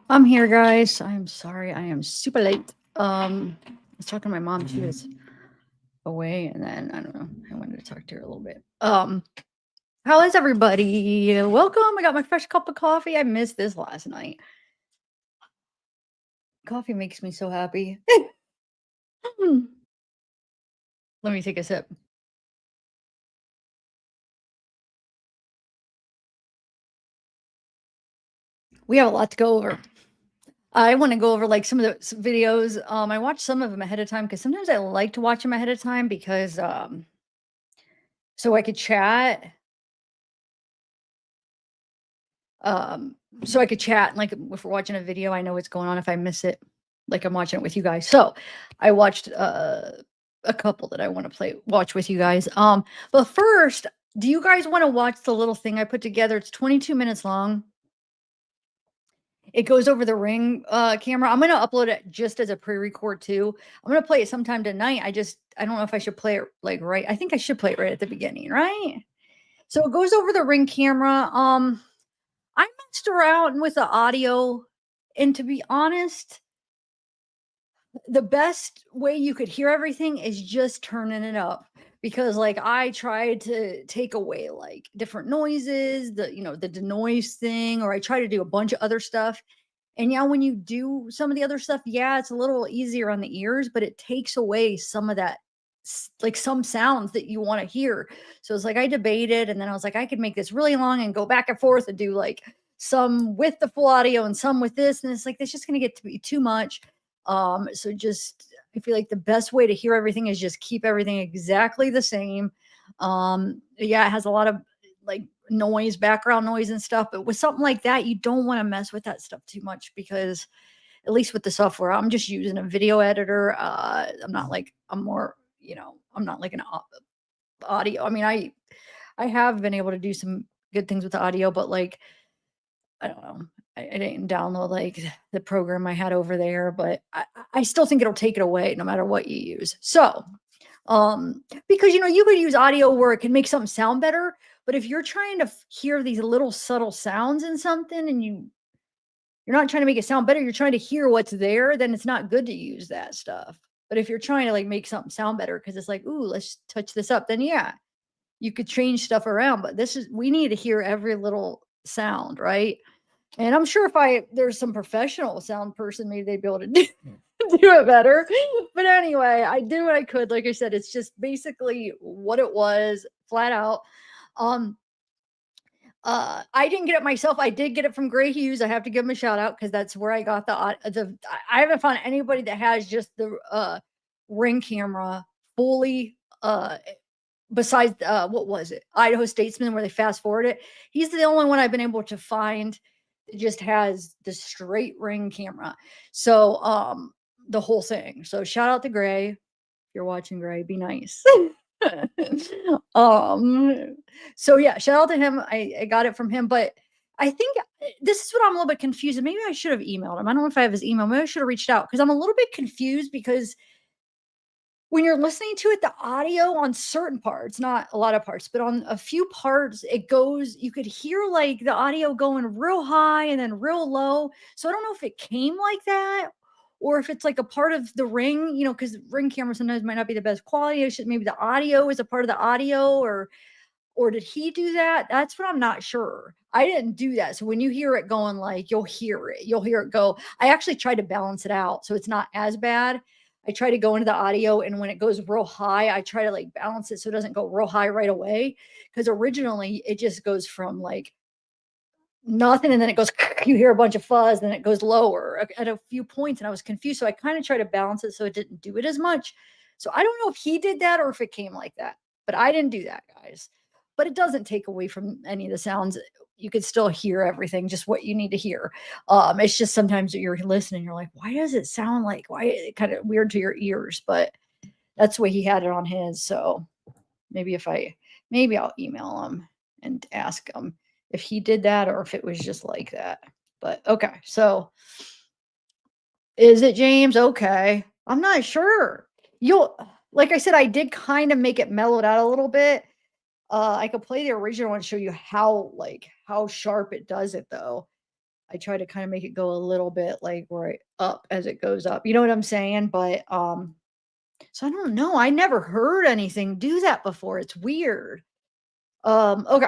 I'm here, guys. I'm sorry. I am super late. I was talking to my mom. She was away, and then I don't know. I wanted to talk to her a little bit. How is everybody? Welcome. I got my fresh cup of coffee. I missed this last night. Coffee makes me so happy. Let me take a sip. We have a lot to go over. I want to go over like some of the videos. I watch some of them ahead of time because sometimes I like to watch them ahead of time because so I could chat. Um, so I could chat, like, if we're watching a video, I know what's going on if I miss it, like I'm watching it with you guys. So I watched a couple that I want to watch with you guys. But first, do you guys want to watch the little thing I put together? It's 22 minutes long. It goes over the Ring camera. I'm gonna upload it just as a pre-record too. I'm gonna play it sometime tonight. I don't know if I should play it like right. I think I should play it right at the beginning, right? So it goes over the Ring camera. I messed around with the audio, and to be honest, the best way you could hear everything is just turning it up because like I tried to take away like different noises, the denoise thing, or I try to do a bunch of other stuff. And yeah, when you do some of the other stuff, yeah, it's a little easier on the ears, but it takes away some of that like some sounds that you want to hear. So it's like I debated, and then I was like, I could make this really long and go back and forth and do like some with the full audio and some with this. And it's like, it's just going to get to be too much. So just, I feel like the best way to hear everything is just keep everything exactly the same. Yeah, it has a lot of like noise, background noise and stuff, but with something like that, you don't want to mess with that stuff too much because at least with the software, I'm just using a video editor. I'm not like I'm more, I'm not like an audio. I mean, I have been able to do some good things with the audio, but like I don't know. I didn't download like the program I had over there, but I still think it'll take it away no matter what you use. So, because you could use audio where it can make something sound better, but if you're trying to hear these little subtle sounds in something and you're not trying to make it sound better, you're trying to hear what's there, then it's not good to use that stuff. But if you're trying to like make something sound better because it's like, ooh, let's touch this up, then yeah, you could change stuff around. But we need to hear every little sound, right? And I'm sure if there's some professional sound person, maybe they'd be able to do it better. But anyway, I did what I could. Like I said, it's just basically what it was, flat out. Um, I didn't get it myself. I did get it from Gray Hughes. I have to give him a shout out because that's where I got the. I haven't found anybody that has just the Ring camera fully. Besides, what was it? Idaho Statesman, where they fast forward it. He's the only one I've been able to find that just has the straight Ring camera. So, the whole thing. So shout out to Gray. If you're watching, Gray, be nice. um, so yeah, shout out to him. I got it from him, but I think this is what I'm a little bit confused. And maybe I should have emailed him. I don't know if I have his email. Maybe I should have reached out because I'm a little bit confused because when you're listening to it, the audio on certain parts, not a lot of parts, but on a few parts, you could hear like the audio going real high and then real low. So I don't know if it came like that or if it's like a part of the Ring, because Ring camera sometimes might not be the best quality. Maybe the audio is a part of the audio, or did he do that? That's what I'm not sure. I didn't do that. So when you hear it going, like, you'll hear it. You'll hear it go. I actually tried to balance it out so it's not as bad. I try to go into the audio, and when it goes real high, I try to like balance it so it doesn't go real high right away. Because originally it just goes from like nothing, and then it goes, you hear a bunch of fuzz, then it goes lower at a few points, and I was confused. So I kind of try to balance it so it didn't do it as much. So I don't know if he did that or if it came like that, but I didn't do that, guys. But it doesn't take away from any of the sounds. You could still hear everything, just what you need to hear. It's just sometimes you're listening, you're like, why does it sound like, why it kind of weird to your ears? But that's the way he had it on his. So maybe maybe I'll email him and ask him if he did that or if it was just like that. But okay, so is it James? Okay, I'm not sure. You'll Like I said, I did kind of make it mellowed out a little bit. I could play the original and show you how sharp it does it though. I try to kind of make it go a little bit like right up as it goes up. You know what I'm saying? But so I don't know. I never heard anything do that before. It's weird. Okay,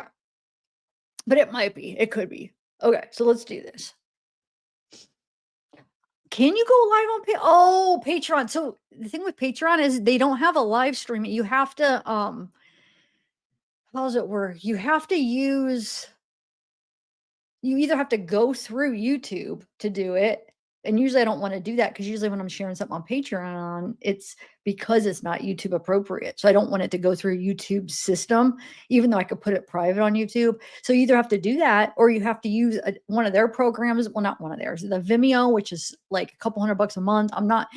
but it might be. It could be. Okay, so let's do this. Can you go live on Patreon? So the thing with Patreon is they don't have a live stream. You have to how does it work? You either have to go through YouTube to do it, and usually I don't wanna do that because usually when I'm sharing something on Patreon, it's because it's not YouTube appropriate, so I don't want it to go through YouTube's system, even though I could put it private on YouTube. So you either have to do that or you have to use one of their programs, well, not one of theirs, the Vimeo, which is like a couple $100 a month. I'm not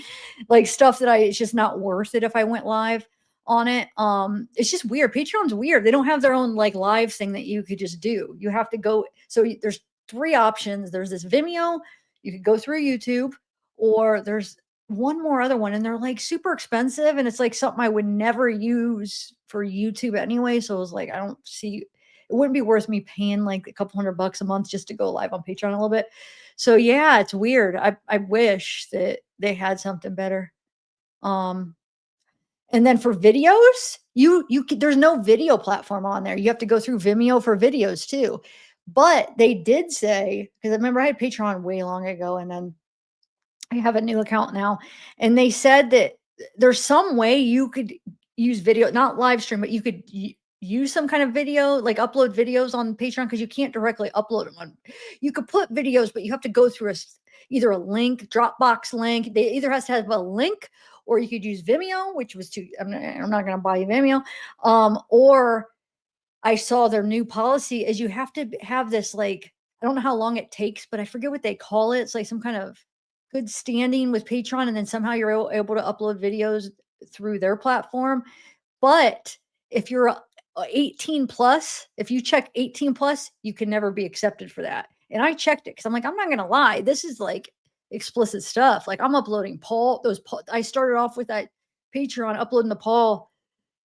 like stuff that I it's just not worth it if I went live on it. It's just weird. Patreon's weird. They don't have their own like live thing that you could just do. You have to go. So there's three options. There's this Vimeo. You could go through YouTube, or there's one more other one, and they're like super expensive, and it's like something I would never use for YouTube anyway. So I was like, I don't see. It wouldn't be worth me paying like a couple $100 a month just to go live on Patreon a little bit. So yeah, it's weird. I wish that they had something better. Um, and then for videos, there's no video platform on there. You have to go through Vimeo for videos too. But they did say, because I remember I had Patreon way long ago, and then I have a new account now, and they said that there's some way you could use video, not live stream, but you could use some kind of video, like upload videos on Patreon because you can't directly upload them on. You could put videos, but you have to go through either a link, Dropbox link. They either has to have a link, or you could use Vimeo, which was too. I'm not going to buy you Vimeo, or I saw their new policy is you have to have this like I don't know how long it takes, but I forget what they call it. It's like some kind of good standing with Patreon, and then somehow you're able to upload videos through their platform. But if you're 18 plus, if you check 18 plus, you can never be accepted for that. And I checked it because I'm like, I'm not gonna lie, this is like explicit stuff. Like I'm uploading I started off with that Patreon uploading the Paul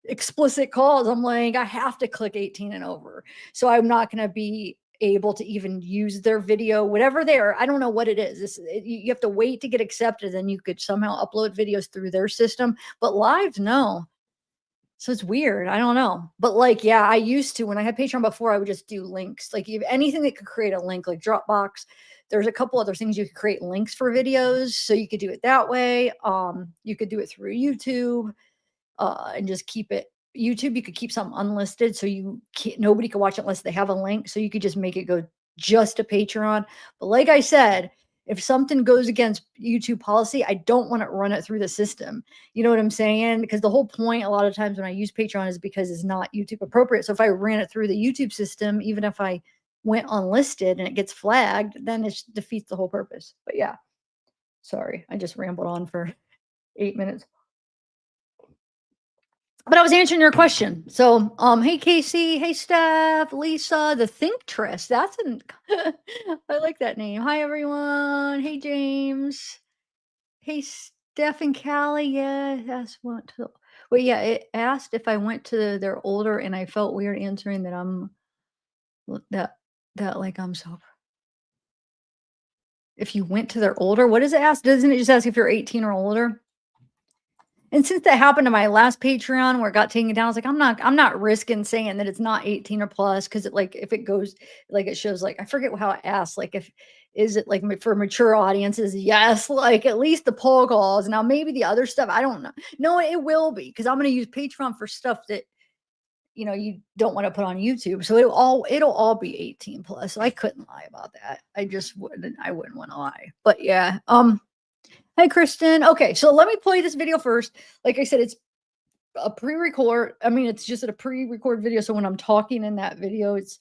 explicit calls. I'm like, I have to click 18 and over. So I'm not going to be able to even use their video, whatever they are. I don't know what it is. You have to wait to get accepted. Then you could somehow upload videos through their system, but live, no. So it's weird. I don't know. But like, yeah, I used to, when I had Patreon before, I would just do links. Like anything that could create a link, like Dropbox. There's a couple other things you could create links for videos. So you could do it that way. You could do it through YouTube and just keep it YouTube. You could keep something unlisted, so nobody can watch it unless they have a link. So you could just make it go just to Patreon. But like I said, if something goes against YouTube policy, I don't want to run it through the system. You know what I'm saying? Because the whole point, a lot of times when I use Patreon, is because it's not YouTube appropriate. So if I ran it through the YouTube system, even if I went unlisted and it gets flagged, then it defeats the whole purpose. But yeah, sorry, I just rambled on for 8 minutes. But I was answering your question. So, hey Casey, hey Steph, Lisa, the Thinktress. That's an I like that name. Hi everyone. Hey James. Hey Steph and Callie. Yeah, that's what. Well, yeah, it asked if I went to their older, and I felt weird answering that that like I'm so. If you went to their older, what does it ask? Doesn't it just ask if you're 18 or older? And since that happened to my last Patreon where it got taken down, I was like, I'm not risking saying that it's not 18 or plus, because it like if it goes like it shows like I forget how it asks, like if is it like for mature audiences? Yes, like at least the poll calls. Now maybe the other stuff, I don't know. No, it will be, because I'm gonna use Patreon for stuff that you don't want to put on YouTube. So it'll all be 18 plus. So I couldn't lie about that. I wouldn't want to lie. But yeah. Hi, Kristen. Okay, so let me play this video first. Like I said, it's a pre-record. I mean, it's just a pre-record video. So when I'm talking in that video, it's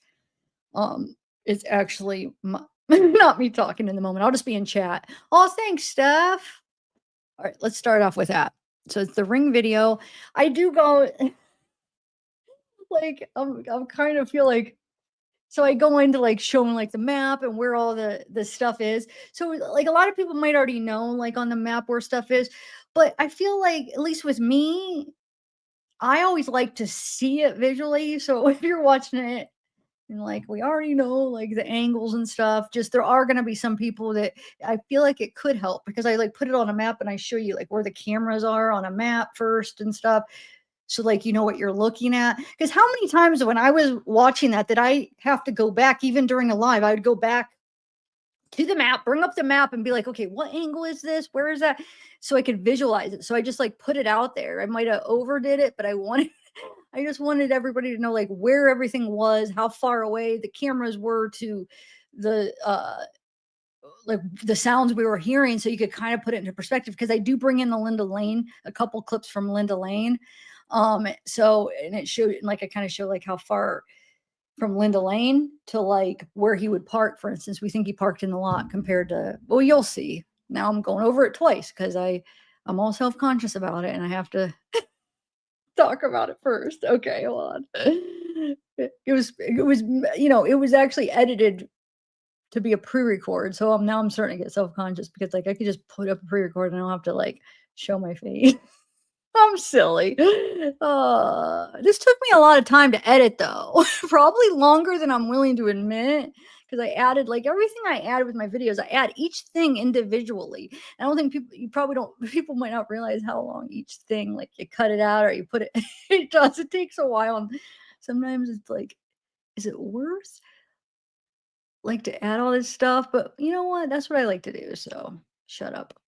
actually not me talking in the moment. I'll just be in chat. Oh, thanks, Steph. All right, let's start off with that. So it's the ring video. I do go like I'm kind of feel like so I go into like showing like the map and where all the stuff is. So like a lot of people might already know like on the map where stuff is, but I feel like at least with me, I always like to see it visually. So if you're watching it And like we already know like the angles and stuff. Just there are gonna be some people that I feel like it could help because I like put it on a map and I show you like where the cameras are on a map first and stuff. So like you know what you're looking at. Because how many times when I was watching that I have to go back even during a live, I would go back to the map, bring up the map and be like, okay, what angle is this? Where is that? So I could visualize it. So I just like put it out there. I might have overdid it, but I wanted I just wanted everybody to know like where everything was, how far away the cameras were to the like the sounds we were hearing so you could kind of put it into perspective because I do bring in the Linda Lane, a couple clips from Linda Lane. So and it showed like I kind of show like how far from Linda Lane to like where he would park, for instance. We think he parked in the lot compared to, well, you'll see. Now I'm going over it twice because I'm all self-conscious about it and I have to talk about it first. Okay, hold on. It was actually edited to be a pre-record. So now I'm starting to get self-conscious because like I could just put up a pre-record and I don't have to like show my face. I'm silly. This took me a lot of time to edit though. Probably longer than I'm willing to admit because I added like everything I add with my videos, I add each thing individually. I don't think people might not realize how long each thing, like you cut it out or you put it, it takes a while. And sometimes it's like, is it worth like to add all this stuff? But you know what? That's what I like to do. So shut up.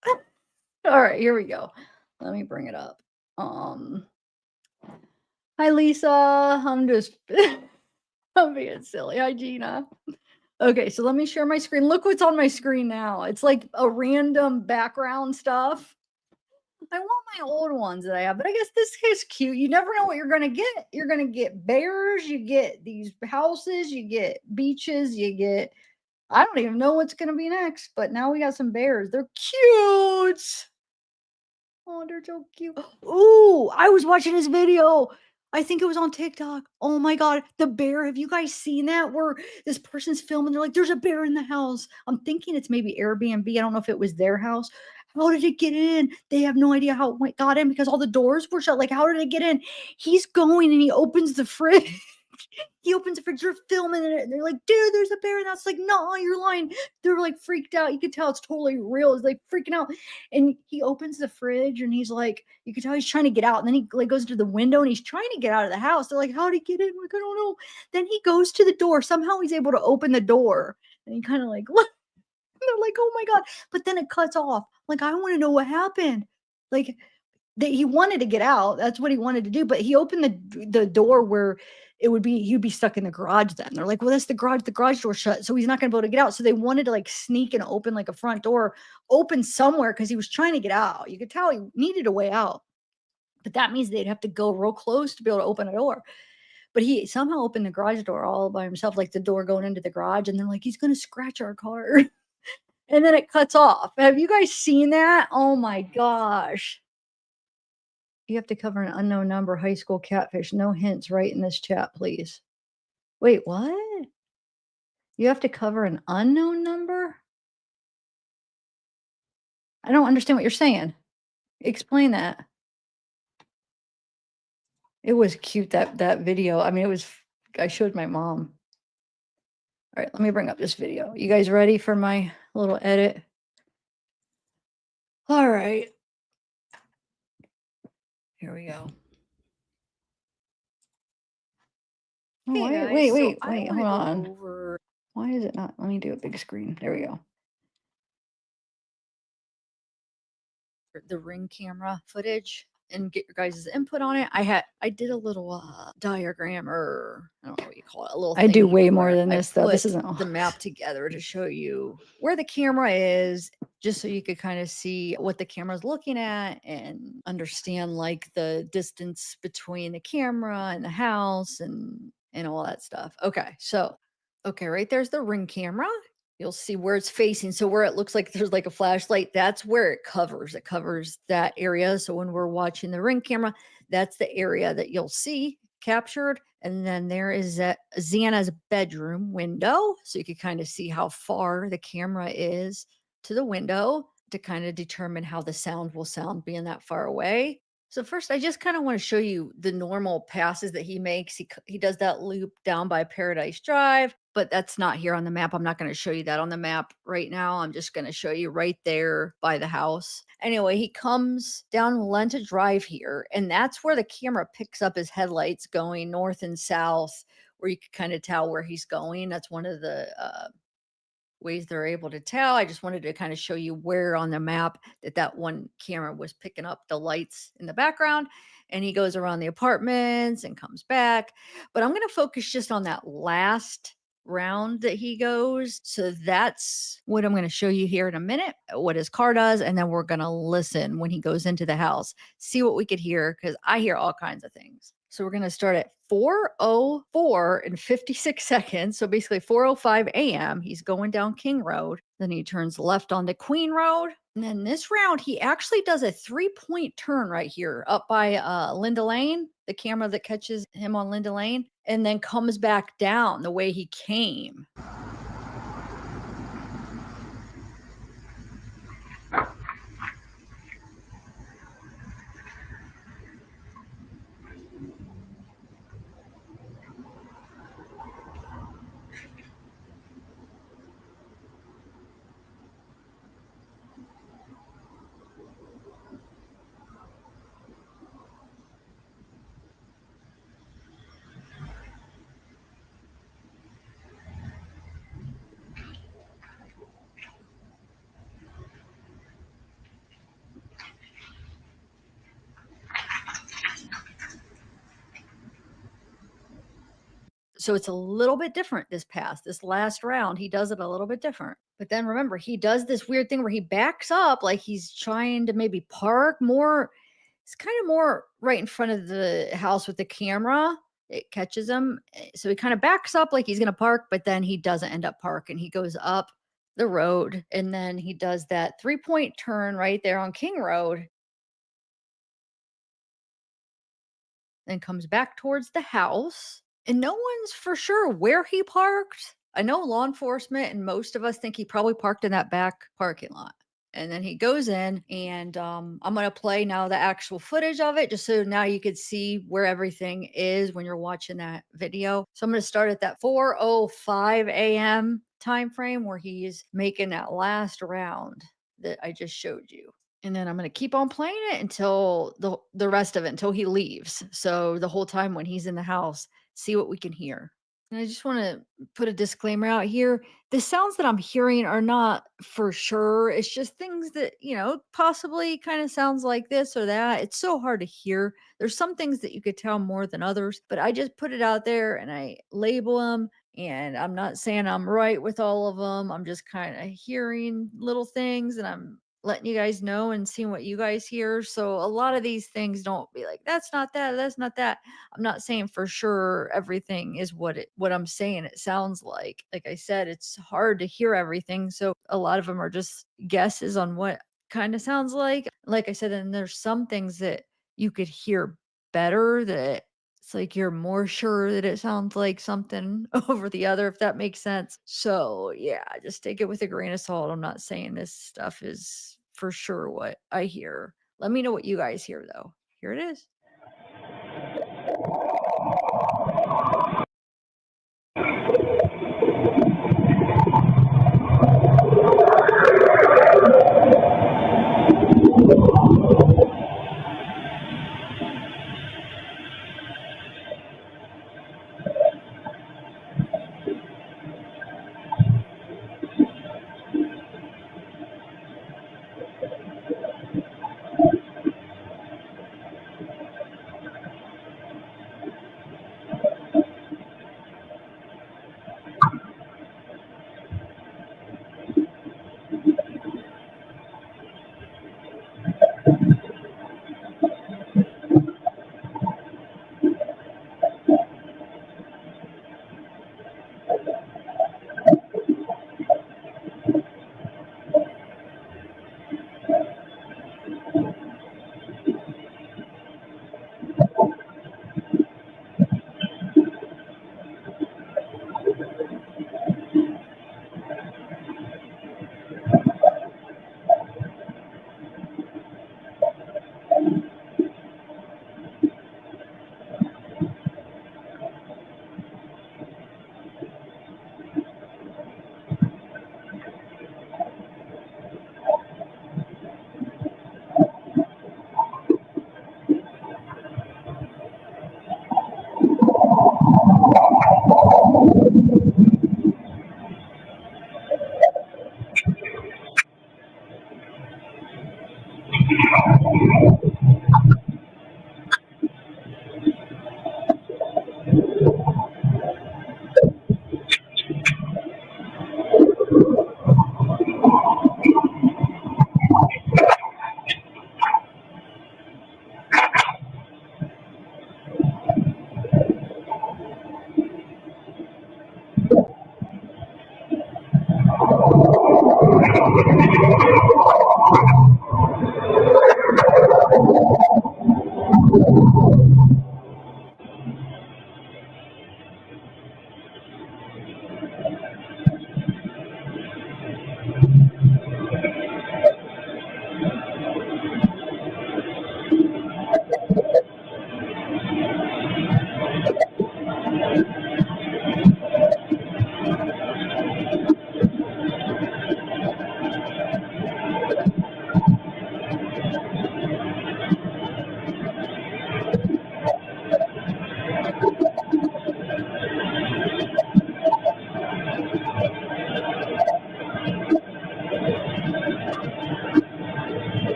All right, here we go. Let me bring it up. Hi Lisa. I'm just I'm being silly. Hi Gina. Okay, so let me share my screen. Look what's on my screen now. It's like a random background stuff. I want my old ones that I have, but I guess this is cute. You never know what you're gonna get. You're gonna get bears, you get these houses, you get beaches, you get I don't even know what's gonna be next, but now we got some bears. They're cute. Oh, they're so cute. Ooh, I was watching this video. I think it was on TikTok. Oh my God, the bear. Have you guys seen that? Where this person's filming, they're like, there's a bear in the house. I'm thinking it's maybe Airbnb. I don't know if it was their house. How did it get in? They have no idea how it got in because all the doors were shut. Like, how did it get in? He's going and he opens the fridge. He opens the fridge, they're filming it, and they're like, dude, there's a bear. And that's like, no, you're lying. They're like freaked out. You can tell it's totally real. It's like freaking out. And he opens the fridge and he's like, you can tell he's trying to get out. And then he like goes to the window and he's trying to get out of the house. They're like, how'd he get in? Like, I don't know. Then he goes to the door. Somehow he's able to open the door. And he kind of like, look, they're like, oh my God. But then it cuts off. Like, I want to know what happened. Like, he wanted to get out. That's what he wanted to do. But he opened the door where it would be he'd be stuck in the garage then. They're like, well, that's the garage door shut. So he's not gonna be able to get out. So they wanted to like sneak and open like a front door, open somewhere because he was trying to get out. You could tell he needed a way out. But that means they'd have to go real close to be able to open a door. But he somehow opened the garage door all by himself, like the door going into the garage, and they're like, he's gonna scratch our car. And then it cuts off. Have you guys seen that? Oh my gosh. You have to cover an unknown number, high school catfish. No hints right in this chat, please. Wait, what? You have to cover an unknown number? I don't understand what you're saying. Explain that. It was cute that video. I mean, I showed my mom. All right, let me bring up this video. You guys ready for my little edit? All right. Here we go. Oh, Hey guys, wait, I wanna hold go on. over Why is it not? Let me do a big screen. There we go. The Ring camera footage and get your guys' input on it. I did a little diagram, or I don't know what you call it, a little I do thingy way more where than I this, though. This put isn't the map together to show you where the camera is, just so you could kind of see what the camera's looking at and understand like the distance between the camera and the house and all that stuff. Okay, right there's the Ring camera. You'll see where it's facing. So where it looks like there's like a flashlight, that's where it covers. It covers that area. So when we're watching the Ring camera, that's the area that you'll see captured. And then there is Xana's bedroom window. So you can kind of see how far the camera is to the window to kind of determine how the sound will sound being that far away. So first, I just kind of want to show you the normal passes that he makes. He does that loop down by Paradise Drive, but that's not here on the map. I'm not going to show you that on the map right now. I'm just going to show you right there by the house. Anyway, he comes down Lenta Drive here, and that's where the camera picks up his headlights going north and south, where you can kind of tell where he's going. That's one of the ways they're able to tell. I just wanted to kind of show you where on the map that one camera was picking up the lights in the background, and he goes around the apartments and comes back. But I'm going to focus just on that last round that he goes. So that's what I'm going to show you here in a minute, what his car does, and then we're going to listen when he goes into the house, see what we could hear, because I hear all kinds of things. So we're going to start at 4:04 and 56 seconds. So basically 4:05 a.m. He's going down King Road. Then he turns left onto Queen Road. And then this round, he actually does a 3-point turn right here up by Linda Lane, the camera that catches him on Linda Lane, and then comes back down the way he came. So it's a little bit different this last round, he does it a little bit different. But then remember, he does this weird thing where he backs up like he's trying to maybe park more. It's kind of more right in front of the house with the camera. It catches him. So he kind of backs up like he's going to park, but then he doesn't end up parking. He goes up the road and then he does that 3-point turn right there on King Road, then comes back towards the house. And no one's for sure where he parked. I know law enforcement and most of us think he probably parked in that back parking lot. And then he goes in, and I'm going to play now the actual footage of it just so now you could see where everything is when you're watching that video. So I'm going to start at that 4:05 a.m. time frame where he's making that last round that I just showed you. And then I'm gonna keep on playing it until the rest of it, until he leaves. So the whole time when he's in the house, see what we can hear. And I just wanna put a disclaimer out here. The sounds that I'm hearing are not for sure. It's just things that, possibly kind of sounds like this or that. It's so hard to hear. There's some things that you could tell more than others, but I just put it out there and I label them. And I'm not saying I'm right with all of them. I'm just kind of hearing little things and I'm letting you guys know and seeing what you guys hear. So a lot of these things don't be like, that's not that, that's not that. I'm not saying for sure everything is what I'm saying it sounds like. Like I said, it's hard to hear everything. So a lot of them are just guesses on what kind of sounds like. Like I said, and there's some things that you could hear better that it's like you're more sure that it sounds like something over the other, if that makes sense. So, yeah, just take it with a grain of salt. I'm not saying this stuff is for sure what I hear. Let me know what you guys hear, though. Here it is.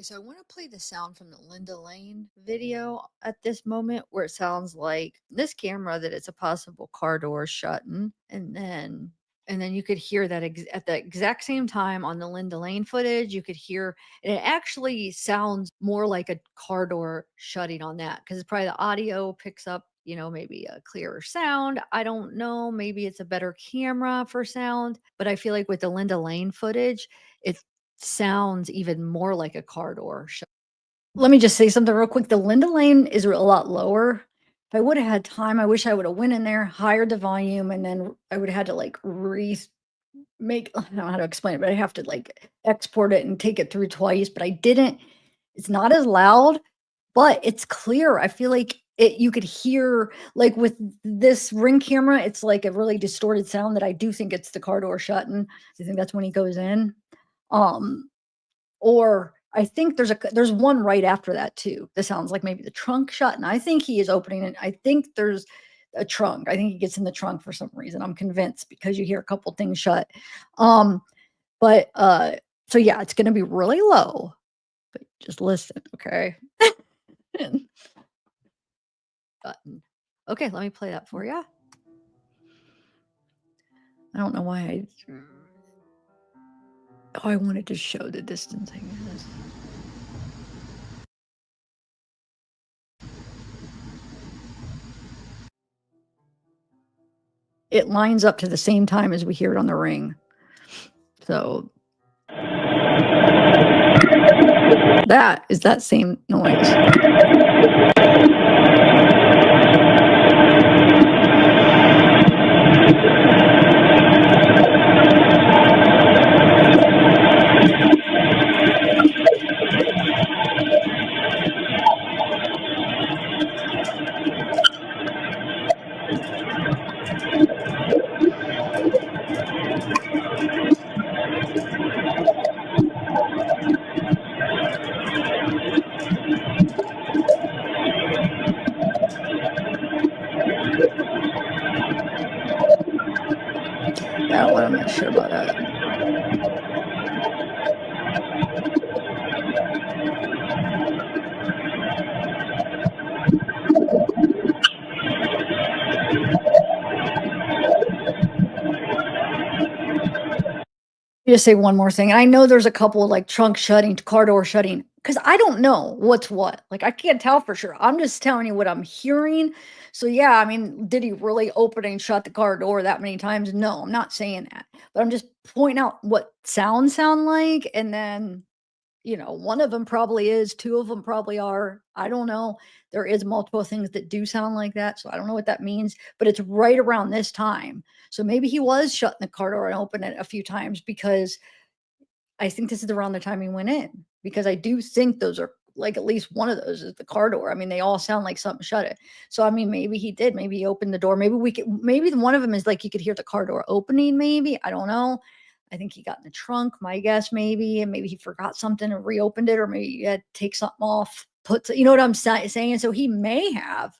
Okay, so I want to play the sound from the Linda Lane video at this moment where it sounds like this camera that it's a possible car door shutting, and then you could hear that at the exact same time on the Linda Lane footage. You could hear, and it actually sounds more like a car door shutting on that because probably the audio picks up, maybe a clearer sound. I don't know. Maybe it's a better camera for sound, but I feel like with the Linda Lane footage, it sounds even more like a car door shut. Let me just say something real quick. The Linda Lane is a lot lower. If I would have had time, I wish I would have went in there, hired the volume, and then I would have had to like make I don't know how to explain it, but I have to like export it and take it through twice, but I didn't. It's not as loud, but it's clear. I feel like you could hear like with this Ring camera, it's like a really distorted sound that I do think it's the car door shutting. I think that's when he goes in. Um, or I think there's one right after that too. That sounds like maybe the trunk shut, and I think he is opening it. I think there's a trunk. I think he gets in the trunk for some reason. I'm convinced because you hear a couple things shut. Um, but so yeah, it's gonna be really low, but just listen, okay? Button. Okay, let me play that for you. I don't know why I wanted to show the distancing. it lines up to the same time as we hear it on the ring. So that is that same noise. Yeah, well, I'm not sure about that. Just say one more thing. I know there's a couple of like trunk shutting, car door shutting, because I don't know what's what. Like I can't tell for sure. I'm just telling you what I'm hearing. So yeah, I mean, did he really open and shut the car door that many times? No, I'm not saying that. But I'm just pointing out what sounds sound like. And then, one of them probably is, two of them probably are. I don't know. There is multiple things that do sound like that. So I don't know what that means, but it's right around this time. So maybe he was shutting the car door and opening it a few times, because I think this is around the time he went in, because I do think those are like at least one of those is the car door. I mean, they all sound like something shut it. So I mean, maybe he did. Maybe he opened the door. Maybe one of them is like you could hear the car door opening. Maybe I don't know. I think he got in the trunk. My guess, maybe, and maybe he forgot something and reopened it, or maybe he had to take something off. You know what I'm saying? So he may have.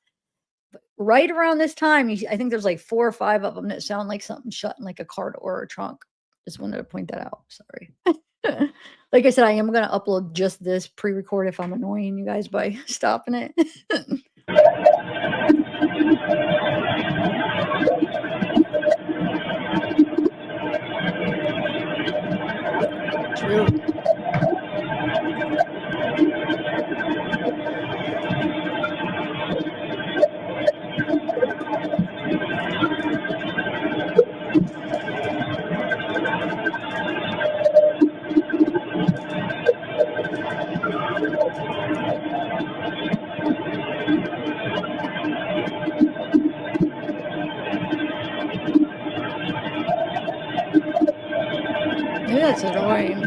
But right around this time, I think there's like 4 or 5 of them that sound like something shutting, like a car door or a trunk. Just wanted to point that out. Sorry. Like I said, I am going to upload just this pre-record if I'm annoying you guys by stopping it. True. Yeah, it's annoying.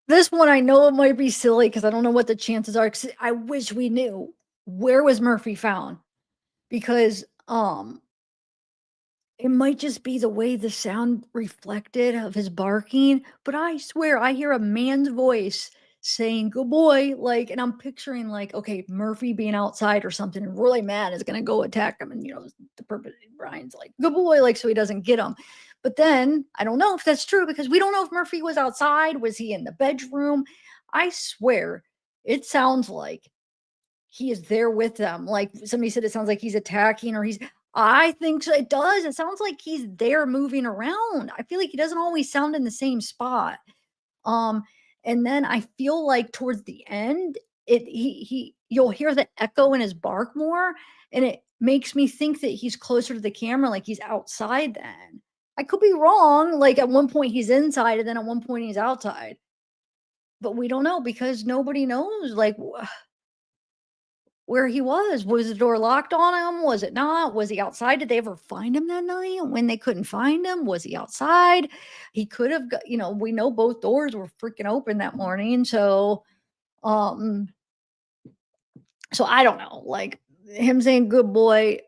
This one, I know it might be silly because I don't know what the chances are. 'Cause I wish we knew, where was Murphy found? Because it might just be the way the sound reflected of his barking, but I swear I hear a man's voice saying, "Good boy," like, and I'm picturing like, okay, Murphy being outside or something and really mad is gonna go attack him, and the purpose Brian's like, "Good boy," like so he doesn't get him. But then I don't know if that's true because we don't know if Murphy was outside, was he in the bedroom? I swear it sounds like he is there with them. Like somebody said, it sounds like he's attacking or he's. I think so. It does. It sounds like he's there moving around. I feel like he doesn't always sound in the same spot. Um, and then I feel like towards the end, he you'll hear the echo in his bark more, and it makes me think that he's closer to the camera, like he's outside. Then I could be wrong. Like at one point he's inside, and then at one point he's outside. But we don't know because nobody knows. Like where he was. Was the door locked on him? Was it not? Was he outside? Did they ever find him that night? When they couldn't find him, was he outside? He could have got, we know both doors were freaking open that morning. Um, so I don't know. Like him saying good boy,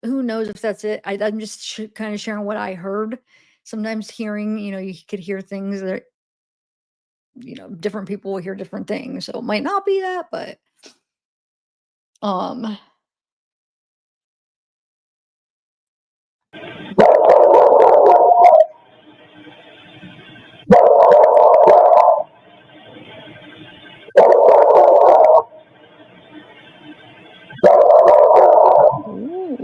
who knows if that's it? I'm just kind of sharing what I heard. Sometimes hearing, you could hear things that, different people will hear different things. So it might not be that, but um ooh.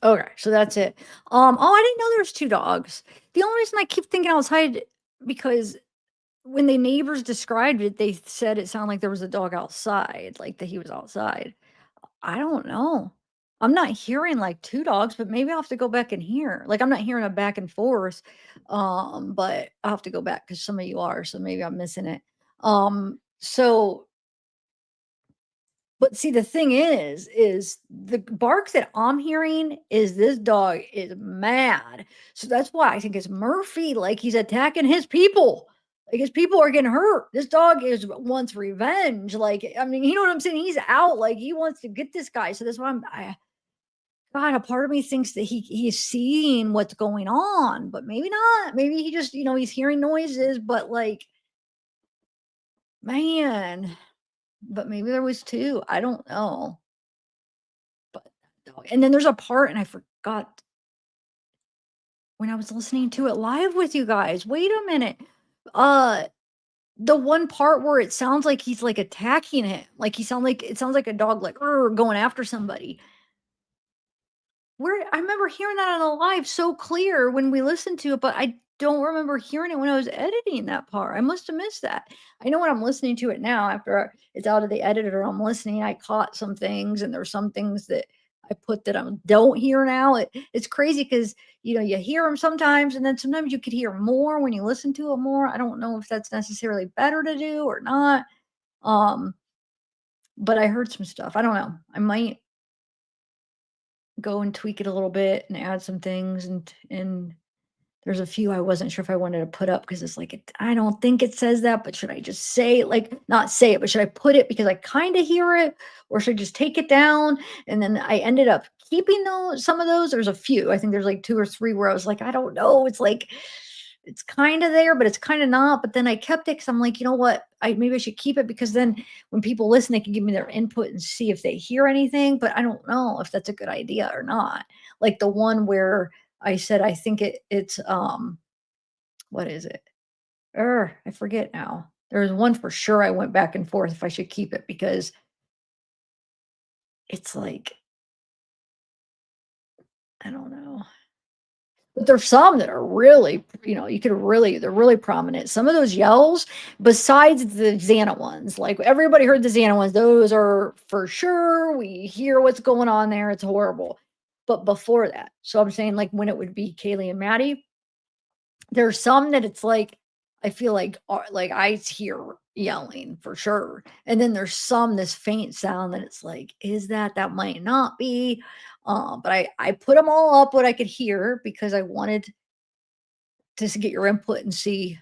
Okay, so that's it. Oh, I didn't know there was 2 dogs. The only reason I keep thinking outside because when the neighbors described it, they said it sounded like there was a dog outside, like that he was outside. I don't know. I'm not hearing like 2 dogs, but maybe I'll have to go back and hear. Like, I'm not hearing a back and forth, but I'll have to go back because some of you are, so maybe I'm missing it. So but see, the thing is the bark that I'm hearing is this dog is mad. So that's why I think it's Murphy, like he's attacking his people. Like his people are getting hurt. This dog is wants revenge. Like, I mean, you know what I'm saying? He's out. Like he wants to get this guy. So that's why God, a part of me thinks that he's seeing what's going on, but maybe not. Maybe he just, he's hearing noises, but like, man, but maybe there was two. I don't know. But and then there's a part, and I forgot when I was listening to it live with you guys. Wait a minute. Uh, the one part where it sounds like he's like attacking him, like it sounds like a dog like going after somebody. Where I remember hearing that on the live so clear when we listened to it, but I don't remember hearing it when I was editing that part. I must have missed that. I know when I'm listening to it now, after it's out of the editor, I'm listening. I caught some things, and there's some things that I put that I don't hear now. It's crazy because you hear them sometimes, and then sometimes you could hear more when you listen to it more. I don't know if that's necessarily better to do or not. Um, but I heard some stuff. I don't know. I might go and tweak it a little bit and add some things and there's a few I wasn't sure if I wanted to put up because it's like I don't think it says that, but should I just say it, like not say it, but should I put it because I kind of hear it, or should I just take it down? And then I ended up keeping those some of those. There's a few. I think there's like two or three where I was like, I don't know. It's like it's kind of there, but it's kind of not. But then I kept it because I'm like, you know what? I maybe I should keep it because then when people listen, they can give me their input and see if they hear anything. But I don't know if that's a good idea or not. Like the one where I said I think it's what is it? I forget now. There's one for sure I went back and forth if I should keep it because it's like I don't know. But there's some that are really, you could really they're really prominent. Some of those yells, besides the Xana ones, like everybody heard the Xana ones, those are for sure. We hear what's going on there. It's horrible. But before that, so I'm saying like when it would be Kaylee and Maddie, there's some that it's like I feel like I hear yelling for sure, and then there's some this faint sound that it's like, is that might not be, but I put them all up what I could hear because I wanted to get your input and see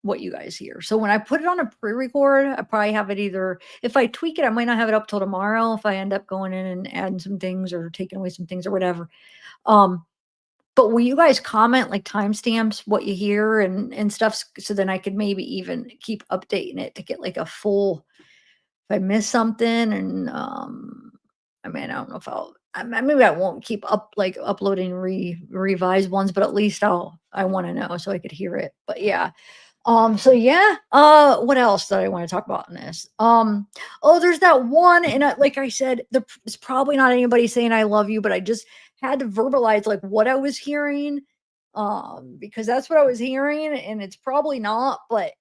what you guys hear. So when I put it on a pre-record, I probably have it either if I tweak it, I might not have it up till tomorrow if I end up going in and adding some things or taking away some things or whatever. Um, but will you guys comment, like, timestamps, what you hear and stuff, so then I could maybe even keep updating it to get, like, a full if I miss something and, I mean, I don't know if maybe I won't keep uploading revised ones, but at least I wanna know so I could hear it. But yeah, so yeah, what else did I want to talk about in this? Oh, there's that one, and like I said, it's probably not anybody saying I love you, but I just had to verbalize like what I was hearing, because that's what I was hearing, and it's probably not, but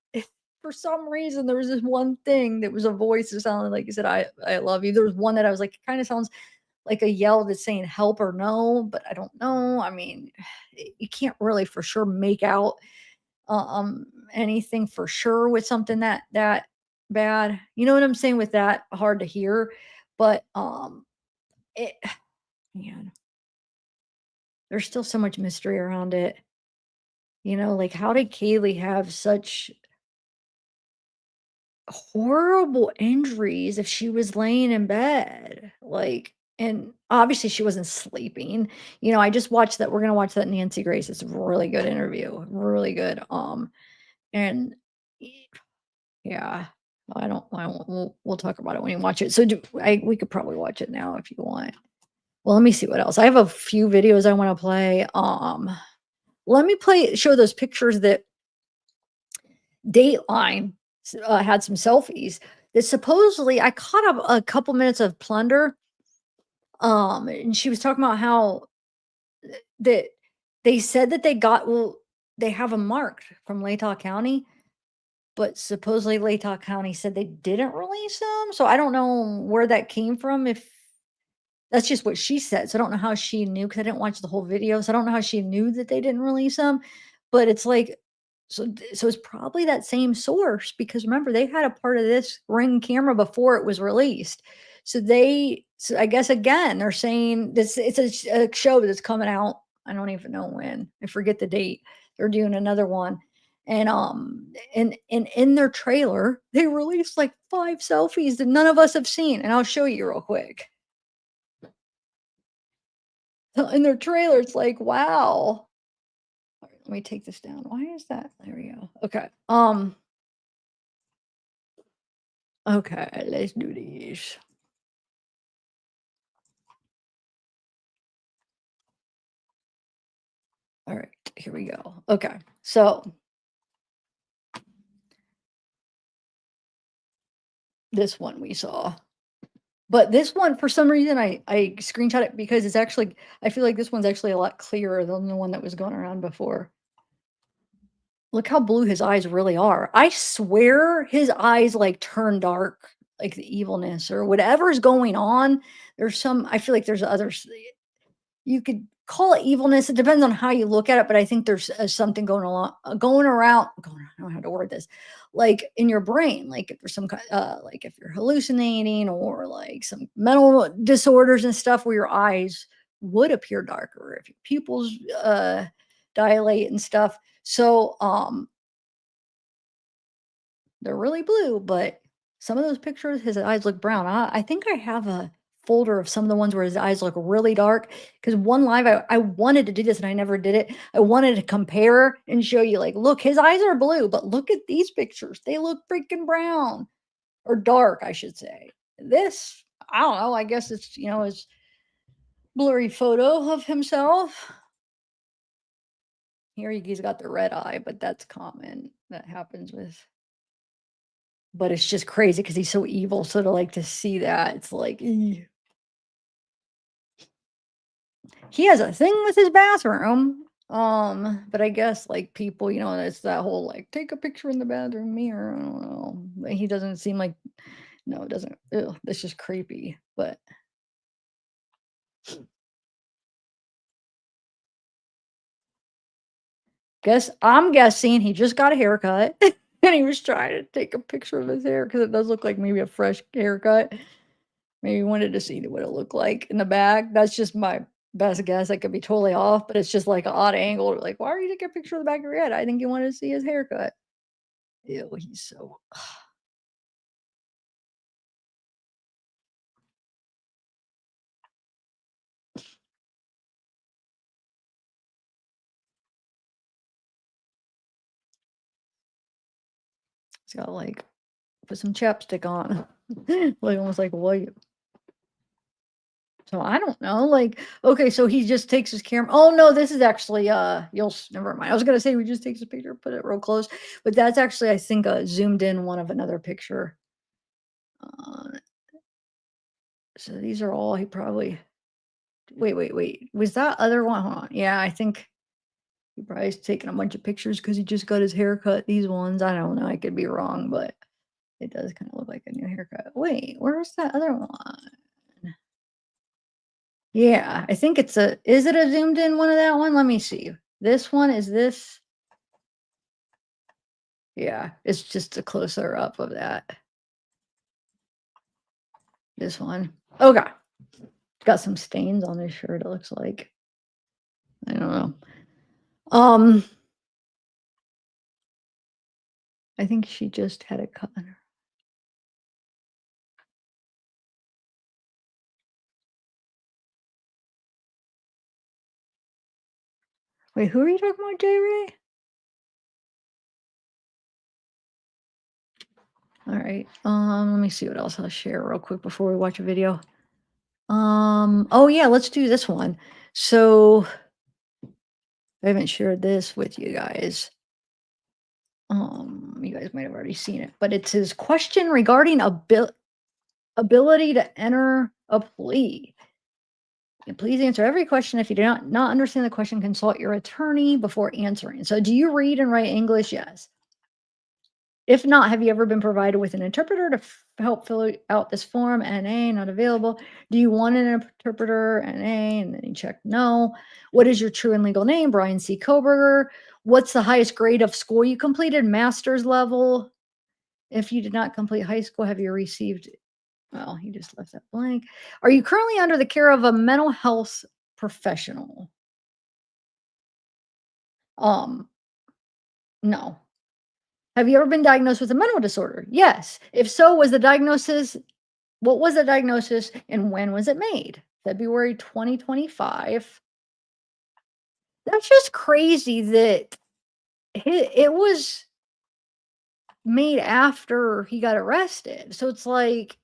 for some reason there was this one thing that was a voice that sounded like you said I love you. There was one that I was like, it kind of sounds like a yell that's saying help or no, but I don't know. I mean, you can't really for sure make out anything for sure with something that bad. You know what I'm saying with that? Hard to hear, but it man, there's still so much mystery around it. Like how did Kaylee have such horrible injuries if she was laying in bed? Like, and obviously she wasn't sleeping. I just watched that. We're gonna watch that Nancy Grace. It's a really good interview, really good. And yeah. I won't we'll talk about it when you watch it. So we could probably watch it now if you want. Well, let me see what else. I have a few videos I wanna play. Let me show those pictures that Dateline had some selfies that supposedly I caught a couple minutes of Plunder, and she was talking about how that they said that they have 'em marked from Latah County, but supposedly Latah County said they didn't release them, so I don't know where that came from, if that's just what she said, so I don't know how she knew, because I didn't watch the whole video, so I don't know how she knew that they didn't release them. But it's like, so it's probably that same source, because remember, they had a part of this Ring camera before it was released. So I guess, again, they're saying this it's a show that's coming out, I don't even know when, I forget the date. They're doing another one, and in their trailer, they released, like, 5 selfies that none of us have seen, and I'll show you real quick. So in their trailer, it's like, wow. Alright, let me take this down. Why is that? There we go. Okay. Okay, let's do these. All right, here we go. Okay. So this one we saw. But this one, for some reason, I screenshot it because it's actually, I feel like this one's actually a lot clearer than the one that was going around before. Look how blue his eyes really are. I swear his eyes, like, turn dark, like the evilness or whatever's going on. There's some, I feel like there's others, you could call it evilness. It depends on how you look at it, but I think there's something going around, I don't know how to word this, like in your brain, like if there's some kind, like if you're hallucinating or like some mental disorders and stuff where your eyes would appear darker if your pupils dilate and stuff. So, they're really blue, but some of those pictures, his eyes look brown. I think I have a folder of some of the ones where his eyes look really dark. Because one live, I wanted to do this and I never did it. I wanted to compare and show you, like, look, his eyes are blue, but look at these pictures. They look freaking brown or dark, I should say. This, I don't know. I guess it's, his blurry photo of himself. Here he's got the red eye, but that's common. That happens with, but it's just crazy because he's so evil, so to see that, it's like, "Eeh." He has a thing with his bathroom, but I guess, like, people, it's that whole, like, "Take a picture in the bathroom mirror," I don't know, but he doesn't seem like, no, it doesn't, ew, that's just creepy, but I'm guessing he just got a haircut, and he was trying to take a picture of his hair because it does look like maybe a fresh haircut. Maybe he wanted to see what it looked like in the back. That's just my best guess. I could be totally off, but it's just like an odd angle. Like, why are you taking a picture of the back of your head? I think you wanted to see his haircut. Ew, he's so. He's got, like, put some chapstick on. Like, almost like white. So I don't know. Like, okay, so he just takes his camera. Oh no, this is actually never mind. I was gonna say we just takes a picture, put it real close, but that's actually, I think, a zoomed in one of another picture. Uh, so these are all he probably. Wait. Was that other one? Hold on. Yeah, I think he probably has taken a bunch of pictures because he just got his haircut. These ones, I don't know. I could be wrong, but it does kind of look like a new haircut. Wait, where's that other one? Yeah, I think is it a zoomed in one of that one? Let me see. This one is this. Yeah, it's just a closer up of that. This one. Okay. Got some stains on his shirt, it looks like. I don't know. Um, I think she just had a cut on her. Wait, who are you talking about, J Ray? All right. Let me see what else I'll share real quick before we watch a video. Oh yeah, let's do this one. So I haven't shared this with you guys. You guys might have already seen it, but it's his question regarding ability to enter a plea. And please answer every question. If you do not understand the question, consult your attorney before answering. So, do you read and write English? Yes. If not, have you ever been provided with an interpreter to help fill out this form? NA, not available. Do you want an interpreter? NA, and then you check no. What is your true and legal name? Brian C. Kohberger. What's the highest grade of school you completed? Master's level. If you did not complete high school, have you received? Well, he just left that blank. Are you currently under the care of a mental health professional? Um, no. Have you ever been diagnosed with a mental disorder? Yes. If so, what was the diagnosis and when was it made? February 2025. That's just crazy that it was made after he got arrested. So it's like,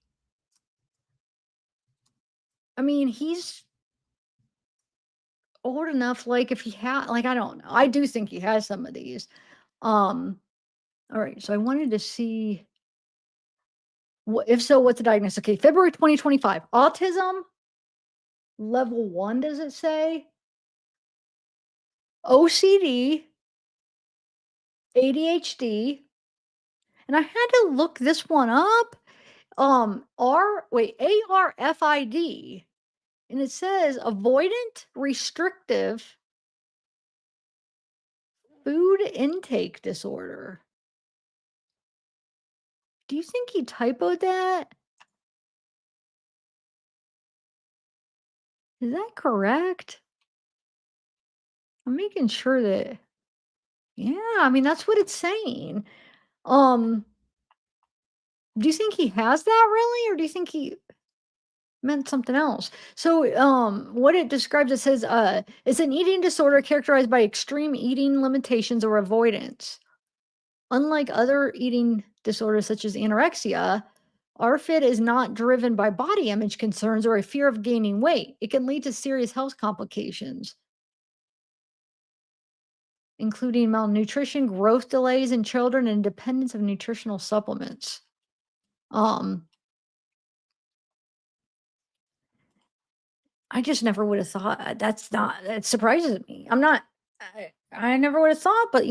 I mean, he's old enough, like, if he had, like, I don't know. I do think he has some of these. Um, all right. So I wanted to see if so, what's the diagnosis? Okay, February 2025. Autism, level 1, does it say? OCD, ADHD, and I had to look this one up. ARFID, and it says avoidant restrictive food intake disorder. Do you think he typoed that? Is that correct? I'm making sure that, yeah, I mean, that's what it's saying. Um, do you think he has that really, or do you think he meant something else? So, what it describes, it says, it's an eating disorder characterized by extreme eating limitations or avoidance. Unlike other eating disorders such as anorexia, RFID is not driven by body image concerns or a fear of gaining weight. It can lead to serious health complications, including malnutrition, growth delays in children, and dependence of nutritional supplements. Um, I just never would have thought that surprises me. I never would have thought, but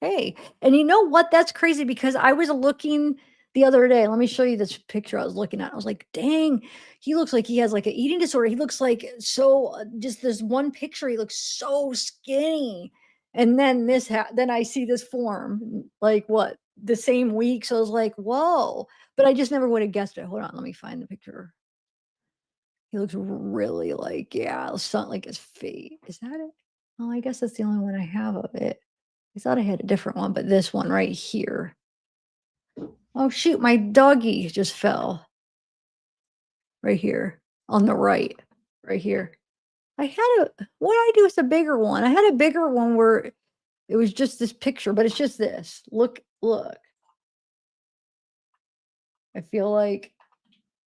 hey, and you know what? That's crazy because I was looking the other day. Let me show you this picture I was looking at. I was like, dang, he looks like he has like an eating disorder. He looks like so just this one picture, he looks so skinny. And then then I see this form like what the same week. So I was like, whoa. But I just never would have guessed it. Hold on, let me find the picture. He looks really like, yeah, it's not like his feet. Is that it? Oh, I guess that's the only one I have of it. I thought I had a different one, but this one right here. Oh shoot, my doggy just fell right here on the right here. What did I do with the bigger one? I had a bigger one where it was just this picture, but it's just this. Look. I feel like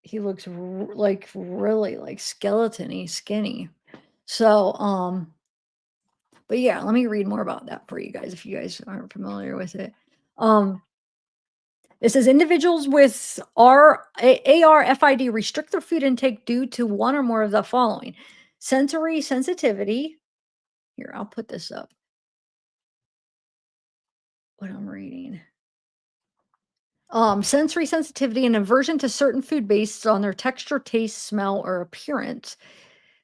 he looks like really like skeleton-y, skinny. So, but yeah, let me read more about that for you guys if you guys aren't familiar with it. Um, it says individuals with ARFID restrict their food intake due to one or more of the following: sensory sensitivity. Here, I'll put this up. What I'm reading. Sensory sensitivity and aversion to certain food based on their texture, taste, smell, or appearance.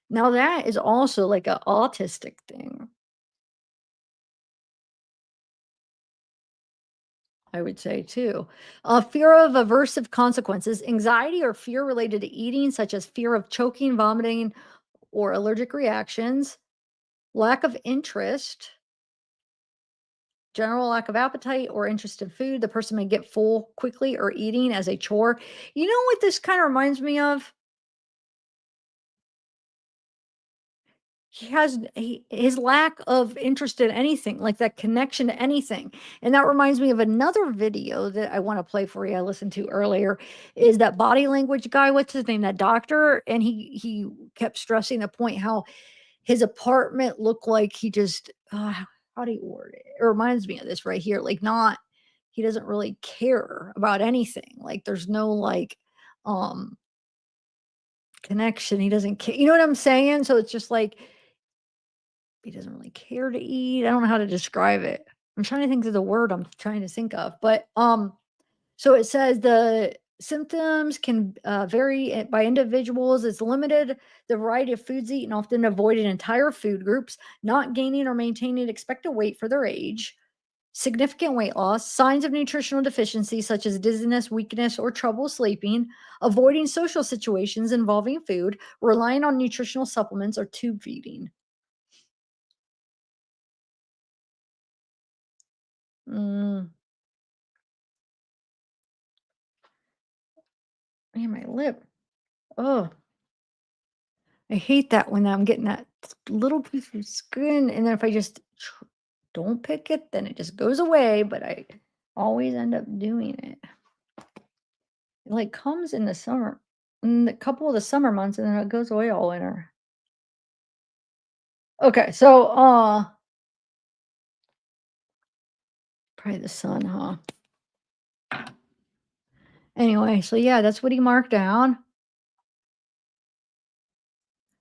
Now that is also like an autistic thing, I would say too. Fear of aversive consequences, anxiety or fear related to eating, such as fear of choking, vomiting, or allergic reactions, lack of interest, general lack of appetite or interest in food. The person may get full quickly or eating as a chore. You know what this kind of reminds me of? his lack of interest in anything, like that connection to anything. And that reminds me of another video that I want to play for you. I listened to earlier is that body language guy. What's his name? That doctor. And he kept stressing the point how his apartment looked like he just, how do you word it? It reminds me of this right here. Like not, he doesn't really care about anything. Like there's no like, um, connection. He doesn't care. You know what I'm saying? So it's just like, he doesn't really care to eat. I don't know how to describe it. I'm trying to think of the word I'm trying to think of, but, so it says the symptoms can vary by individuals. It's limited the variety of foods eaten, often avoided entire food groups, not gaining or maintaining expected weight for their age, significant weight loss, signs of nutritional deficiency such as dizziness, weakness, or trouble sleeping, avoiding social situations involving food, relying on nutritional supplements, or tube feeding. Mm, man, my lip. Oh, I hate that when I'm getting that little piece of skin, and then if I just don't pick it, then it just goes away, but I always end up doing it. It, like, comes in the summer, in a couple of the summer months, and then it goes away all winter. Okay, so, probably the sun, huh? Anyway, so yeah, that's what he marked down.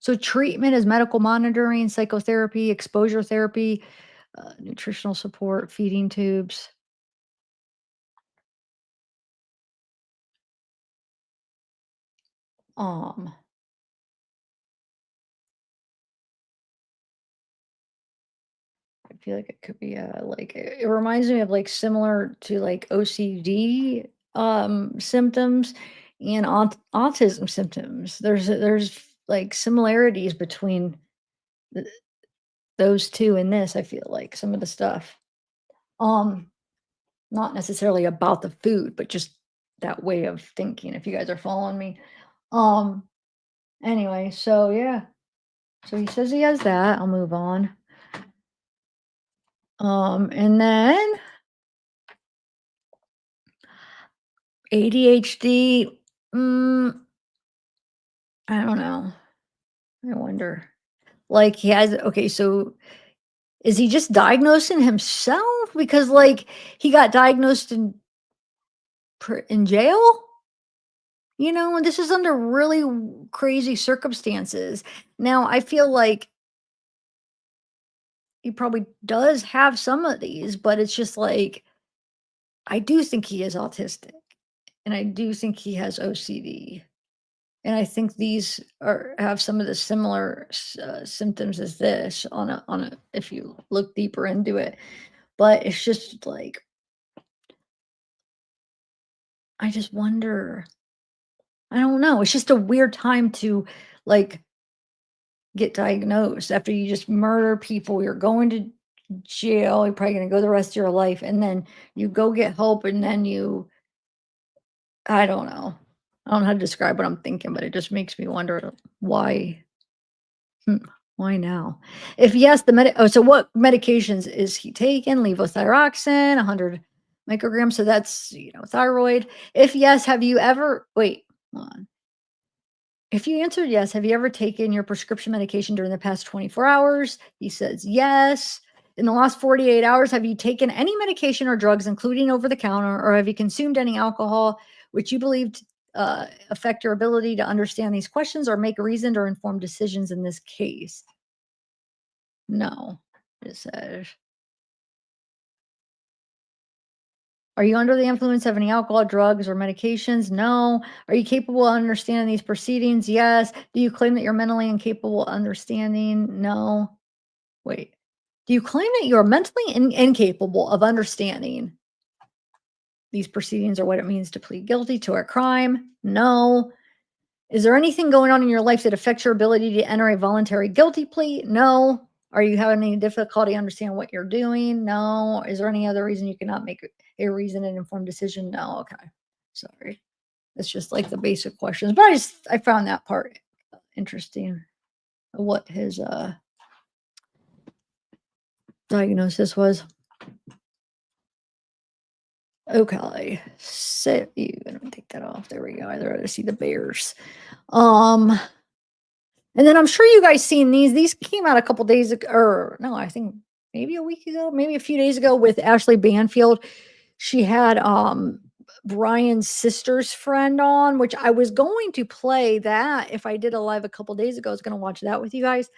So treatment is medical monitoring, psychotherapy, exposure therapy, nutritional support, feeding tubes. Um, I feel like it could be like it reminds me of like similar to like OCD symptoms and autism symptoms. There's like similarities between th- those two in this. I feel like some of the stuff. Um, Not necessarily about the food, but just that way of thinking. If you guys are following me. Um. Anyway, so yeah. So he says he has that. I'll move on. And then ADHD. Mm, I don't know. I wonder. Like he has okay, so is he just diagnosing himself? Because like he got diagnosed in jail? You know, and this is under really crazy circumstances. Now, I feel like he probably does have some of these, but it's just like I do think he is autistic and I do think he has OCD. And I think these are have some of the similar symptoms as this on a if you look deeper into it. But it's just like I just wonder. I don't know. It's just a weird time to like get diagnosed after you just murder people. You're going to jail. You're probably going to go the rest of your life, and then you go get help, and then you. I don't know. I don't know how to describe what I'm thinking, but it just makes me wonder why. Hmm, why now? If yes, so what medications is he taking? Levothyroxine, 100 micrograms. So that's, thyroid. If yes, have you ever, wait, hold on. If you answered yes, have you ever taken your prescription medication during the past 24 hours? He says yes. In the last 48 hours, have you taken any medication or drugs, including over the counter, or have you consumed any alcohol, which you believed affect your ability to understand these questions or make reasoned or informed decisions in this case? No, it says. Are you under the influence of any alcohol, drugs, or medications? No. Are you capable of understanding these proceedings? Yes. Do you claim that you're mentally incapable of understanding? No. Wait. Do you claim that you're mentally incapable of understanding these proceedings or what it means to plead guilty to a crime? No. Is there anything going on in your life that affects your ability to enter a voluntary guilty plea? No. Are you having any difficulty understanding what you're doing? No. Is there any other reason you cannot make a reasoned and informed decision? No. Okay. Sorry. It's just like the basic questions. But I found that part interesting. What his diagnosis was. Okay, so you gonna take that off. There we go. I'd rather see the bears. And then I'm sure you guys seen these. These came out a couple days ago, or no, I think maybe a week ago, maybe a few days ago with Ashley Banfield. She had Brian's sister's friend on, which I was going to play that if I did a live a couple days ago. I was going to watch that with you guys.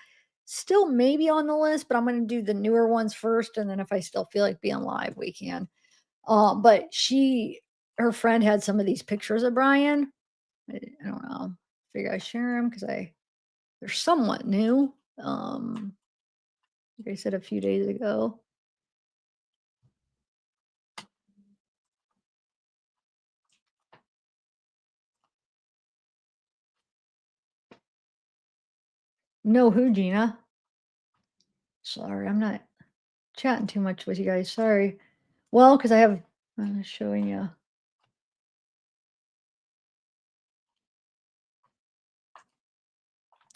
Still maybe on the list, but I'm going to do the newer ones first, and then if I still feel like being live, we can. But her friend had some of these pictures of Brian. I don't know. Figure I share them because they're somewhat new. Like I said a few days ago. No, who, Gina? Sorry, I'm not chatting too much with you guys. Sorry. Well, because I'm showing you.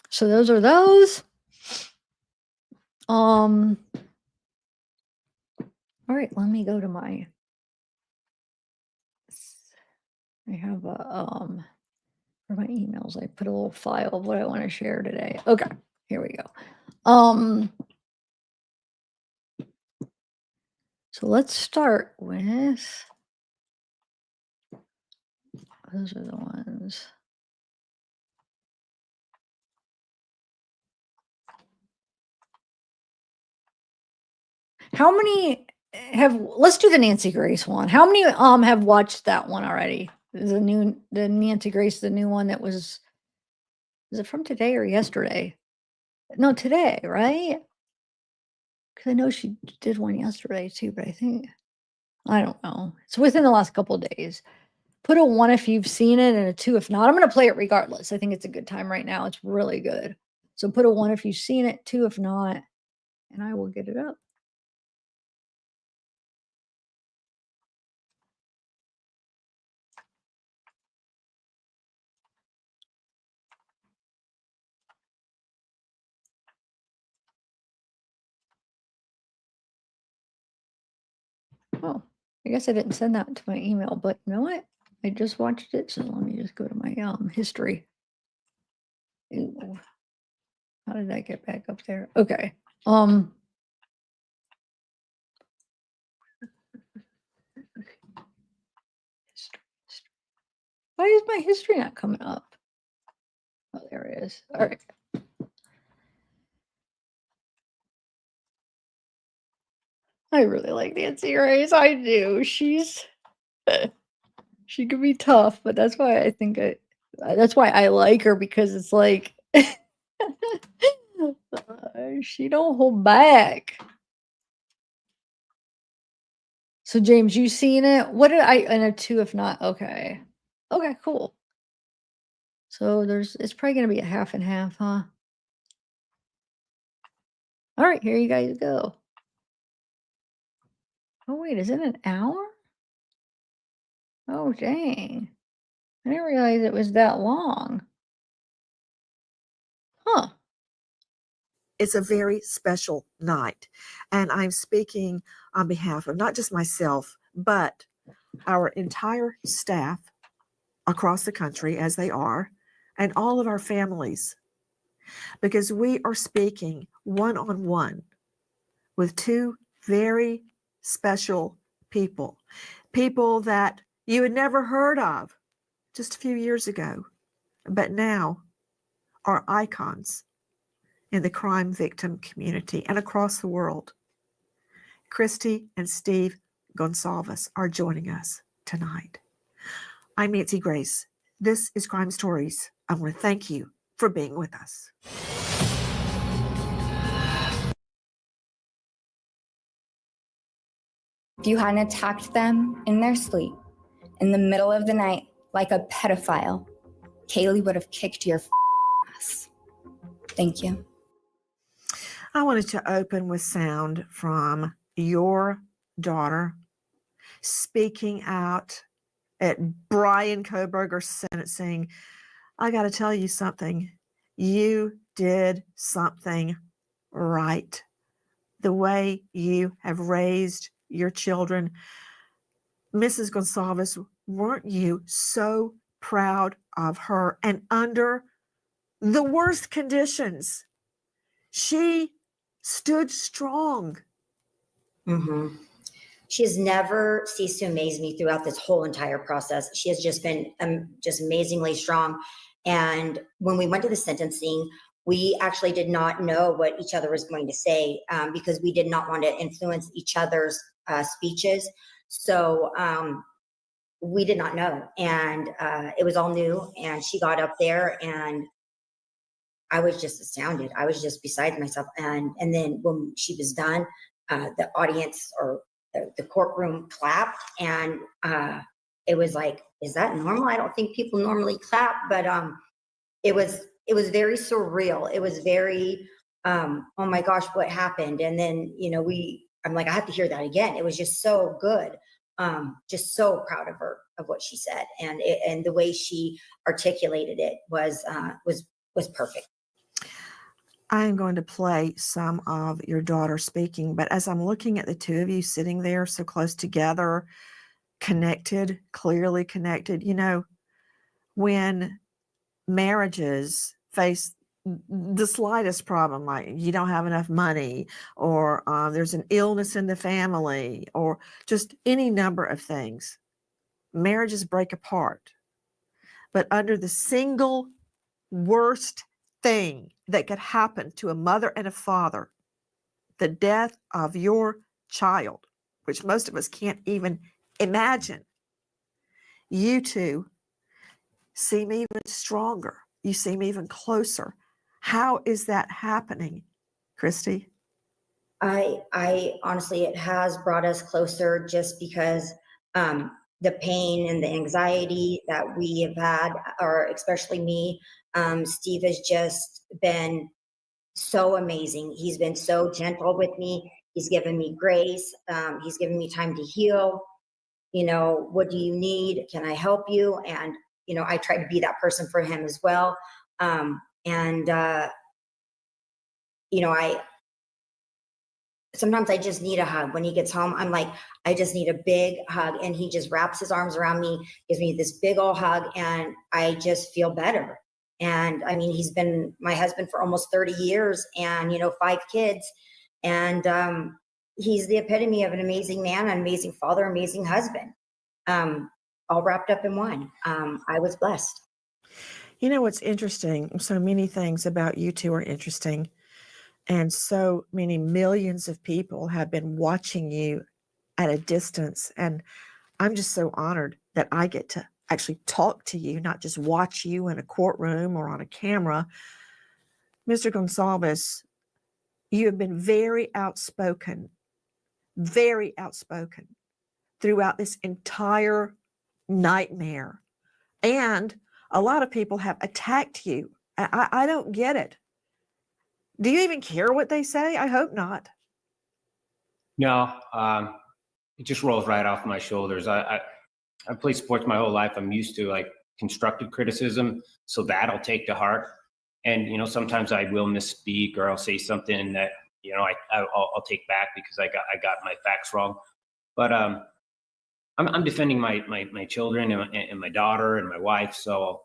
So those are those. All right, let me go to my. I have a for my emails. I put a little file of what I want to share today. Okay, here we go. So let's start with. Those are the ones. How many let's do the Nancy Grace one. How many have watched that one already? The Nancy Grace, the new one that was it from today or yesterday? No, today, right? Because I know she did one yesterday too, but I don't know. It's within the last couple of days. Put a 1 if you've seen it and a 2 if not. I'm gonna play it regardless. I think it's a good time right now. It's really good. So put a 1 if you've seen it, 2 if not, and I will get it up. Oh, I guess I didn't send that to my email, but you know what? I just watched it, so let me just go to my history. Ooh. How did I get back up there? Okay. Why is my history not coming up? Oh, there it is. All right. I really like Nancy Grace. I do. She could be tough, but that's why that's why I like her, because it's like she don't hold back. So James, you seen it? What did I in a 2 if not? Okay. Okay, cool. So it's probably gonna be a half and half, huh? All right, here you guys go. Oh wait, is it an hour? Oh dang. I didn't realize it was that long. Huh. It's a very special night. And I'm speaking on behalf of not just myself, but our entire staff across the country, as they are, and all of our families, because we are speaking one-on-one with two very special people that you had never heard of just a few years ago, but now are icons in the crime victim community and across the world. Christy and Steve Gonsalves are joining us tonight. I'm Nancy Grace. This is Crime Stories. I want to thank you for being with us. If you hadn't attacked them in their sleep, in the middle of the night, like a pedophile, Kaylee would have kicked your ass. Thank you. I wanted to open with sound from your daughter speaking out at Brian Kohberger's sentencing. I got to tell you something. You did something right. the way you have raised your children. Mrs. Gonsalves, weren't you so proud of her? And under the worst conditions, she stood strong. Mm-hmm. She has never ceased to amaze me throughout this whole entire process. She has just been just amazingly strong. And when we went to the sentencing, we actually did not know what each other was going to say because we did not want to influence each other's speeches. So we did not know. And it was all new. And she got up there and I was just astounded. I was just beside myself. And then when she was done, the audience or the courtroom clapped, and it was like, is that normal? I don't think people normally clap, but it was very surreal. It was very, oh my gosh, what happened? And then I'm like, I have to hear that again. It was just so good. Just so proud of her, of what she said, and the way she articulated it was perfect. I'm going to play some of your daughter speaking, but as I'm looking at the two of you sitting there so close together, connected, clearly connected, when marriages face the slightest problem, like you don't have enough money, or there's an illness in the family, or just any number of things, marriages break apart. But under the single worst thing that could happen to a mother and a father, the death of your child, which most of us can't even imagine, you two seem even stronger. You seem even closer. How is that happening, Christy? I honestly, it has brought us closer just because the pain and the anxiety that we have had, or especially me, Steve has just been so amazing. He's been so gentle with me. He's given me grace. He's given me time to heal. What do you need? Can I help you? And, I try to be that person for him as well. Sometimes I just need a hug. When he gets home, I'm like, I just need a big hug. And he just wraps his arms around me, gives me this big old hug, and I just feel better. And I mean, he's been my husband for almost 30 years and, 5 kids. And he's the epitome of an amazing man, an amazing father, amazing husband, all wrapped up in one. I was blessed. What's interesting? So many things about you two are interesting. And so many millions of people have been watching you at a distance. And I'm just so honored that I get to actually talk to you, not just watch you in a courtroom or on a camera. Mr. Gonsalves, you have been very outspoken throughout this entire nightmare. And a lot of people have attacked you. I don't get it. Do you even care what they say? I hope not. No, it just rolls right off my shoulders. I played sports my whole life. I'm used to like constructive criticism, so that I'll take to heart. And sometimes I will misspeak or I'll say something that I'll take back because I got my facts wrong. But I'm defending my children and my daughter and my wife, so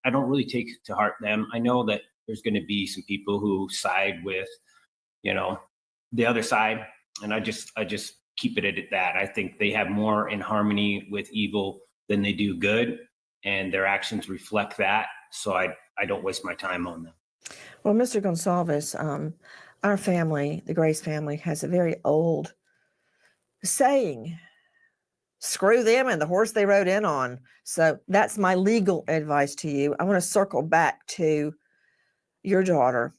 I don't really take to heart them. I know that there's going to be some people who side with the other side, and I just keep it at that. I think they have more in harmony with evil than they do good, and their actions reflect that. So I don't waste my time on them. Well, Mr. Gonsalves, our family, the Grace family, has a very old saying, screw them and the horse they rode in on. So that's my legal advice to you. I want to circle back to your daughter,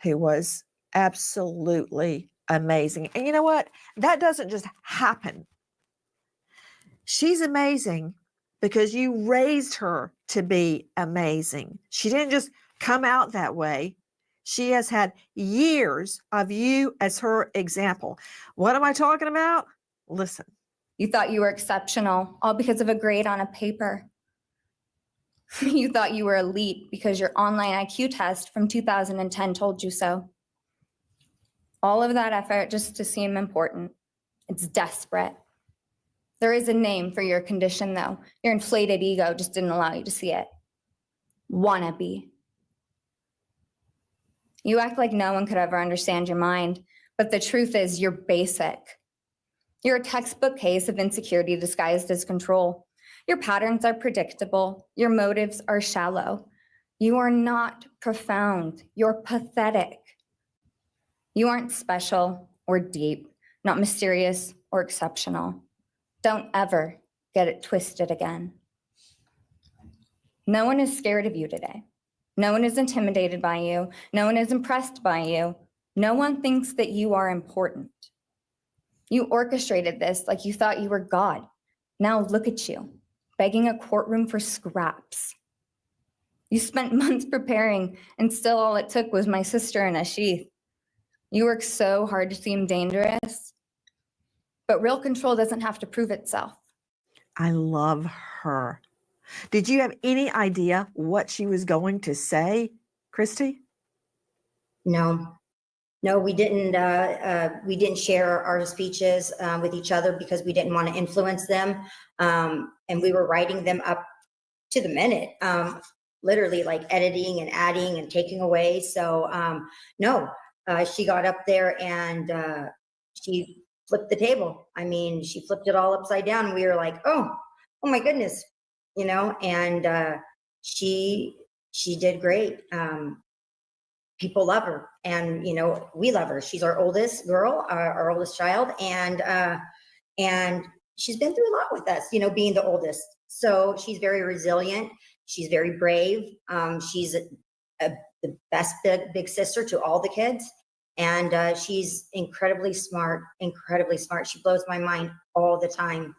who was absolutely amazing. And you know what? That doesn't just happen. She's amazing because you raised her to be amazing. She didn't just come out that way. She has had years of you as her example. What am I talking about? Listen. You thought you were exceptional, all because of a grade on a paper. You thought you were elite because your online IQ test from 2010 told you so. All of that effort just to seem important. It's desperate. There is a name for your condition, though. Your inflated ego just didn't allow you to see it. Wannabe. You act like no one could ever understand your mind, but the truth is you're basic. You're a textbook case of insecurity disguised as control. Your patterns are predictable. Your motives are shallow. You are not profound. You're pathetic. You aren't special or deep, not mysterious or exceptional. Don't ever get it twisted again. No one is scared of you today. No one is intimidated by you. No one is impressed by you. No one thinks that you are important. You orchestrated this like you thought you were God. Now look at you, begging a courtroom for scraps. You spent months preparing, and still all it took was my sister in a sheath. You work so hard to seem dangerous, but real control doesn't have to prove itself. I love her. Did you have any idea what she was going to say, Christy? No, we didn't. We didn't share our speeches with each other because we didn't want to influence them, and we were writing them up to the minute, literally like editing and adding and taking away. So no, she got up there and she flipped the table. I mean, she flipped it all upside down. We were like, oh my goodness, you know. And she did great. People love her, and you know, we love her. She's our oldest girl, our oldest child, and she's been through a lot with us, you know, being the oldest. So she's very resilient. She's very brave. She's the best big sister to all the kids, and she's incredibly smart. She blows my mind all the time.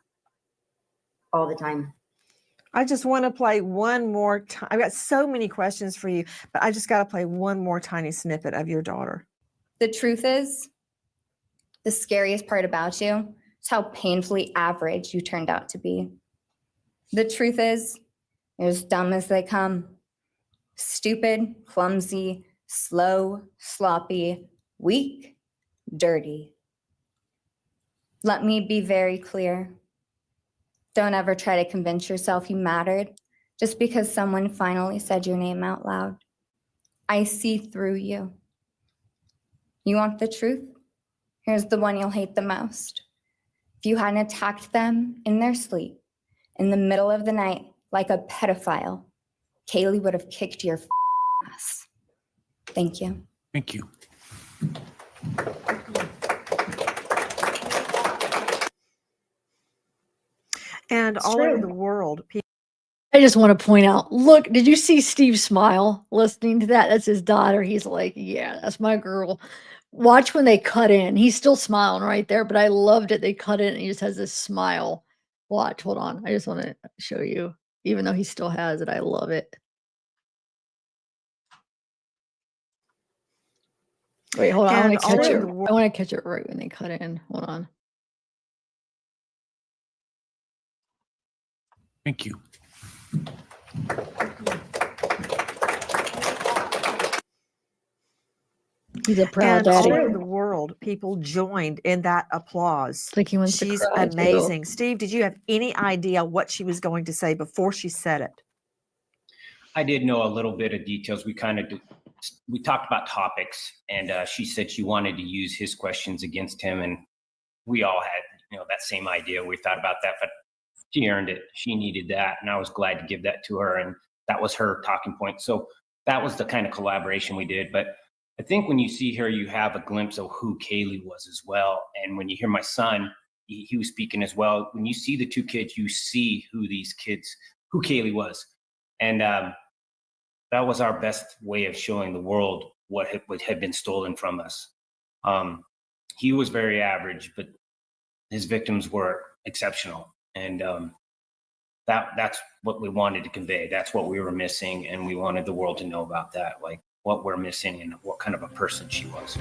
I just want to play one more time. I've got so many questions for you, but I just got to play one more tiny snippet of your daughter. The truth is, the scariest part about you is how painfully average you turned out to be. The truth is, you're as dumb as they come. Stupid, clumsy, slow, sloppy, weak, dirty. Let me be very clear. Don't ever try to convince yourself you mattered just because someone finally said your name out loud. I see through you. You want the truth? Here's the one you'll hate the most. If you hadn't attacked them in their sleep, in the middle of the night, like a pedophile, Kaylee would have kicked your ass. Thank you. Thank you. And all over the world, people. I just want to point out, look, did you see Steve smile listening to that? That's his daughter. He's like, yeah, that's my girl. Watch when they cut in. He's still smiling right there, but I loved it. They cut in and he just has this smile. Watch, hold on. I just want to show you, even though he still has it. I love it. Wait, hold on. I want to catch it. I want to catch it right when they cut in. Hold on. Thank you. He's a proud And all daddy. over the world, people joined in that applause. Like he wants to She's cry, too. amazing. Steve, did you have any idea what she was going to say before she said it? I did know a little bit of details. We talked about topics, and she said she wanted to use his questions against him, and we all had, you know, that same idea. We thought about that, but she earned it. She needed that, and I was glad to give that to her, and that was her talking point. So that was the kind of collaboration we did. But I think when you see her, you have a glimpse of who Kaylee was as well. And when you hear my son, he was speaking as well. When you see the two kids, you see who Kaylee was. And that was our best way of showing the world what had been stolen from us. He was very average, but his victims were exceptional. And that's what we wanted to convey. That's what we were missing. And we wanted the world to know about that, like what we're missing and what kind of a person she was.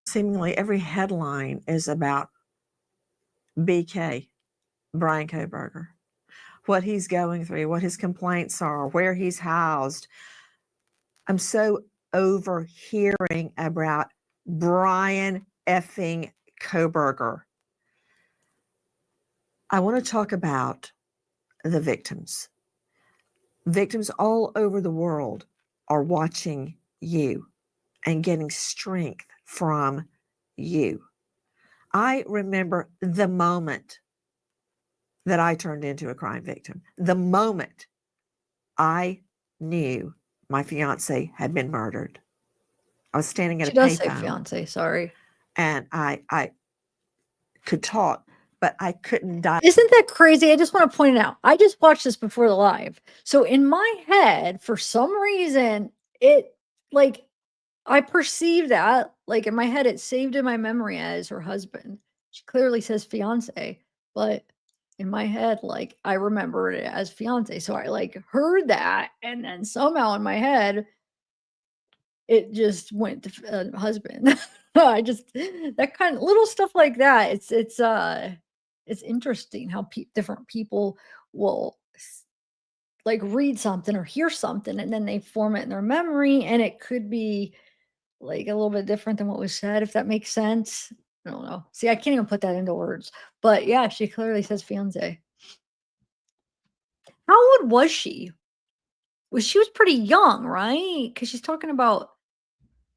Seemingly every headline is about BK, Brian Kohberger. what he's going through, what his complaints are, where he's housed. I'm so overhearing about Brian effing Kohberger. I want to talk about the victims. Victims all over the world are watching you and getting strength from you. I remember the moment that I turned into a crime victim, the moment I knew my fiance had been murdered. I was standing at She a does say payphone fiance, sorry. and I could talk, but I couldn't die. Isn't that crazy? I just want to point it out. I just watched this before the live. So in my head, for some reason, it like I perceive that, like in my head, it saved in my memory as her husband. She clearly says fiance, but in my head, like I remember it as fiance. So I like heard that, and then somehow in my head, it just went to husband. I just that kind of little stuff like that. It's interesting how different people will like read something or hear something, and then they form it in their memory, and it could be like a little bit different than what was said, if that makes sense. I don't know. See, I can't even put that into words. But yeah, she clearly says fiance. How old was she? She was pretty young, right? Because she's talking about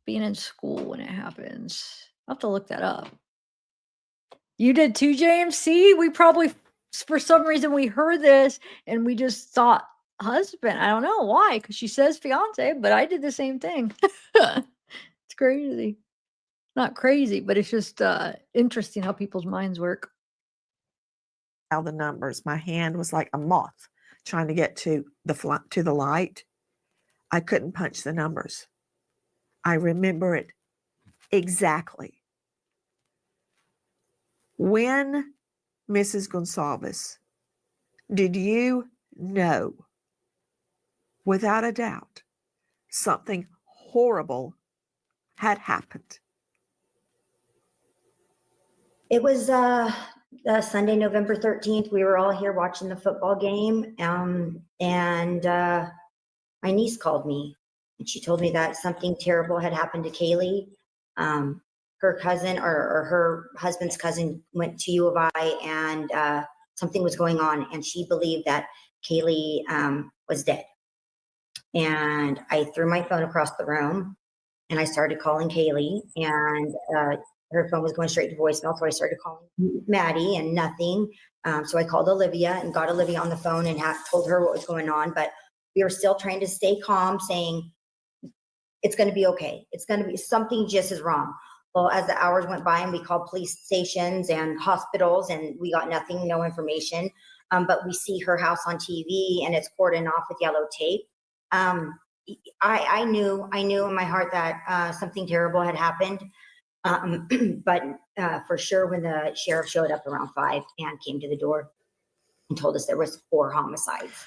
being in school when it happens. I'll have to look that up. You did too, James? See, we probably, for some reason, we heard this and we just thought husband. I don't know why, because she says fiance, but I did the same thing. It's crazy. Not crazy, but it's just interesting how people's minds work. How the numbers. My hand was like a moth trying to get to the light. I couldn't punch the numbers. I remember it exactly. When Mrs. Gonsalves, did you know without a doubt something horrible had happened? It was Sunday, November 13th. We were all here watching the football game. And my niece called me and she told me that something terrible had happened to Kaylee. Her cousin or her husband's cousin went to U of I and something was going on. And she believed that Kaylee was dead. And I threw my phone across the room and I started calling Kaylee, and her phone was going straight to voicemail. So I started calling Maddie and nothing. So I called Olivia and got Olivia on the phone and told her what was going on. But we were still trying to stay calm, saying, it's going to be okay. It's going to be, something just is wrong. Well, as the hours went by and we called police stations and hospitals and we got nothing, no information. But we see her house on TV and it's cordoned off with yellow tape. I knew in my heart that something terrible had happened. But for sure, when the sheriff showed up around 5 and came to the door and told us there was 4 homicides.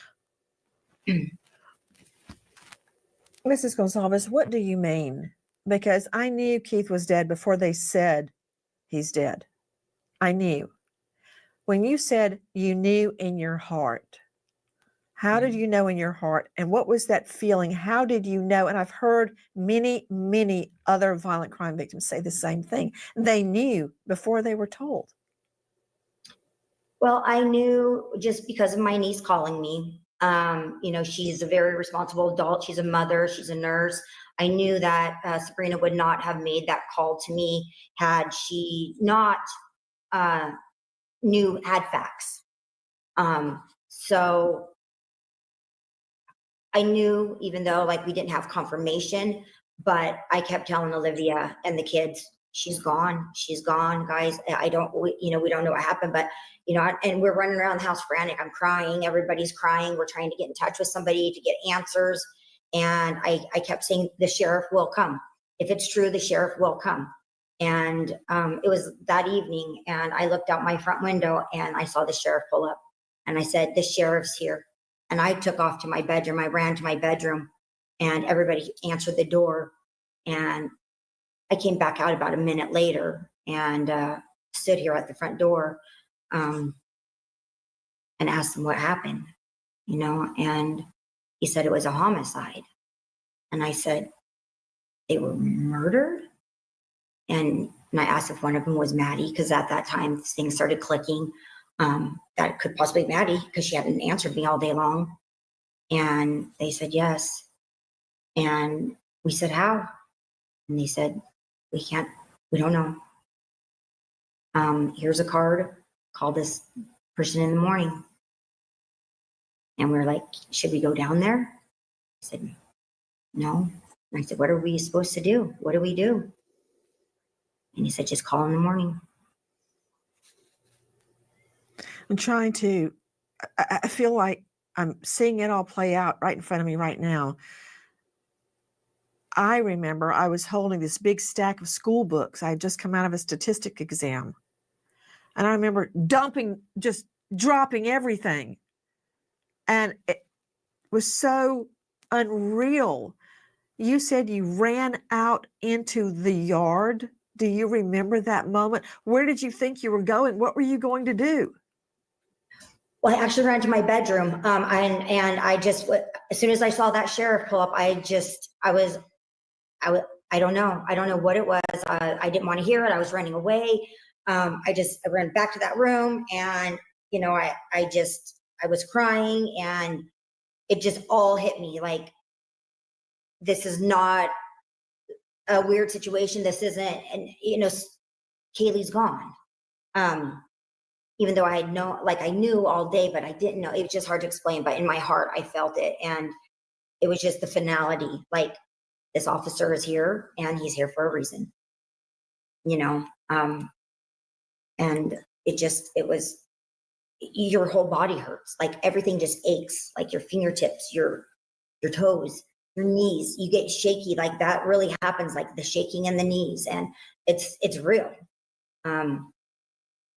Mrs. Gonsalves, what do you mean? Because I knew Keith was dead before they said he's dead. I knew. When you said you knew in your heart, how did you know in your heart? And what was that feeling? How did you know? And I've heard many, many other violent crime victims say the same thing. They knew before they were told. Well, I knew just because of my niece calling me. You know, she's a very responsible adult. She's a mother. She's a nurse. I knew that Sabrina would not have made that call to me had she not had facts. So I knew, even though like we didn't have confirmation, but I kept telling Olivia and the kids, she's gone, guys. We don't know what happened, but and we're running around the house frantic. I'm crying. Everybody's crying. We're trying to get in touch with somebody to get answers. And I kept saying, the sheriff will come. If it's true, the sheriff will come. And it was that evening, and I looked out my front window and I saw the sheriff pull up, and I said, the sheriff's here. And I took off to my bedroom. I ran to my bedroom and everybody answered the door. And I came back out about a minute later and stood here at the front door. and asked him what happened, and he said it was a homicide. And I said, they were murdered? And I asked if one of them was Maddie, because at that time things started clicking. That could possibly be Maddie, because she hadn't answered me all day long. And they said yes. And we said, how? And they said, we don't know. Here's a card, call this person in the morning. And we were like, should we go down there? I said, no. And I said, what are we supposed to do? What do we do? And he said, just call in the morning. I'm trying to, I feel like I'm seeing it all play out right in front of me right now. I remember I was holding this big stack of school books. I had just come out of a statistic exam. And I remember just dropping everything. And it was so unreal. You said you ran out into the yard. Do you remember that moment? Where did you think you were going? What were you going to do? Well, I actually ran to my bedroom. And I just, as soon as I saw that sheriff pull up, I don't know. I don't know what it was. I didn't want to hear it. I was running away. I ran back to that room, and, I was crying, and it just all hit me. Like, this is not a weird situation. This isn't, and, Kaylee's gone. Even though I knew all day, but I didn't know. It was just hard to explain, but in my heart, I felt it. And it was just the finality. Like, this officer is here, and he's here for a reason, and it was, your whole body hurts. Like, everything just aches, like your fingertips, your toes, your knees, you get shaky. Like, that really happens, like the shaking in the knees, and it's real. And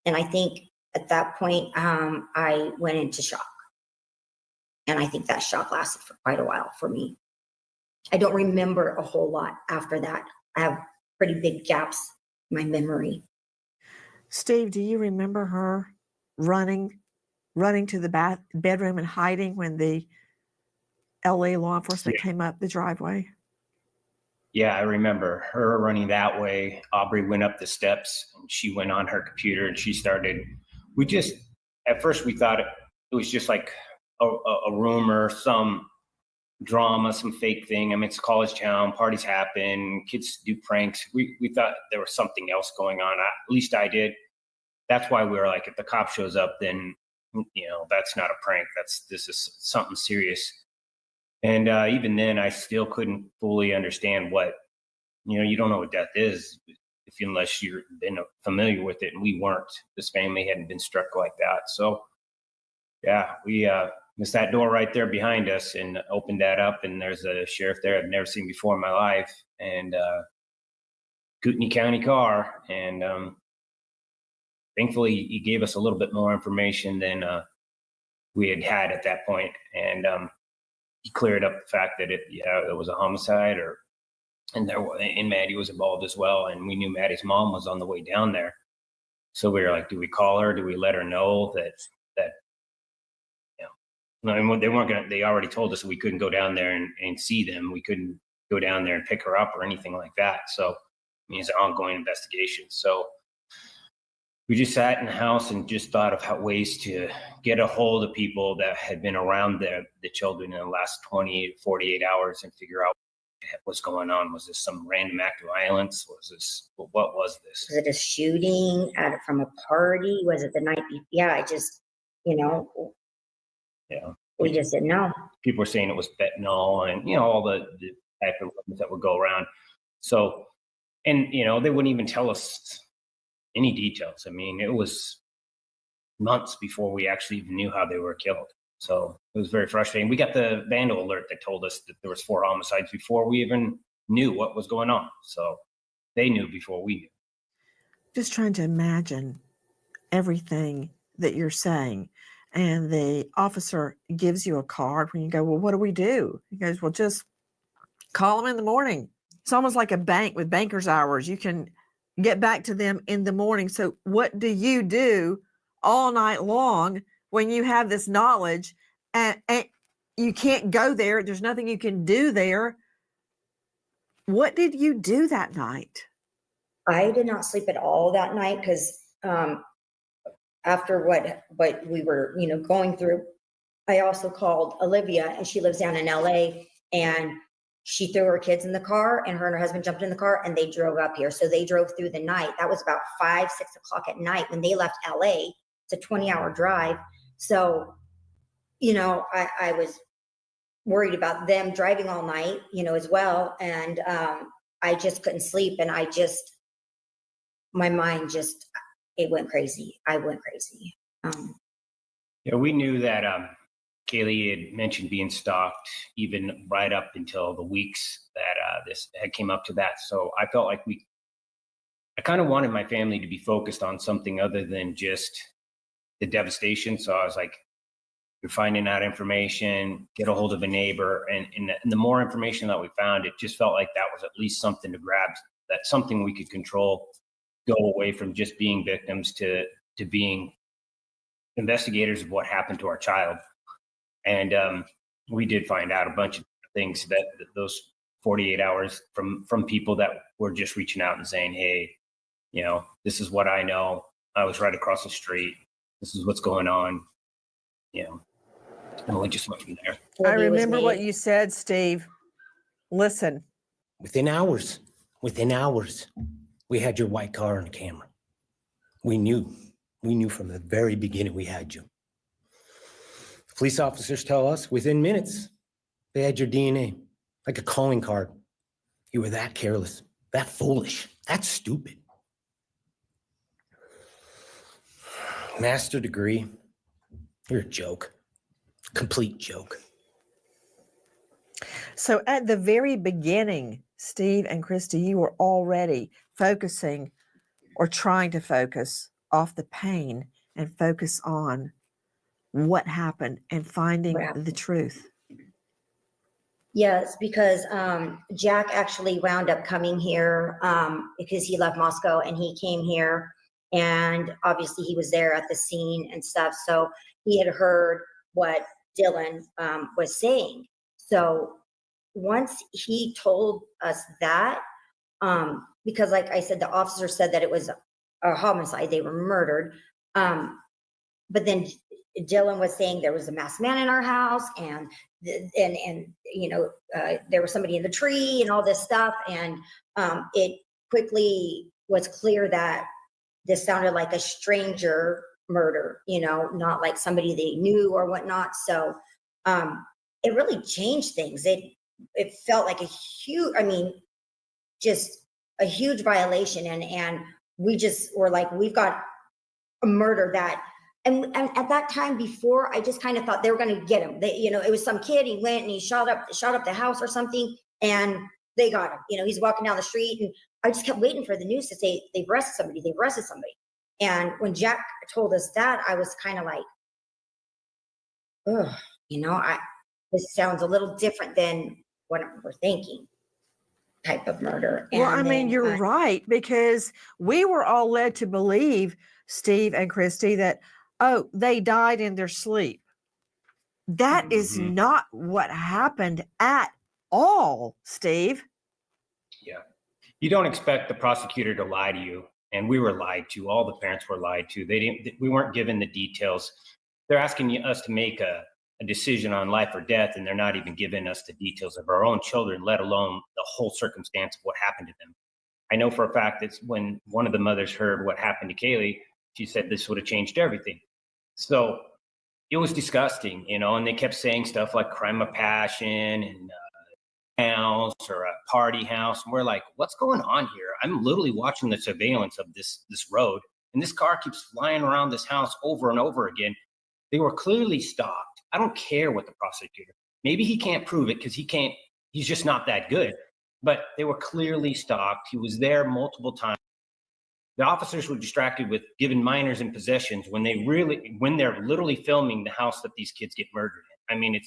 I think at that point, I went into shock. And I think that shock lasted for quite a while for me. I don't remember a whole lot after that. I have pretty big gaps in my memory. Steve, do you remember her running to the bedroom and hiding when the LA law enforcement came up the driveway? Yeah, I remember her running that way. Aubrey went up the steps, and she went on her computer, and she started. At first we thought it was just like a rumor, some drama, some fake thing. I mean, it's a college town, parties happen, kids do pranks. We thought there was something else going on. At least I did. That's why we were like, if the cop shows up, then, that's not a prank. This is something serious. And even then, I still couldn't fully understand what, you don't know what death is unless you've been familiar with it. And we weren't. This family hadn't been struck like that. So, yeah, we missed that door right there behind us and opened that up. And there's a sheriff there I've never seen before in my life, and Kootenai County car. And thankfully, he gave us a little bit more information than we had at that point. And he cleared up the fact that it was a homicide, and Maddie was involved as well. And we knew Maddie's mom was on the way down there. So we were like, do we call her? Do we let her know that they already told us we couldn't go down there and see them. We couldn't go down there and pick her up or anything like that. So, it's an ongoing investigation. So we just sat in the house and just thought of ways to get a hold of people that had been around the children in the last 48 hours and figure out what's going on. Was this some random act of violence? What was this? Was it a shooting from a party? Was it the night before? Yeah, we just didn't know. People were saying it was fentanyl and, all the type of weapons that would go around. So, and, they wouldn't even tell us any details. I mean, it was months before we actually even knew how they were killed. So it was very frustrating. We got the vandal alert that told us that there was 4 homicides before we even knew what was going on. So they knew before we knew. Just trying to imagine everything that you're saying. And the officer gives you a card when you go, well, what do we do? He goes, well, just call them in the morning. It's almost like a bank with banker's hours. You can get back to them in the morning. So what do you do all night long when you have this knowledge and you can't go there. There's nothing you can do there. What did you do that night? I did not sleep at all that night because after what we were, going through, I also called Olivia, and she lives down in LA, and she threw her kids in the car, and her husband jumped in the car, and they drove up here. So they drove through the night. That was about 5, 6 o'clock at night when they left LA. It's a 20-hour drive. So, I was worried about them driving all night, as well. And I just couldn't sleep. And my mind it went crazy. I went crazy. Yeah, we knew that Kaylee had mentioned being stalked even right up until the weeks that this had came up to that. So I felt like I kind of wanted my family to be focused on something other than just the devastation. So I was like, you're finding out information, get a hold of a neighbor. And the more information that we found, it just felt like that was at least something to grab, that something we could control, go away from just being victims to being investigators of what happened to our child. And we did find out a bunch of things that those 48 hours from people that were just reaching out and saying, hey, this is what I know. I was right across the street. This is what's going on. And we just went from there. I remember what you said, Steve. Listen. Within hours, we had your white car on camera. We knew from the very beginning we had you. Police officers tell us within minutes, they had your DNA, like a calling card. You were that careless, that foolish, that stupid. Master degree, you're a joke, complete joke. So at the very beginning, Steve and Christy, you were already focusing or trying to focus off the pain and focus on what happened and finding the truth. Yes, because Jack actually wound up coming here because he left Moscow and he came here, and obviously he was there at the scene and stuff. So he had heard what Dylan was saying. So once he told us that, because like I said, the officer said that it was a homicide, they were murdered. But then Dylan was saying there was a masked man in our house, and there was somebody in the tree and all this stuff. And it quickly was clear that this sounded like a stranger murder, not like somebody they knew or whatnot. So it really changed things. It felt like just a huge violation. And we just were like, we've got a murder that, and at that time before, I just kind of thought they were going to get him. It was some kid, he went and he shot up the house or something, and they got him. He's walking down the street, and I just kept waiting for the news to say they've arrested somebody. And when Jack told us that, I was kind of like, ugh, this sounds a little different than what we're thinking type of murder. And you're right, because we were all led to believe, Steve and Christy, that, they died in their sleep. That is not what happened at all, Steve. Yeah. You don't expect the prosecutor to lie to you. And we were lied to. All the parents were lied to. We weren't given the details. They're asking us to make a decision on life or death, and they're not even giving us the details of our own children, let alone the whole circumstance of what happened to them. I know for a fact that when one of the mothers heard what happened to Kaylee, she said this would have changed everything. So it was disgusting, and they kept saying stuff like crime of passion and house or a party house. And we're like, what's going on here? I'm literally watching the surveillance of this road, and this car keeps flying around this house over and over again. They were clearly stalked. I don't care what the prosecutor, maybe he can't prove it because he's just not that good, but they were clearly stalked. He was there multiple times. The officers were distracted with giving minors in possessions when they're literally filming the house that these kids get murdered in. I mean,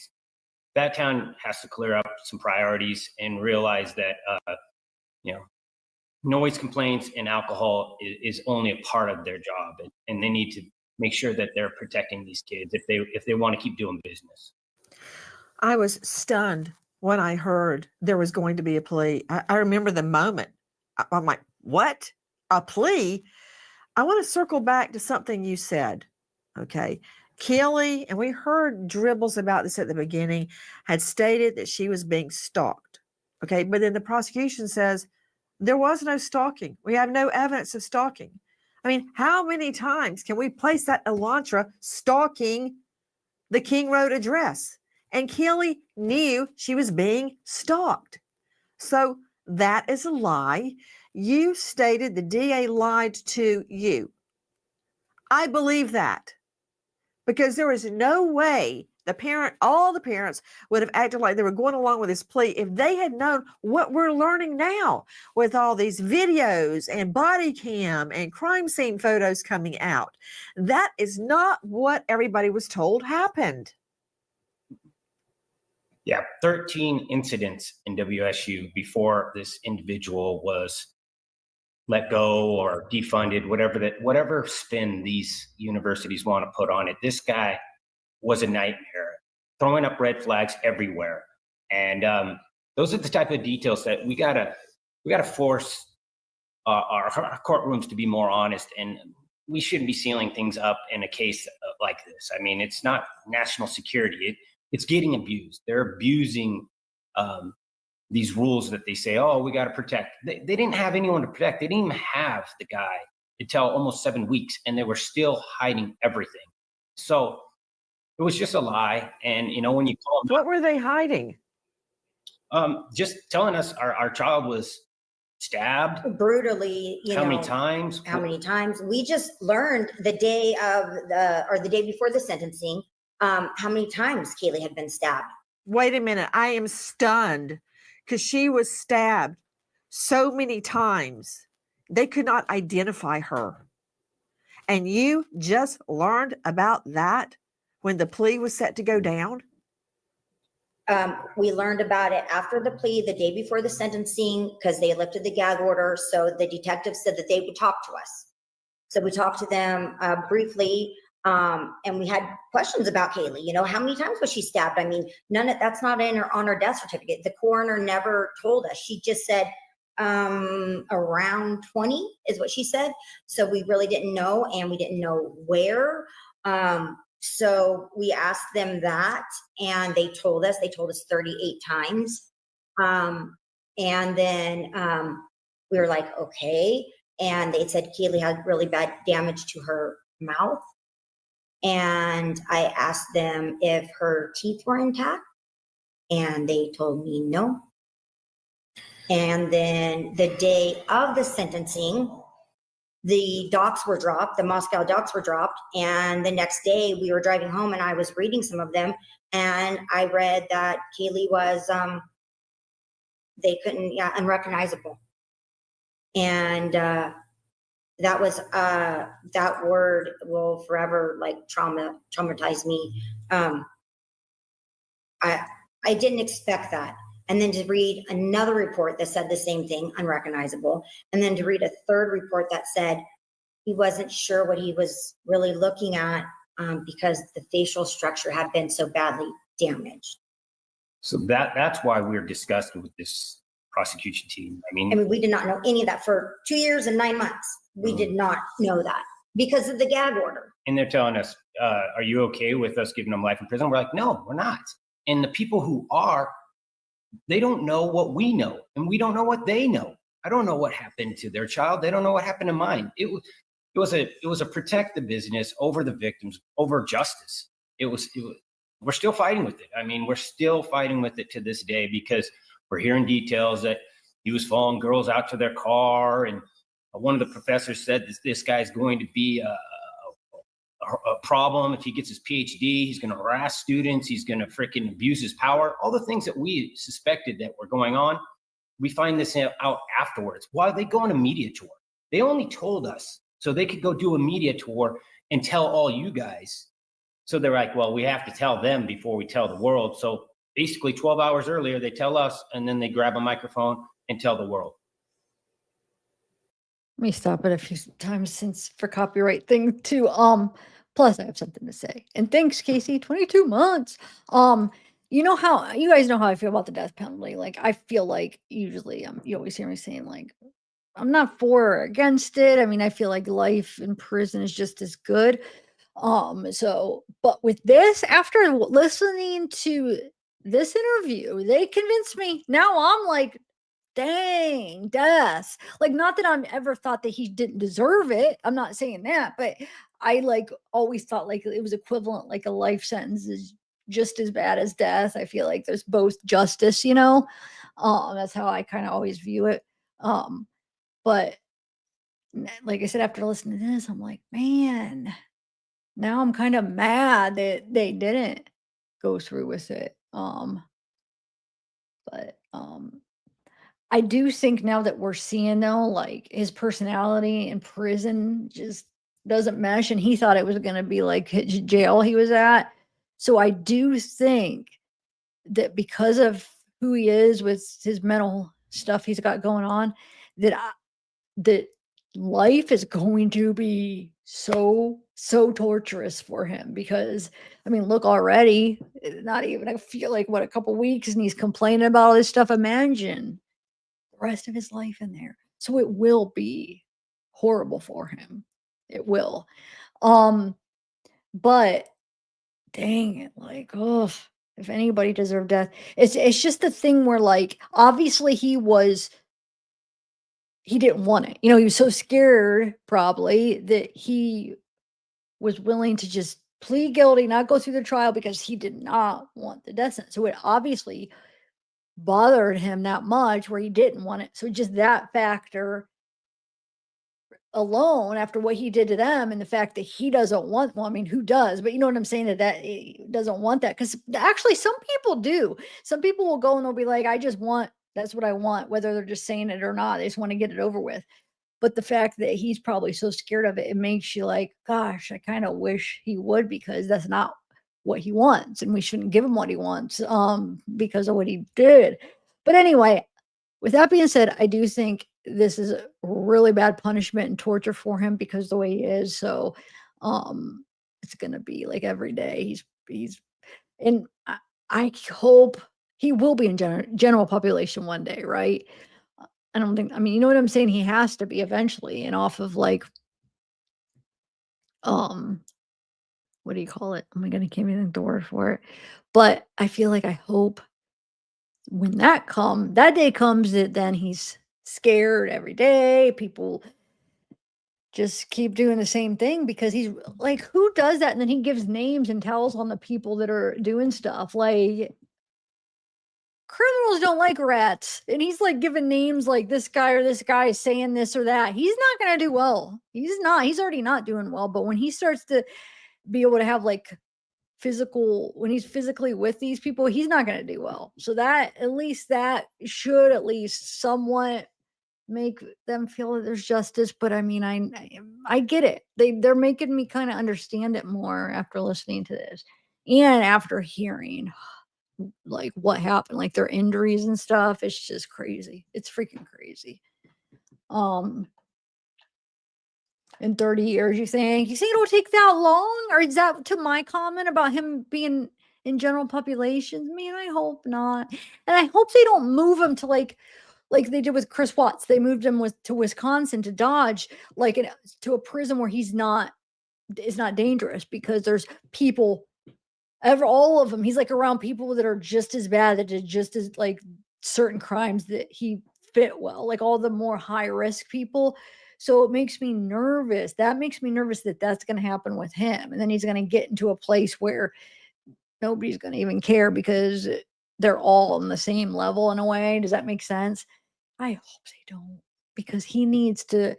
that town has to clear up some priorities and realize that, noise complaints and alcohol is only a part of their job. And they need to make sure that they're protecting these kids if they want to keep doing business. I was stunned when I heard there was going to be a plea. I remember the moment. I'm like, what? A plea? I want to circle back to something you said. Okay. Kelly, and we heard dribbles about this at the beginning, had stated that she was being stalked. Okay. But then the prosecution says there was no stalking. We have no evidence of stalking. I mean, how many times can we place that Elantra stalking the King Road address? And Kelly knew she was being stalked. So that is a lie. You stated the DA lied to you. I believe that because there is no way all the parents would have acted like they were going along with this plea if they had known what we're learning now with all these videos and body cam and crime scene photos coming out. That is not what everybody was told happened. Yeah, 13 incidents in WSU before this individual was let go or defunded, whatever spin these universities want to put on it. This guy was a nightmare, throwing up red flags everywhere. And those are the type of details that we gotta force our courtrooms to be more honest. And we shouldn't be sealing things up in a case like this. I mean, it's not national security. It's getting abused. They're abusing these rules that they say, oh, we got to protect. They didn't have anyone to protect. They didn't even have the guy until almost 7 weeks, and they were still hiding everything. So it was just a lie. And, when you call them, What were they hiding? just telling us our child was stabbed. Brutally, How many times? How many times? We just learned the day before the sentencing, how many times Kaylee had been stabbed. Wait a minute. I am stunned because she was stabbed so many times. They could not identify her. And you just learned about that when the plea was set to go down? We learned about it after the plea, the day before the sentencing, because they lifted the gag order. So the detective said that they would talk to us. So we talked to them briefly. And we had questions about Kaylee, how many times was she stabbed? I mean, that's not on her death certificate. The coroner never told us. She just said around 20 is what she said. So we really didn't know, and we didn't know where. So we asked them that, and they told us 38 times. And then we were like, okay. And they said Kaylee had really bad damage to her mouth. And I asked them if her teeth were intact, and they told me no. And then the day of the sentencing, the docs were dropped, the Moscow docs were dropped. And the next day we were driving home, and I was reading some of them, and I read that Kaylee was, unrecognizable. And that was that word will forever traumatize me. I didn't expect that. And then to read another report that said the same thing, unrecognizable. And then to read a third report that said he wasn't sure what he was really looking at because the facial structure had been so badly damaged. So that's why we're disgusted with this prosecution team. I mean, we did not know any of that for 2 years and 9 months. We did not know that because of the gag order. And they're telling us, are you okay with us giving them life in prison? We're like, no, we're not. And the people who are, they don't know what we know, and we don't know what they know. I don't know what happened to their child. They don't know what happened to mine. It was a protect the business over the victims, over justice. We're still fighting with it. I mean, we're still fighting with it to this day because we're hearing details that he was following girls out to their car, and one of the professors said this guy's going to be a problem if he gets his PhD. He's going to harass students. He's going to freaking abuse his power. All the things that we suspected that were going on, we find this out afterwards. Why are they going on a media tour? They only told us so they could go do a media tour and tell all you guys. So they're like, well, we have to tell them before we tell the world. So basically 12 hours earlier, they tell us, and then they grab a microphone and tell the world. Let me stop it a few times since for copyright thing too. Plus, I have something to say. And thanks, Casey. 22 months. You know how you guys know how I feel about the death penalty. Like, I feel like usually you always hear me saying, like, I'm not for or against it. I mean, I feel like life in prison is just as good. So, but with this, after listening to this interview, they convinced me. Now I'm like, dang, death. Like, not that I'm ever thought that he didn't deserve it. I'm not saying that, but I like always thought like it was equivalent, like a life sentence is just as bad as death. I feel like there's both justice, you know. That's how I kind of always view it. But like I said, after listening to this, I'm like, man, now I'm kind of mad that they didn't go through with it. But I do think now that we're seeing though, like his personality in prison just doesn't mesh, and he thought it was going to be like his jail he was at. So I do think that because of who he is with his mental stuff he's got going on, that that life is going to be so torturous for him. Because I mean, look, already not even, I feel like, what, a couple weeks and he's complaining about all this stuff. Imagine the rest of his life in there. So it will be horrible for him. It will. But dang it, like, oh, if anybody deserved death, it's just the thing where, like, obviously he didn't want it. You know, he was so scared probably that he was willing to just plead guilty, not go through the trial, because he did not want the death sentence. So it obviously bothered him that much where he didn't want it. So just that factor alone, after what he did to them, and the fact that he doesn't want, well, I mean, who does? But you know what I'm saying, that he doesn't want that. Because actually some people do. Some people will go and they'll be like, I just want, that's what I want, whether they're just saying it or not. They just want to get it over with. But the fact that he's probably so scared of it, it makes you like, gosh, I kind of wish he would, because that's not what he wants, and we shouldn't give him what he wants because of what he did. But anyway, with that being said, I do think this is a really bad punishment and torture for him because the way he is. So it's gonna be like every day he's and I hope he will be in general population one day, right? I don't think, I mean, you know what I'm saying? He has to be eventually, and off of like, what do you call it? Oh my God, I can't even think the word for it. But I feel like, I hope when that day comes, that then he's scared every day. People just keep doing the same thing, because he's like, who does that? And then he gives names and tells on the people that are doing stuff. Like, criminals don't like rats. And he's like giving names like this guy or this guy is saying this or that. He's not going to do well. He's already not doing well. But when he starts to be able to have like when he's physically with these people, he's not going to do well. So that should at least somewhat make them feel that there's justice. But I mean, I get it. They're making me kind of understand it more after listening to this, and after hearing like what happened, like their injuries and stuff. It's just crazy. It's freaking crazy. In 30 years, you think it'll take that long? Or is that to my comment about him being in general populations? Man, I hope not. And I hope they don't move him to like they did with Chris Watts. They moved him to Wisconsin, to Dodge, to a prison where it's not dangerous, because there's people, all of them. He's like around people that are just as bad, that did just as like certain crimes that he fit well, like all the more high risk people. So it makes me nervous. That makes me nervous that that's going to happen with him. And then he's going to get into a place where nobody's going to even care, because they're all on the same level in a way. Does that make sense? I hope they don't, because he needs to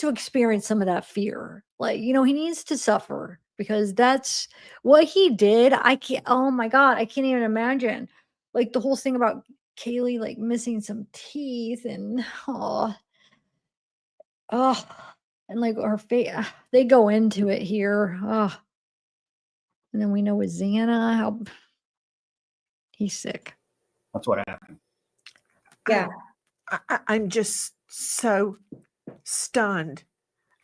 experience some of that fear. Like, he needs to suffer, because that's what he did. I can't, oh my God, I can't even imagine. Like the whole thing about Kaylee, like missing some teeth, and and like her face, they go into it here. And then we know with Xana, how he's sick. That's what happened. Yeah. I'm just so stunned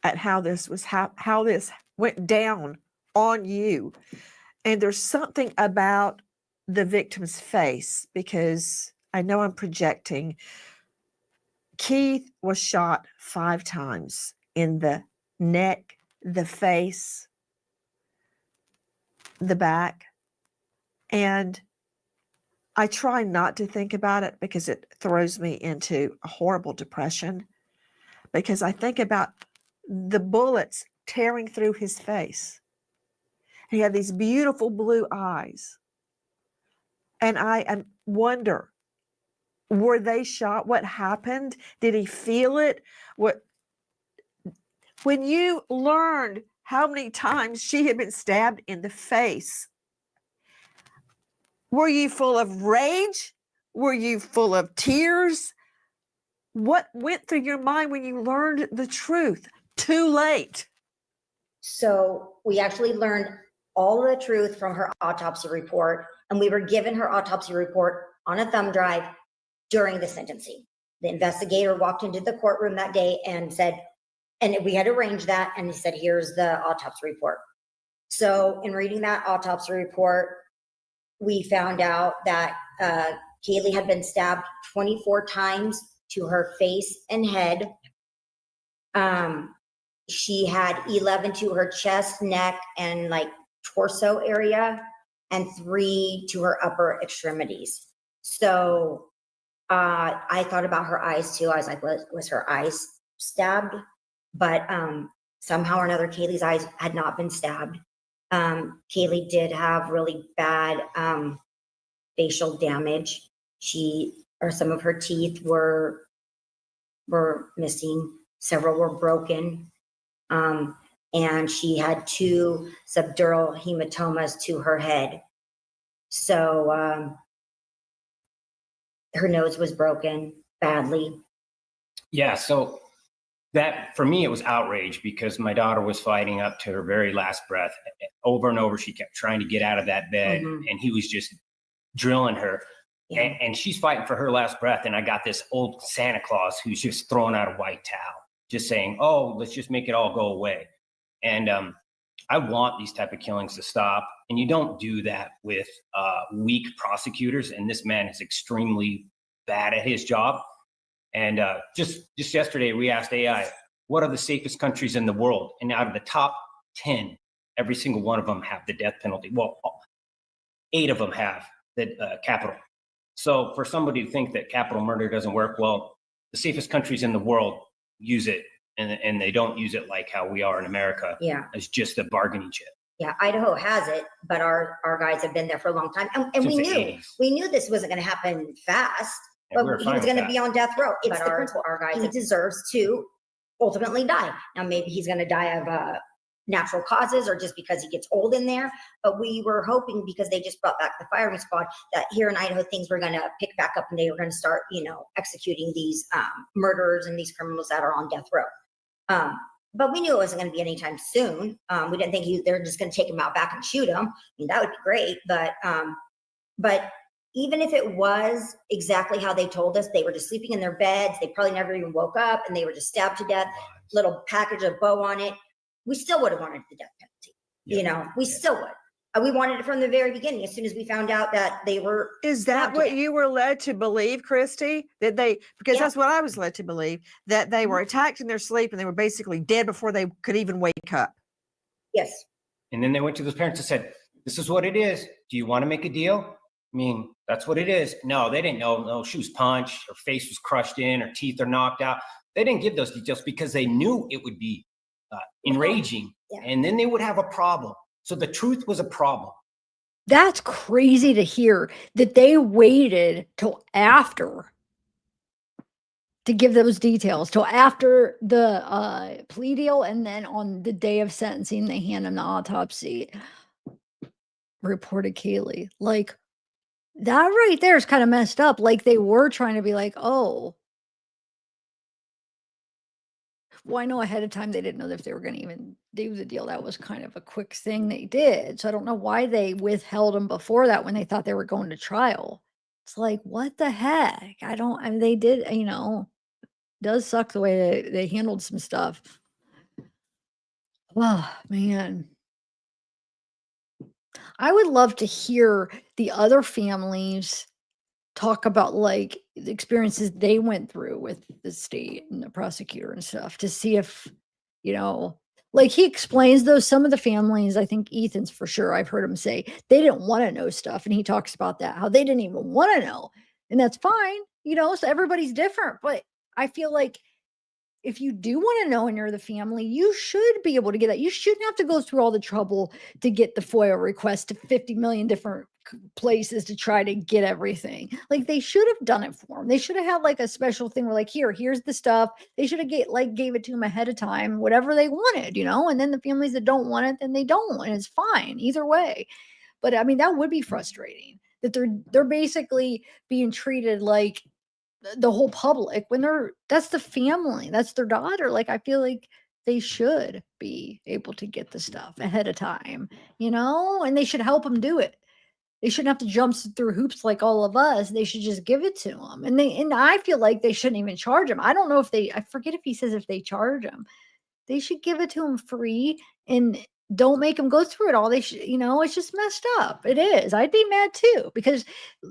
at how this was how this went down on you. And there's something about the victim's face, because I know I'm projecting. Keith was shot 5 times in the neck, the face, the back. And I try not to think about it because it throws me into a horrible depression, because I think about the bullets tearing through his face. He had these beautiful blue eyes. And I wonder, were they shot? What happened? Did he feel it? When you learned how many times she had been stabbed in the face, were you full of rage? Were you full of tears? What went through your mind when you learned the truth? Too late. So we actually learned all the truth from her autopsy report, and we were given her autopsy report on a thumb drive during the sentencing. The investigator walked into the courtroom that day and said, and we had arranged that, and he said, here's the autopsy report. So in reading that autopsy report, we found out that Kaylee had been stabbed 24 times to her face and head. She had 11 to her chest, neck, and like torso area, and 3 to her upper extremities. So I thought about her eyes too. I was like, was her eyes stabbed? But somehow or another, Kaylee's eyes had not been stabbed. Kaylee did have really bad facial damage. Some of her teeth were missing. Several were broken. And she had 2 subdural hematomas to her head. So her nose was broken badly. Yeah, so that, for me, it was outrage, because my daughter was fighting up to her very last breath. Over and over, she kept trying to get out of that bed, and he was just drilling her. Yeah. And she's fighting for her last breath. And I got this old Santa Claus who's just throwing out a white towel, just saying, oh, let's just make it all go away. And I want these type of killings to stop. And you don't do that with weak prosecutors. And this man is extremely bad at his job. And just yesterday, we asked AI, what are the safest countries in the world? And out of the top 10, every single one of them have the death penalty. Well, 8 of them have the capital. So for somebody to think that capital murder doesn't work, well, the safest countries in the world use it, and they don't use it like how we are in America. Yeah. As just a bargaining chip. Yeah, Idaho has it, but our guys have been there for a long time. And we Since the knew 80s. we knew this wasn't going to happen fast, Yeah, but we were he fine was with going to that. be on death row. It's But the our- principle. our guys He have- deserves to ultimately die. Now, maybe he's going to die of natural causes or just because he gets old in there. But we were hoping, because they just brought back the firing squad, that here in Idaho, things were going to pick back up and they were going to start, executing these murderers and these criminals that are on death row. But we knew it wasn't going to be anytime soon. We didn't think they're just going to take him out back and shoot him. I mean, that would be great. But even if it was exactly how they told us, they were just sleeping in their beds. They probably never even woke up, and they were just stabbed to death. Little package of bow on it. We still would have wanted the death penalty. Yeah. We still would. We wanted it from the very beginning. As soon as we found out that they were. Is that stabbed to what death. you were led to believe, Christy? Because Yeah. that's what I was led to believe, that they were attacked in their sleep and they were basically dead before they could even wake up. Yes. And then they went to those parents and said, this is what it is. Do you want to make a deal? I mean, that's what it is. No, they didn't know. No, she was punched, her face was crushed in, her teeth are knocked out. They didn't give those details because they knew it would be enraging. Yeah. And then they would have a problem. So the truth was a problem. That's crazy to hear that they waited till after to give those details, till after the plea deal, and then on the day of sentencing, they hand him the autopsy report of Kaylee. Like, that right there is kind of messed up. Like, they were trying to be like, oh, well, I know ahead of time they didn't know if they were going to even do the deal. That was kind of a quick thing they did. So I don't know why they withheld them before that when they thought they were going to trial. It's like, what the heck? I mean, they did, does suck the way they handled some stuff. Oh, man. I would love to hear the other families talk about like the experiences they went through with the state and the prosecutor and stuff to see if, you know, like he explains those some of the families, I think Ethan's for sure, I've heard him say they didn't want to know stuff. And he talks about that, how they didn't even want to know. And that's fine, you know, so everybody's different. But I feel like if you do want to know and you're the family, you should be able to get that. You shouldn't have to go through all the trouble to get the FOIA request to 50 million different places to try to get everything. Like they should have done it for them. They should have had like a special thing where like, here's the stuff. They should have gave it to them ahead of time, whatever they wanted, you know, and then the families that don't want it, then they don't. And it's fine either way. But I mean, that would be frustrating that they're basically being treated like the whole public when that's the family, that's their daughter. Like I feel like they should be able to get the stuff ahead of time, you know, and they should help them do it. They shouldn't have to jump through hoops like all of us. They should just give it to them. And I feel like they shouldn't even charge them. I don't know if I forget if he says if they charge them, they should give it to them free and don't make them go through it all. They should, you know, it's just messed up. It is. I'd be mad too because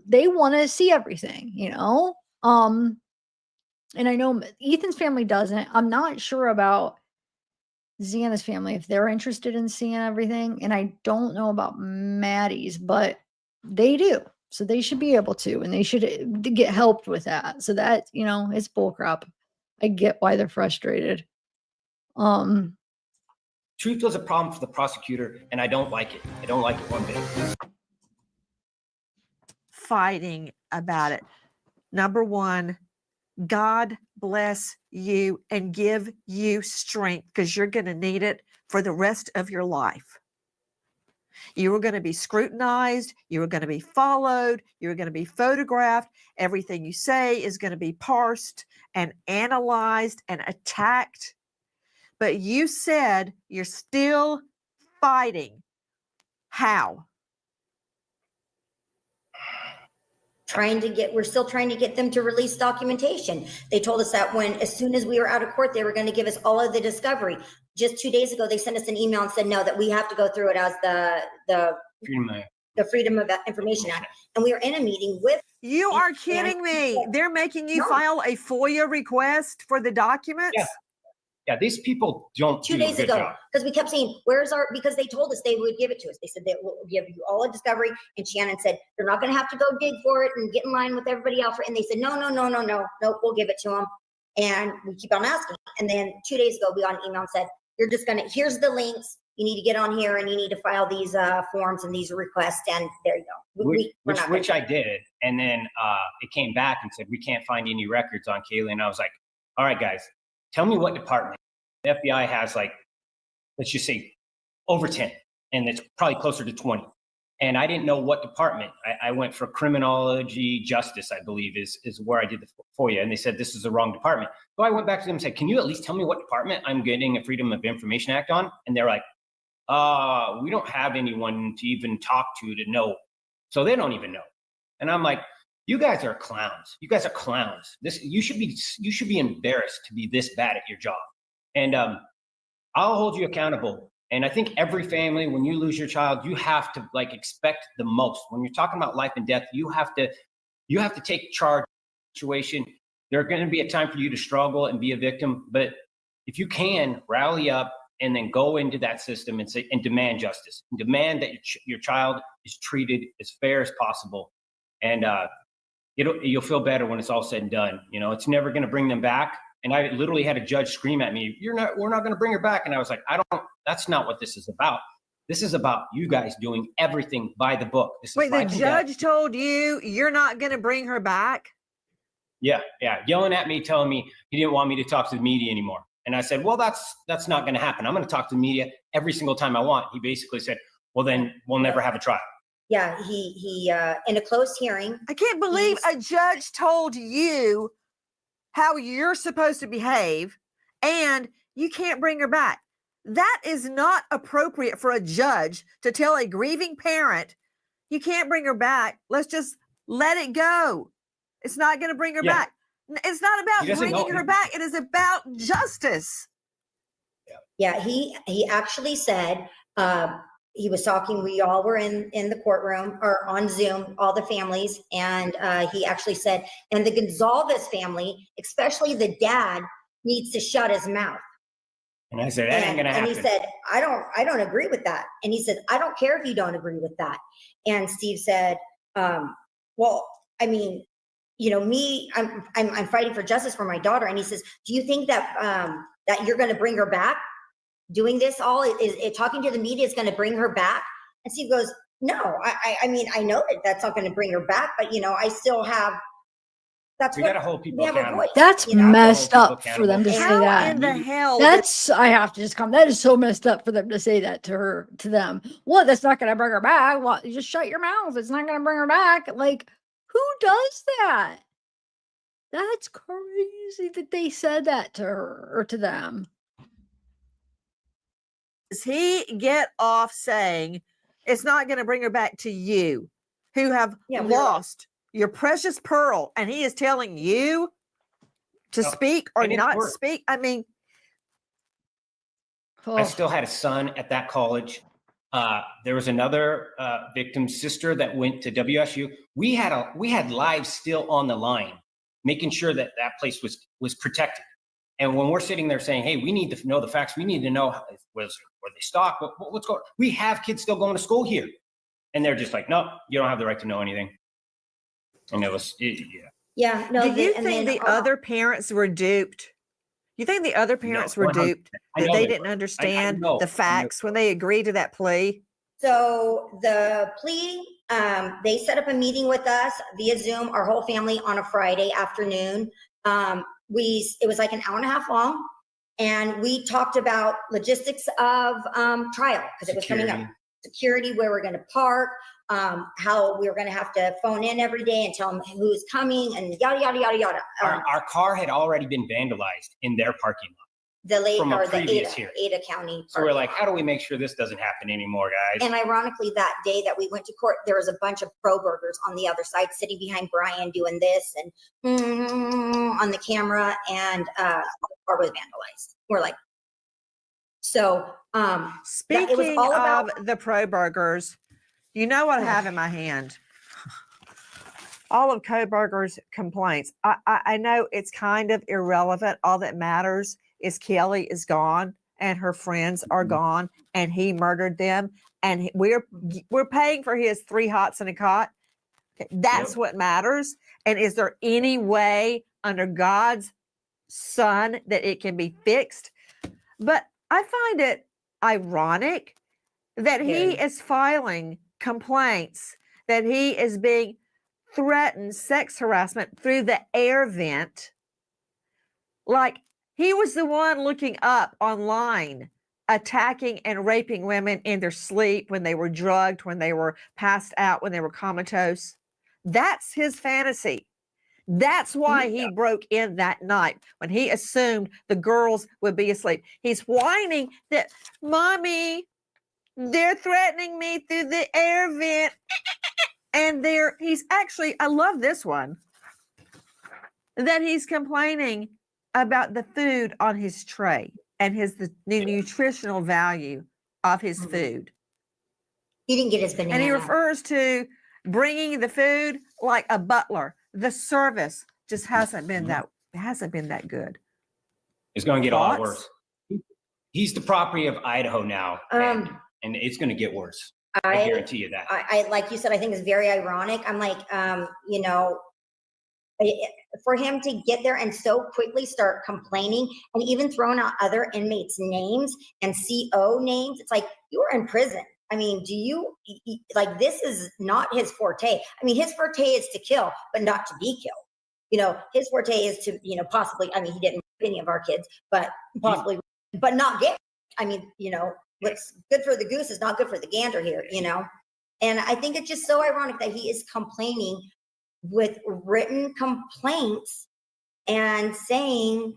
they want to see everything, you know. And I know Ethan's family doesn't. I'm not sure about Xana's family if they're interested in seeing everything, and I don't know about Maddie's, but they do. So they should be able to, and they should get helped with that. So that, you know, it's bullcrap. I get why they're frustrated. Truth was a problem for the prosecutor, and I don't like it. I don't like it one bit. Fighting about it. Number one, God bless you and give you strength because you're going to need it for the rest of your life. You are going to be scrutinized. You are going to be followed. You're going to be photographed. Everything you say is going to be parsed and analyzed and attacked. But you said you're still fighting. How? We're still trying to get them to release documentation. They told us that as soon as we were out of court, they were going to give us all of the discovery. Just 2 days ago, they sent us an email and said, no, that we have to go through it as the Freedom of Information Act. And we were in a meeting with. You are kidding me. They're making you file a FOIA request for the documents? Yeah, these people don't 2 do a days good ago, job. because we kept saying, because they told us they would give it to us. They said they will give you all a discovery. And Shannon said, they're not going to have to go dig for it and get in line with everybody else. And they said, no, we'll give it to them. And we keep on asking. And then 2 days ago, we got an email and said, here's the links. You need to get on here and you need to file these forms and these requests. And there you go. Which I did. And then it came back and said, we can't find any records on Kaylee. And I was like, all right, guys, tell me what department. The FBI has like, let's just say over 10, and it's probably closer to 20. And I didn't know what department. I went for criminology justice, I believe is where I did the FOIA. And they said, this is the wrong department. So I went back to them and said, can you at least tell me what department I'm getting a Freedom of Information Act on? And they're like, we don't have anyone to even talk to know. So they don't even know. And I'm like, you guys are clowns. You guys are clowns. You should be embarrassed to be this bad at your job. And I'll hold you accountable. And I think every family, when you lose your child, you have to like expect the most. When you're talking about life and death, you have to take charge of the situation. There's going to be a time for you to struggle and be a victim, but if you can rally up and then go into that system and say and demand justice, and demand that your child is treated as fair as possible, and you'll feel better when it's all said and done. You know, it's never going to bring them back. And I literally had a judge scream at me, we're not going to bring her back. And I was like, that's not what this is about. This is about you guys doing everything by the book. Wait, the judge told you you're not going to bring her back? Yeah. Yelling at me, telling me he didn't want me to talk to the media anymore. And I said, well, that's not going to happen. I'm going to talk to the media every single time I want. He basically said, well, then we'll never have a trial. Yeah, he in a closed hearing. I can't believe a judge told you how you're supposed to behave and you can't bring her back. That is not appropriate for a judge to tell a grieving parent, you can't bring her back. Let's just let it go. It's not going to bring her back. It's not about bringing her back. It is about justice. Yeah, he actually said, he was talking, we all were in the courtroom or on Zoom, all the families, and he actually said, and the Gonzalez family, especially the dad, needs to shut his mouth. And I said, that ain't gonna happen. And he said, I don't agree with that. And he said, I don't care if you don't agree with that. And Steve said, well, I mean, you know, me, I'm fighting for justice for my daughter. And he says, do you think that that you're going to bring her back? Doing this all is talking to the media is going to bring her back? And Steve goes, no, I mean, I know that that's not going to bring her back, but you know, I still have. That's We what gotta hold people we have a accountable. voice. That's you know? messed Hold people up for them to say How that. in the hell? That's, I have to just come. That is so messed up for them to say that to her, to them. What? That's not going to bring her back. Well, you just shut your mouth. It's not going to bring her back. Like, who does that? That's crazy that they said that to her or to them. Does he get off saying it's not going to bring her back to you, who have Yeah, we were- lost your precious pearl, and he is telling you to No, speak or and it's not worse. speak? I mean, I Oh, still had a son at that college. There was another victim's sister that went to WSU. We had lives still on the line, making sure that that place was protected. And when we're sitting there saying, "Hey, we need to know the facts. We need to know were they stalked? What's going on?" We have kids still going to school here, and they're just like, "No, you don't have the right to know anything." And it was, yeah. Yeah, no. do you and think then, the other parents were duped? You think the other parents were 100%. duped, I that know they they didn't were. understand know. the facts when they agreed to that plea? So the plea, they set up a meeting with us via Zoom, our whole family on a Friday afternoon. It was like an hour and a half long, and we talked about logistics of trial because it was coming up. Security, where we're going to park, how we were going to have to phone in every day and tell them who's coming, and yada yada yada yada. Our car had already been vandalized in their parking lot. From a previous hearing. Ada County. So we're parking like, lot. how do we make sure this doesn't happen anymore, guys? And ironically, that day that we went to court, there was a bunch of Kohbergers on the other side sitting behind Brian doing this and on the camera, and the car was vandalized. We're like, so Speaking it was all about of the Kohbergers, you know what I have in my hand? All of Kohberger's complaints. I know it's kind of irrelevant. All that matters is Kelly is gone and her friends are gone, and he murdered them, and we're paying for his 3 hots and a cot. Okay, that's what matters. And is there any way under God's sun that it can be fixed? But I find it ironic that he is filing complaints that he is being threatened sex harassment through the air vent. Like, he was the one looking up online, attacking and raping women in their sleep, when they were drugged, when they were passed out, when they were comatose. That's his fantasy. That's why he broke in that night, when he assumed the girls would be asleep. He's whining that, "Mommy, they're threatening me through the air vent." And he's actually, I love this one, that he's complaining about the food on his tray and the nutritional value of his food. he didn't get his banana. And he refers to bringing the food like a butler. The service just hasn't been that good. It's going to get a lot Thoughts? worse. He's the property of Idaho now, and it's going to get worse. I guarantee you that. I like you said, I think it's very ironic. I'm like, you know, for him to get there and so quickly start complaining and even throwing out other inmates' names and CO names, it's like, you were in prison. I mean, like, this is not his forte. I mean, his forte is to kill, but not to be killed. You know, his forte is to, you know, possibly, I mean, he didn't rape any of our kids, but possibly, but not get. I mean, you know, what's good for the goose is not good for the gander here, you know? And I think it's just so ironic that he is complaining with written complaints and saying,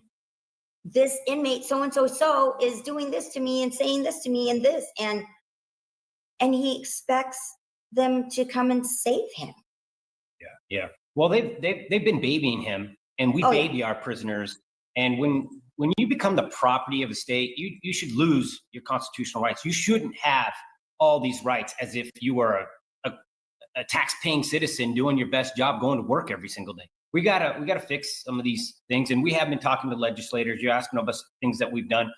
this inmate so-and-so is doing this to me and saying this to me and this, and he expects them to come and save him. Yeah. Well, they've been babying him, and we baby our prisoners. And when when you become the property of a state, you should lose your constitutional rights. You shouldn't have all these rights as if you were a tax-paying citizen doing your best job, going to work every single day. We gotta fix some of these things, and we have been talking to legislators. You're asking of us things that we've done.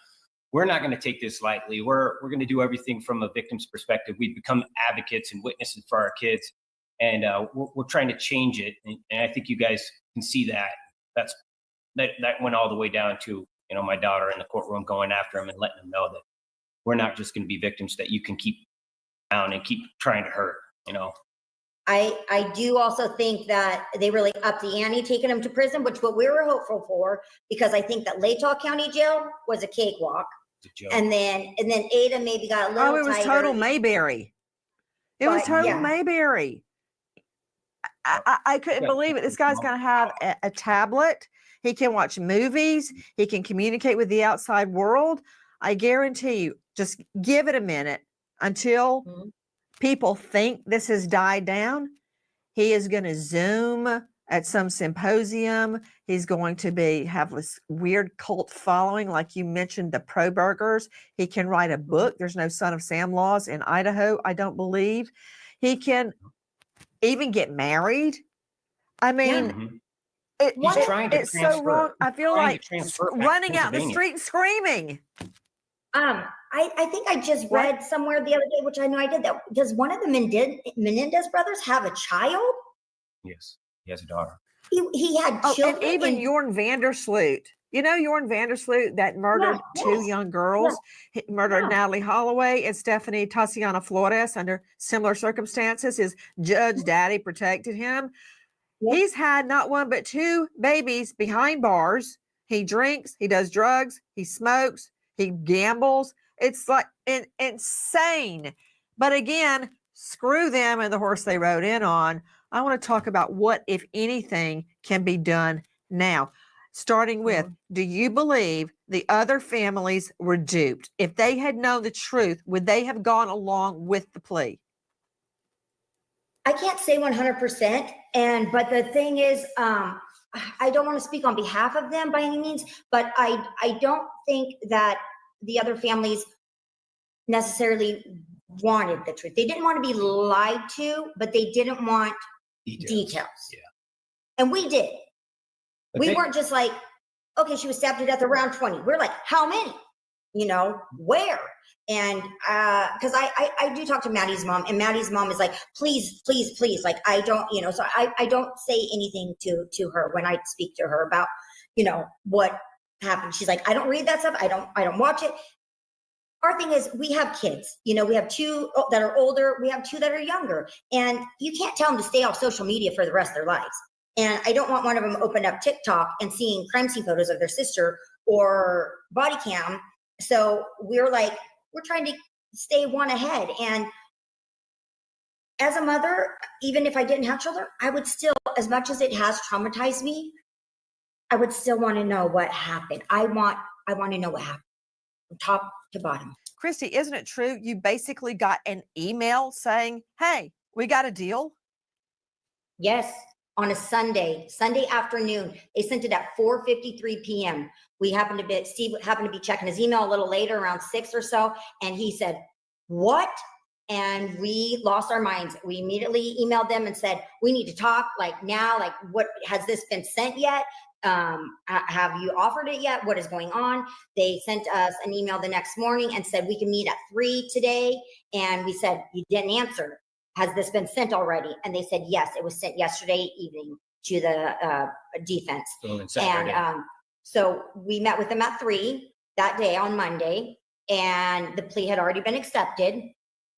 We're not going to take this lightly. We're going to do everything from a victim's perspective. We've become advocates and witnesses for our kids, and we're trying to change it. And I think you guys can see that. That went all the way down to, my daughter in the courtroom going after him and letting him know that we're not just going to be victims that you can keep down and keep trying to hurt. I do also think that they really upped the ante taking him to prison, which what we were hopeful for, because I think that Latah County Jail was a cakewalk. And then Ada maybe got a little Oh, it was tighter. total Mayberry. It was But, total yeah. Mayberry. I couldn't Yeah. believe it. This guy's going to have a tablet. He can watch movies. He can communicate with the outside world. I guarantee you, just give it a minute until Mhm. people think this has died down. He is going to Zoom at some symposium. He's going to have this weird cult following, like you mentioned, the Kohbergers. He can write a book. There's no Son of Sam laws in Idaho, I don't believe. He can even get married. I mean, Mhm. He's trying to it's so wrong. I feel trying to like transfer back to running out in the Pennsylvania. street and screaming. I think I just What? read somewhere the other day, which I know I did, that does one of the Menendez brothers have a child? Yes, he has a daughter. He had Oh, children. and even and- Jorn Vandersloot. You know Jorn Vandersloot that murdered two yes, young girls, He murdered yeah. Natalie Holloway and Stephanie Tassiana Flores under similar circumstances. His judge daddy protected him. Yep. He's had not one but two babies behind bars. He drinks, he does drugs, he smokes, he gambles. It's like insane. But again, screw them and the horse they rode in on. I want to talk about what, if anything, can be done now. Starting with, do you believe the other families were duped? If they had known the truth, would they have gone along with the plea? I can't say 100%. But the thing is, I don't want to speak on behalf of them by any means, but I don't think that the other families necessarily wanted the truth. They didn't want to be lied to, but they didn't want details. Yeah. And we did. But We they- weren't just like, okay, she was stabbed to death around 20. We're like, how many? Where? And because I do talk to Maddie's mom, and Maddie's mom is like, please, please, please. Like, I don't, so I don't say anything to her when I speak to her about, what happened. She's like, I don't read that stuff. I don't watch it. Our thing is, we have kids, we have two that are older. We have two that are younger, and you can't tell them to stay off social media for the rest of their lives. And I don't want one of them open up TikTok and seeing crime scene photos of their sister or body cam. So we're trying to stay one ahead. And as a mother, even if I didn't have children, I would still, as much as it has traumatized me, I would still want to know what happened. I want to know what happened from top to bottom. Christy, isn't it true? You basically got an email saying, hey, we got a deal. Yes, on a Sunday afternoon. They sent it at 4:53 p.m. Steve happened to be checking his email a little later, around 6 or so, and he said, what? And we lost our minds. We immediately emailed them and said, we need to talk, like now, like, what, has this been sent yet? Have you offered it yet? What is going on? They sent us an email the next morning and said, we can meet at 3 today. And we said, you didn't answer. Has this been sent already? And they said, yes, it was sent yesterday evening to the defense. And so we met with them at 3 that day on Monday, and the plea had already been accepted.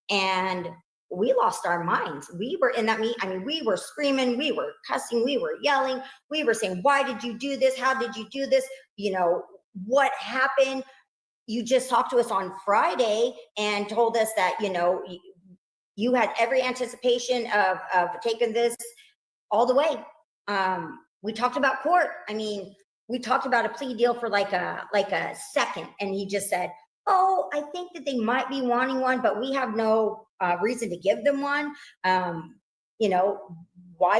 And we lost our minds. We were in that meeting. I mean, we were screaming, we were cussing, we were yelling, we were saying, why did you do this? How did you do this? What happened? You just talked to us on Friday and told us that, you had every anticipation of taking this all the way. We talked about court. I mean, we talked about a plea deal for like a second, and he just said, oh, I think that they might be wanting one, but we have no reason to give them one. Why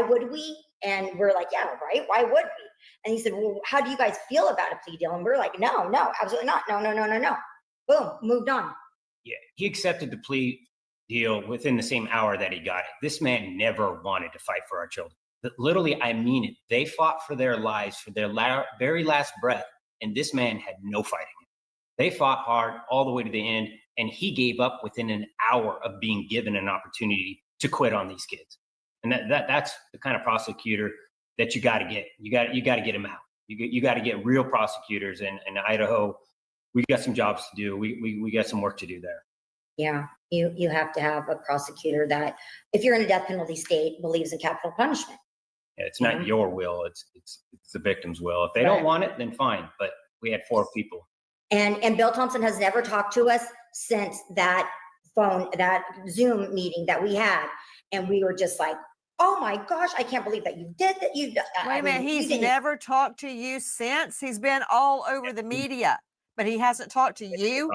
would we? And we're like, yeah, right. Why would we? And he said, well, how do you guys feel about a plea deal? And we're like, no, absolutely not. No. Boom, moved on. Yeah, he accepted the plea deal within the same hour that he got it. This man never wanted to fight for our children. Literally, I mean it. They fought for their lives, for their very last breath, and this man had no fighting. They fought hard all the way to the end, and he gave up within an hour of being given an opportunity to quit on these kids. And that's the kind of prosecutor that you got to get. You got to get him out. You got to get real prosecutors in Idaho. We got some jobs to do. We got some work to do there. Yeah, you have to have a prosecutor that, if you're in a death penalty state, believes in capital punishment. Yeah, it's not your will. It's the victim's will. If they don't want it, then fine. But we had 4 people. And Bill Thompson has never talked to us since that Zoom meeting that we had. And we were just like, oh my gosh, I can't believe that you did that. Wait a minute, he's never talked to you since? He's been all over the media, but he hasn't talked to you?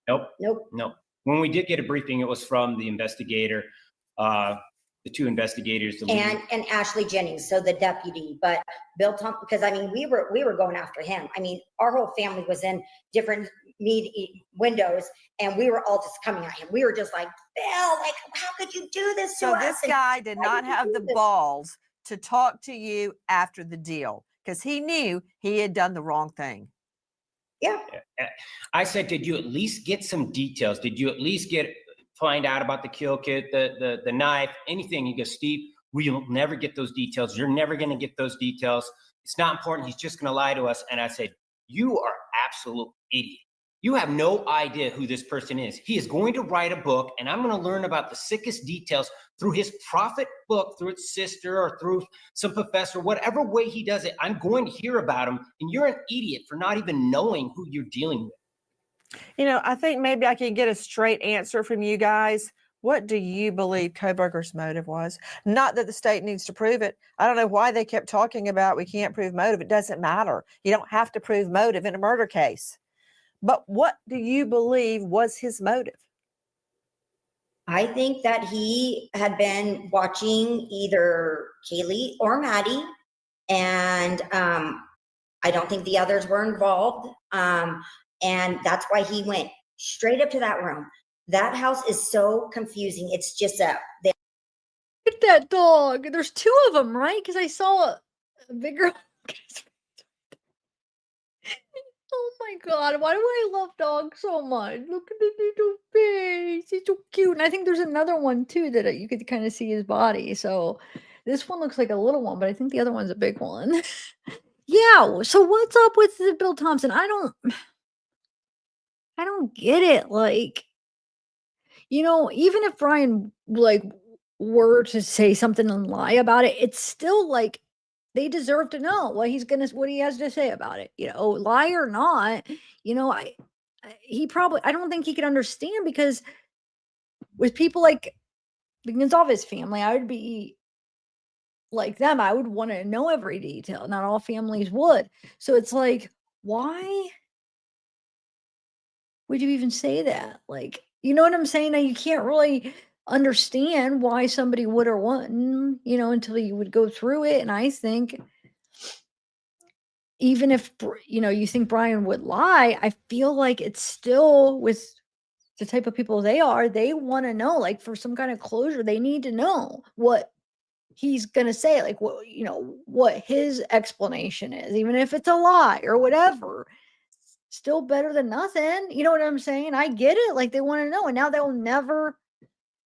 Nope. Nope. When we did get a briefing, it was from the investigator, the 2 investigators. And Ashley Jennings, so the deputy. But Bill Thompson, because I mean, we were going after him. I mean, our whole family was in different windows, and we were all just coming at him. We were just like, Bill, like, how could you do this to So us? this guy did not have the balls to talk to you after the deal because he knew he had done the wrong thing. Yeah. I said, did you at least get some details? Did you at least find out about the kill kit, the knife, anything? He goes, Steve, we'll never get those details. You're never going to get those details. It's not important. He's just going to lie to us. And I said, you are absolute idiot. You have no idea who this person is. He is going to write a book, and I'm going to learn about the sickest details through his prophet book, through its sister, or through some professor, whatever way he does it. I'm going to hear about him, and you're an idiot for not even knowing who you're dealing with. You know, I think maybe I can get a straight answer from you guys. What do you believe Kohberger's motive was? Not that the state needs to prove it. I don't know why they kept talking about we can't prove motive. It doesn't matter. You don't have to prove motive in a murder case. But what do you believe was his motive? I think that he had been watching either Kaylee or Maddie, and I don't think the others were involved. And that's why he went straight up to that room. That house is so confusing. It's just Look at that dog. There's 2 of them, right? Because I saw a bigger. Oh my God, why do I love dogs so much? Look at the little face. He's so cute. And I think there's another one too that you could kind of see his body. So this one looks like a little one, but I think the other one's a big one. Yeah. So what's up with the Bill Thompson? I don't get it. Like, even if Brian were to say something and lie about it, it's still like they deserve to know what he has to say about it. Lie or not, I don't think he could understand, because with people like the Gonzalez family, I would be like them. I would want to know every detail. Not all families would. So it's like, why would you even say that? Like, you know what I'm saying? Now, you can't really understand why somebody would or wouldn't, until you would go through it. And I think even if, you think Brian would lie, I feel like it's still, with the type of people they are, they want to know, like, for some kind of closure, they need to know what he's going to say, like, what his explanation is, even if it's a lie or whatever. Still better than nothing. You know what I'm saying? I get it. Like, they want to know, and now they'll never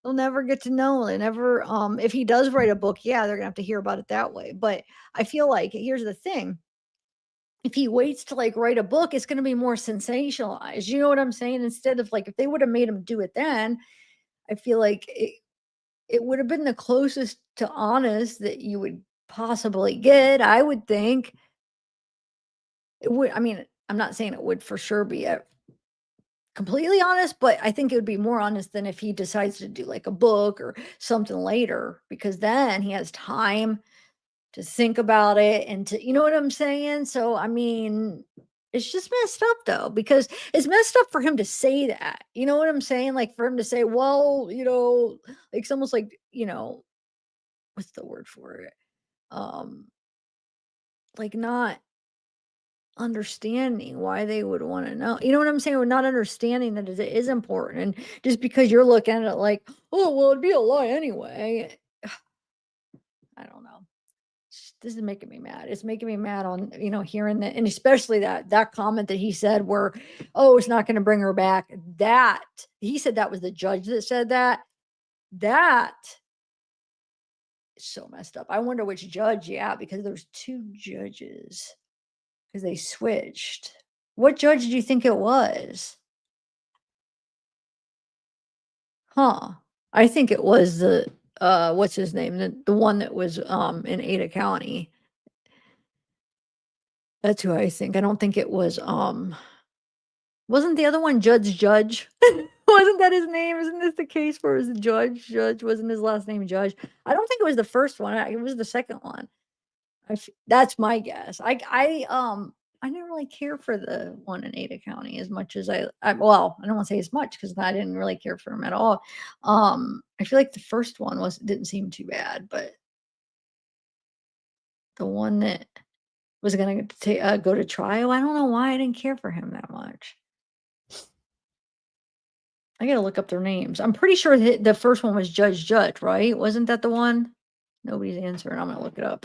get to know. They never, if he does write a book, yeah, they're gonna have to hear about it that way. But I feel like, here's the thing: if he waits to write a book, it's gonna be more sensationalized. You know what I'm saying? Instead of, if they would have made him do it then, I feel like it would have been the closest to honest that you would possibly get. I would think it would. I mean, I'm not saying it would for sure be completely honest, but I think it would be more honest than if he decides to do a book or something later, because then he has time to think about it and to, you know what I'm saying? So, I mean, it's just messed up though, because it's messed up for him to say that. You know what I'm saying? Like, for him to say, well, it's almost like, what's the word for it? like not understanding why they would want to know. You know what I'm saying? We're not understanding that it is important. And just because you're looking at it like, oh, well, it'd be a lie anyway. I don't know. This is making me mad. It's making me mad on, hearing that, and especially that comment that he said where, oh, it's not going to bring her back. That he said that was the judge that said that. That is so messed up. I wonder which judge, because there's two judges. Because they switched. What judge do you think it was? Huh. I think it was the what's his name? The one that was in Ada County. That's who I think. I don't think it was wasn't the other one Judge? Wasn't that his name? Isn't this the case where it was Judge? Judge wasn't his last name Judge. I don't think it was the first one. It was the second one. That's my guess. I didn't really care for the one in Ada County as much as well, I don't want to say as much because I didn't really care for him at all. I feel like the first one didn't seem too bad, but the one that was going to go to trial, I don't know why I didn't care for him that much. I got to look up their names. I'm pretty sure the first one was Judge, right? Wasn't that the one? Nobody's answering. I'm going to look it up.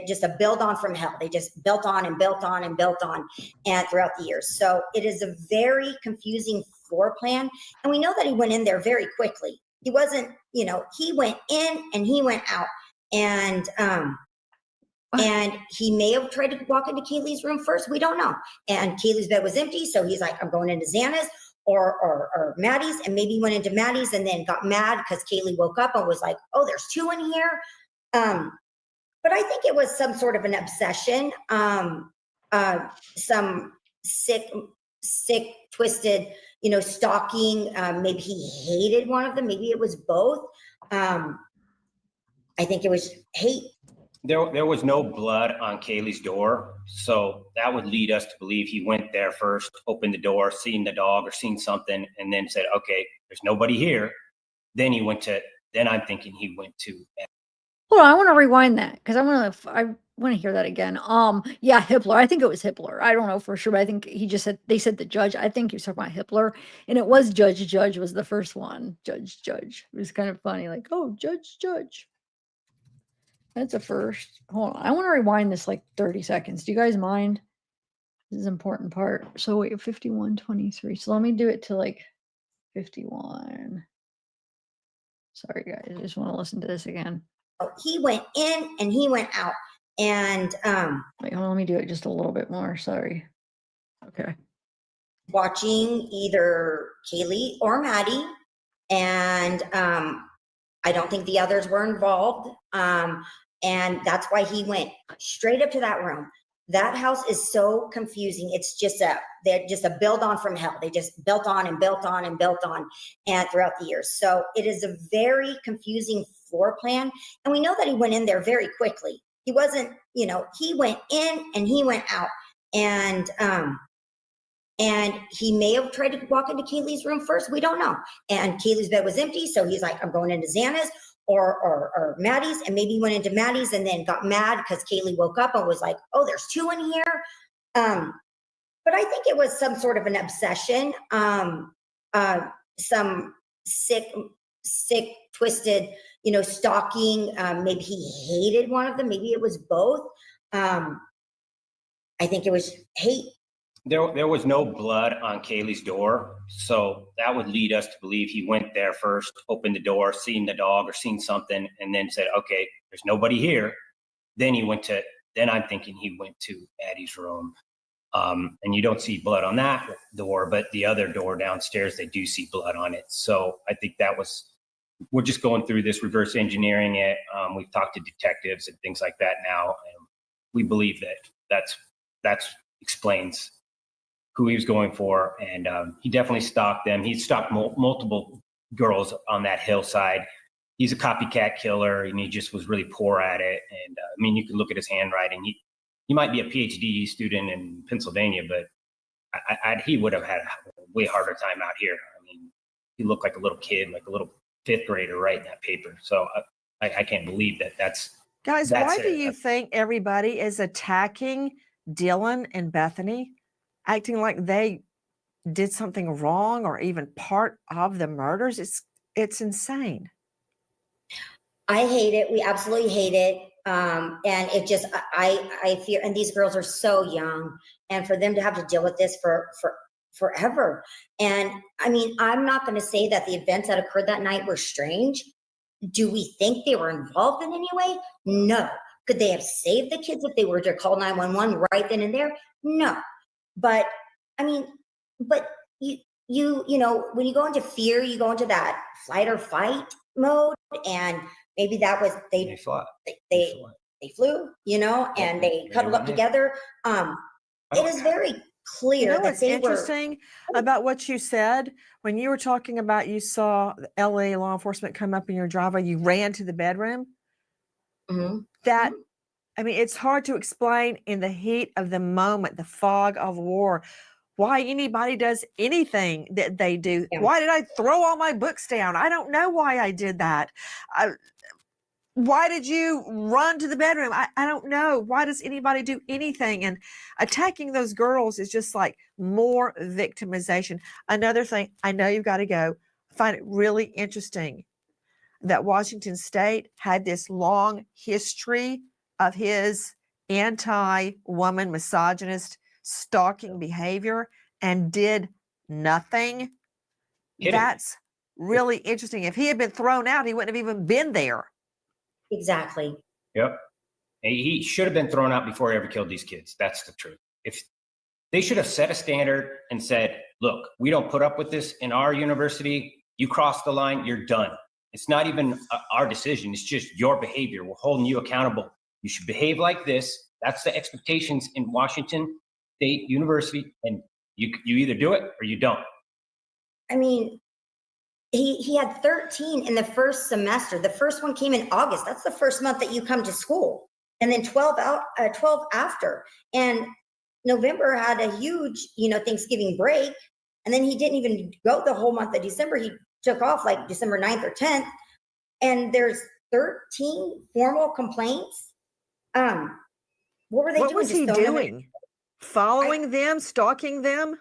Just a build on from hell. They just built on and built on and built on and throughout the years. So it is a very confusing floor plan. And we know that he went in there very quickly. He wasn't, he went in and he went out. And he may have tried to walk into Kaylee's room first. We don't know. And Kaylee's bed was empty. So he's like, I'm going into Xana's or Maddie's. And maybe he went into Maddie's and then got mad because Kaylee woke up and was like, oh, there's two in here. But I think it was some sort of an obsession, some sick, twisted, stalking. Maybe he hated one of them. Maybe it was both. I think it was hate. There was no blood on Kaylee's door, so that would lead us to believe he went there first, opened the door, seen the dog or seen something, and then said, "Okay, there's nobody here." Then I'm thinking he went to. Hold on, I want to rewind that because I want to hear that again. Yeah, Hippler. I think it was Hippler. I don't know for sure, but I think they said the judge. I think he was talking about Hippler, and it was Judge. Judge was the first one. Judge. It was kind of funny, like, oh, Judge. That's a first. Hold on, I want to rewind this like 30 seconds. Do you guys mind? This is an important part. So wait, 51:23. So let me do it to like 51. Sorry, guys. I just want to listen to this again. He went in and he went out. And wait, hold on, let me do it just a little bit more. Sorry. Okay. Watching either Kaylee or Maddie. And I don't think the others were involved. And that's why he went straight up to that room. That house is so confusing. It's they're just a build on from hell. They just built on and built on and built on and throughout the years. So it is a very confusing floor plan. And we know that he went in there very quickly. He wasn't, he went in and he went out. And he may have tried to walk into Kaylee's room first. We don't know. And Kaylee's bed was empty. So he's like, I'm going into Xana's or Maddie's. And maybe he went into Maddie's and then got mad because Kaylee woke up and was like, oh, there's two in here. But I think it was some sort of an obsession, some sick, twisted, stalking. Maybe he hated one of them. Maybe it was both. I think it was hate. There was no blood on Kaylee's door, so that would lead us to believe he went there first, opened the door, seen the dog or seen something, and then said, "Okay, there's nobody here." Then I'm thinking he went to Addie's room, and you don't see blood on that door, but the other door downstairs, they do see blood on it. So I think we're just going through this, reverse engineering it. We've talked to detectives and things like that now, and we believe that explains who he was going for, and he definitely stalked them. He stalked multiple girls on that hillside. He's a copycat killer, and he just was really poor at it. And you can look at his handwriting. He might be a PhD student in Pennsylvania, but he would have had a way harder time out here. He looked like a little kid, like a little fifth grader writing that paper. So I can't believe that's Guys, That's why do it. you think everybody is attacking Dylan and Bethany, acting like they did something wrong or even part of the murders? It's insane. I hate it. We absolutely hate it. And it just, I fear, and these girls are so young, and for them to have to deal with this for forever. And I mean, I'm not going to say that the events that occurred that night were strange. Do we think they were involved in any way? No. Could they have saved the kids if they were to call 911 right then and there? No. But I mean, but you know, when you go into fear, you go into that flight or fight mode, and maybe that was They fly. they flew, you know, and they cuddled up together. It is very clear You know that what's they were. interesting about what you said when you were talking about you saw the LA law enforcement come up in your driveway, you ran to the bedroom. Mhm. That, I mean, it's hard to explain in the heat of the moment, the fog of war, why anybody does anything that they do. Yeah. Why did I throw all my books down? I don't know why I did that. Why did you run to the bedroom? I don't know. Why does anybody do anything? And attacking those girls is just like more victimization. Another thing, I know you've got to go. I find it really interesting that Washington State had this long history of his anti-woman, misogynist, stalking behavior and did nothing. Hit it. That's really interesting. If he had been thrown out, he wouldn't have even been there. Exactly. Yep. He should have been thrown out before he ever killed these kids. That's the truth. If they should have set a standard and said, look, we don't put up with this in our university. You cross the line, you're done. It's not even our decision. It's just your behavior. We're holding you accountable. You should behave like this. That's the expectations in Washington State University. And you either do it or you don't. I mean, he had 13 in the first semester. The first one came in August. That's the first month that you come to school. And then 12 after. And November had a huge, Thanksgiving break. And then he didn't even go the whole month of December. He took off like December 9th or 10th. And there's 13 formal complaints. What were they doing? What was he doing? Following them, stalking them?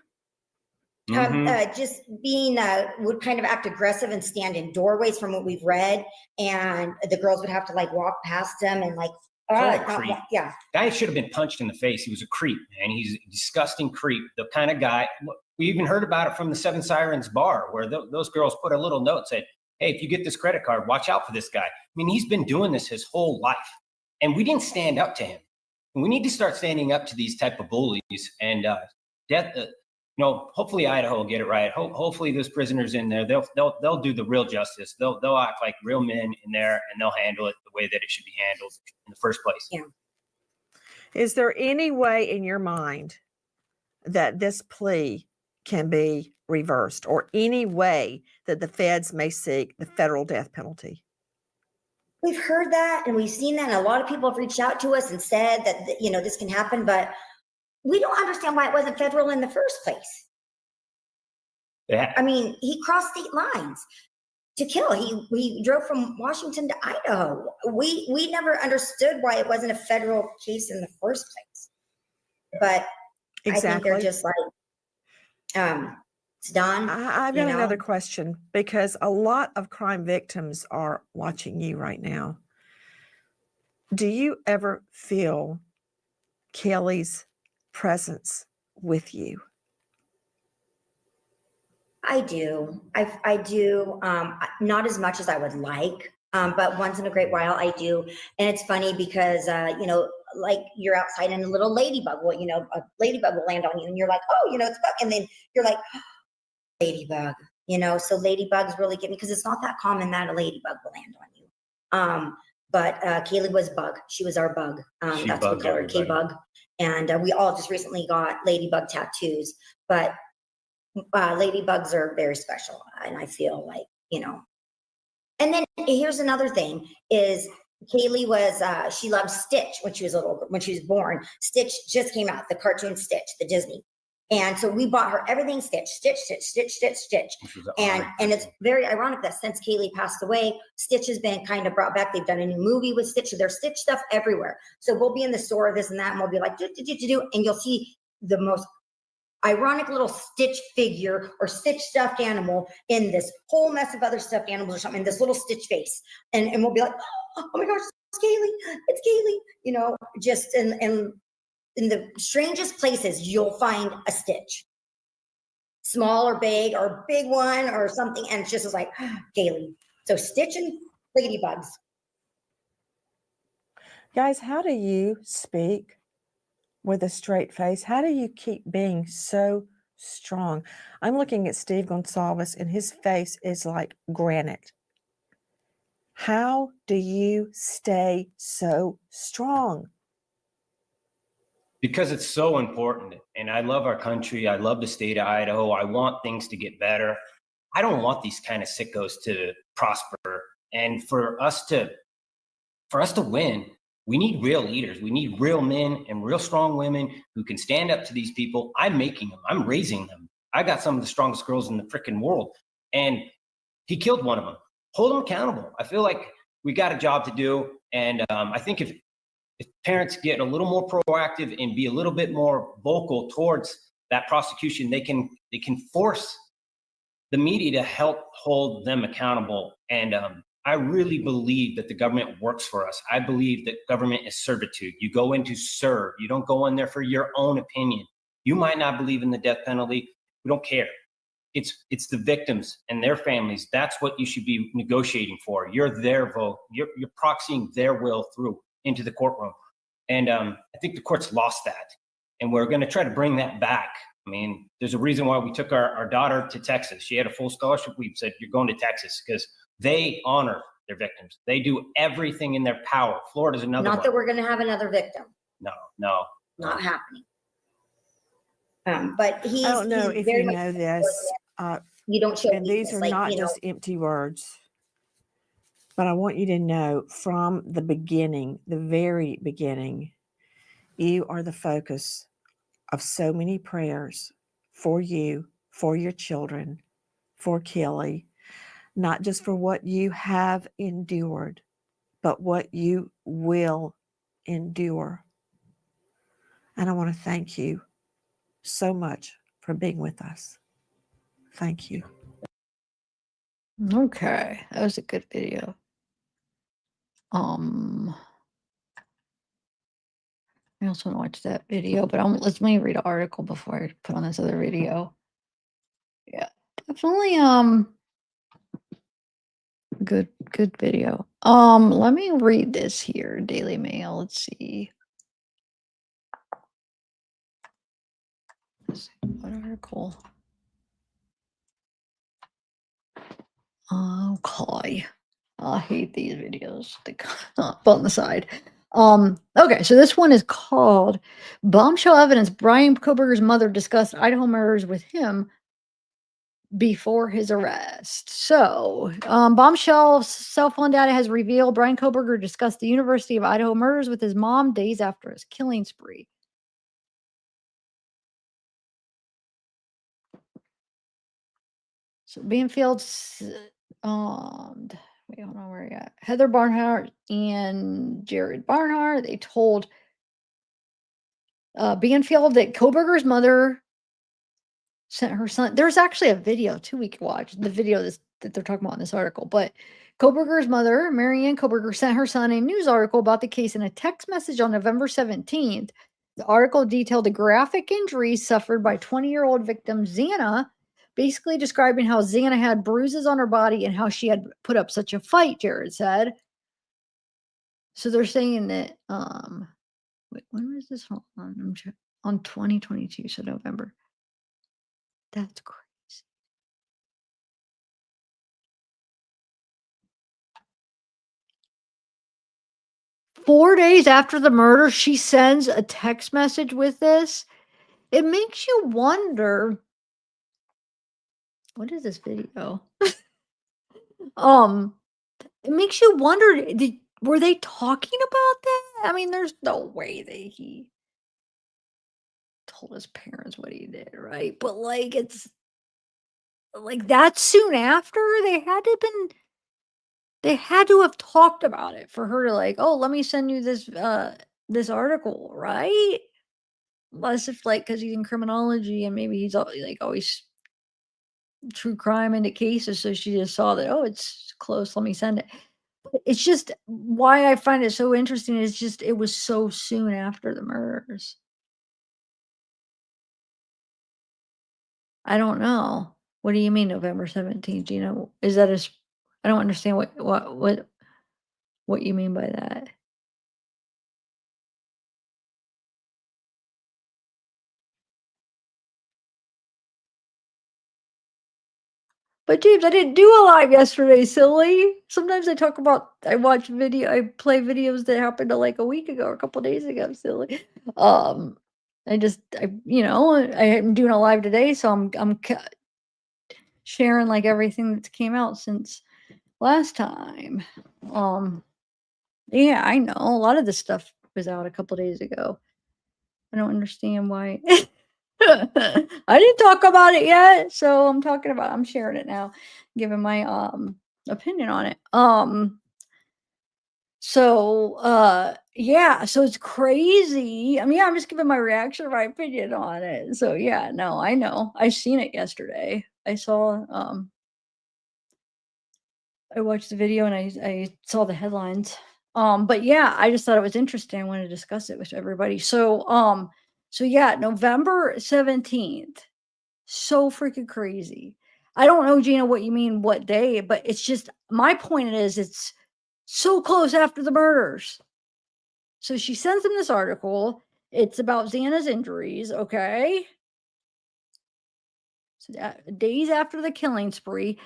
Just being would kind of act aggressive and stand in doorways from what we've read, and the girls would have to like walk past him and like yeah. Guy should have been punched in the face. He was a creep, man. He's a disgusting creep. The kind of guy. We even heard about it from the Seven Sirens bar, where those girls put a little note said, "Hey, if you get this credit card, watch out for this guy." I mean, he's been doing this his whole life, and we didn't stand up to him. And we need to start standing up to these type of bullies. And hopefully Idaho will get it right. Hopefully those prisoners in there, they'll do the real justice. They'll act like real men in there, and they'll handle it the way that it should be handled in the first place. Yeah. Is there any way in your mind that this plea can be reversed, or any way that the feds may seek the federal death penalty? We've heard that and we've seen that, and a lot of people have reached out to us and said that this can happen, but we don't understand why it wasn't federal in the first place. Yeah. I mean, he crossed state lines to kill. He drove from Washington to Idaho. We never understood why it wasn't a federal case in the first place. But Exactly. I think they're just like, it's done. I've got another question, because a lot of crime victims are watching you right now. Do you ever feel Kelly's presence with you? I do. I do. Not as much as I would like, but once in a great while I do. And it's funny because, like you're outside and a little ladybug will, a ladybug will land on you and you're like, oh, it's bug. And then you're like, oh, ladybug, so ladybugs really get me, because it's not that common that a ladybug will land on you. But Kaylee was bug. She was our bug. That's what we call her, K-bug. And we all just recently got ladybug tattoos. But ladybugs are very special. And I feel like, And then here's another thing is Kaylee was, she loved Stitch when she was when she was born. Stitch just came out, the cartoon Stitch, the Disney. And so we bought her everything stitch, stitch, stitch, stitch, stitch, stitch. Which was And it's very ironic that since Kaylee passed away, Stitch has been kind of brought back. They've done a new movie with Stitch. So there's Stitch stuff everywhere. So we'll be in the store, this and that, and we'll be like, and you'll see the most ironic little Stitch figure or Stitch stuffed animal in this whole mess of other stuffed animals or something, in this little Stitch face. And we'll be like, oh my gosh, it's Kaylee, it's Kaylee. You know, just in the strangest places, you'll find a Stitch. Small or big one or something. And it's just like, Kaylee. So Stitch and ladybugs. Guys, how do you speak with a straight face? How do you keep being so strong? I'm looking at Steve Gonsalves and his face is like granite. How do you stay so strong? Because it's so important. And I love our country. I love the state of Idaho. I want things to get better. I don't want these kind of sickos to prosper. And for us to win, we need real leaders. We need real men and real strong women who can stand up to these people. I'm making them. I'm raising them. I got some of the strongest girls in the freaking world. And he killed one of them. Hold them accountable. I feel like we got a job to do. And I think if parents get a little more proactive and be a little bit more vocal towards that prosecution, they can force the media to help hold them accountable. And I really believe that the government works for us. I believe that government is servitude. You go in to serve. You don't go in there for your own opinion. You might not believe in the death penalty. We don't care. It's the victims and their families. That's what you should be negotiating for. You're their vote. You're proxying their will through into the courtroom. And I think the court's lost that. And we're going to try to bring that back. I mean, there's a reason why we took our daughter to Texas. She had a full scholarship. We said, you're going to Texas because they honor their victims. They do everything in their power. Florida's another Not one. that we're going to have another victim. No. Not happening. But I don't know if you know this, You don't show and these weakness, are like, not you know, just empty words, but I want you to know from the beginning, the very beginning, you are the focus of so many prayers for you, for your children, for Kelly, not just for what you have endured, but what you will endure. And I want to thank you so much for being with us. Thank you. Okay, that was a good video. I also want to watch that video, but let me read an article before I put on this other video. Yeah, definitely good video. Let me read this here. Daily Mail. Let's see. What article? Okay. I hate these videos. They up on the side. Okay, so this one is called Bombshell Evidence. Brian Kohberger's mother discussed Idaho murders with him before his arrest. So, Bombshell cell phone data has revealed Brian Kohberger discussed the University of Idaho murders with his mom days after his killing spree. So Banfield's wait, hold on, where are you at? Heather Barnhart and Jared Barnhart, they told Banfield that Kohberger's mother sent her son. There's actually a video too we could watch, the video that they're talking about in this article. But Kohberger's mother, Marianne Kohberger, sent her son a news article about the case in a text message on November 17th. The article detailed the graphic injuries suffered by 20-year-old victim Xana, basically describing how Xana had bruises on her body and how she had put up such a fight, Jared said. So they're saying that, wait, when was this? Hold on, on 2022, so November. That's crazy. Four days after the murder, she sends a text message with this. It makes you wonder. What is this video? It makes you wonder, were they talking about that? I mean, there's no way that he told his parents what he did, right? But like it's like that soon after they had to have talked about it for her to like, oh, let me send you this article, right? Unless if like because he's in criminology and maybe he's like always true crime into cases, so she just saw that, oh, it's close, let me send it. But it's just why I find it so interesting is just it was so soon after the murders. I don't know. What do you mean November 17th? Do you know, is that I don't understand what you mean by that. But James, I didn't do a live yesterday, silly. Sometimes I I play videos that happened like a week ago or a couple days ago, silly. I am doing a live today, so I'm sharing like everything that's came out since last time. Yeah, I know a lot of this stuff was out a couple days ago. I don't understand why. I didn't talk about it yet, so I'm sharing it now, giving my opinion on it. Yeah, so it's crazy. I mean, yeah, I'm just giving my reaction, my opinion on it. So yeah, no, I know. I seen it yesterday. I watched the video and I saw the headlines. But yeah, I just thought it was interesting. I wanted to discuss it with everybody. So yeah, November 17th. So freaking crazy. I don't know, Gina, what you mean, what day, but it's just my point is it's so close after the murders. So she sends him this article. It's about Xana's injuries, okay? So days after the killing spree.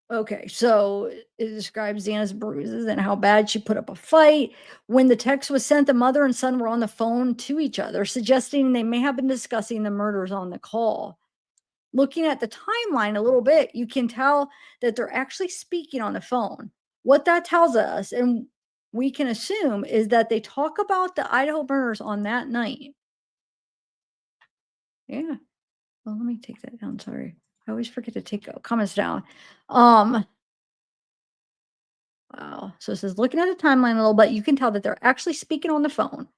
Okay, so it describes Xana's bruises and how bad she put up a fight. When the text was sent, the mother and son were on the phone to each other, suggesting they may have been discussing the murders on the call. Looking at the timeline a little bit, you can tell that they're actually speaking on the phone. What that tells us, and we can assume, is that they talk about the Idaho murders on that night. Yeah. Well, let me take that down. Sorry. I always forget to take comments down. Wow. So it says, looking at the timeline a little bit, you can tell that they're actually speaking on the phone.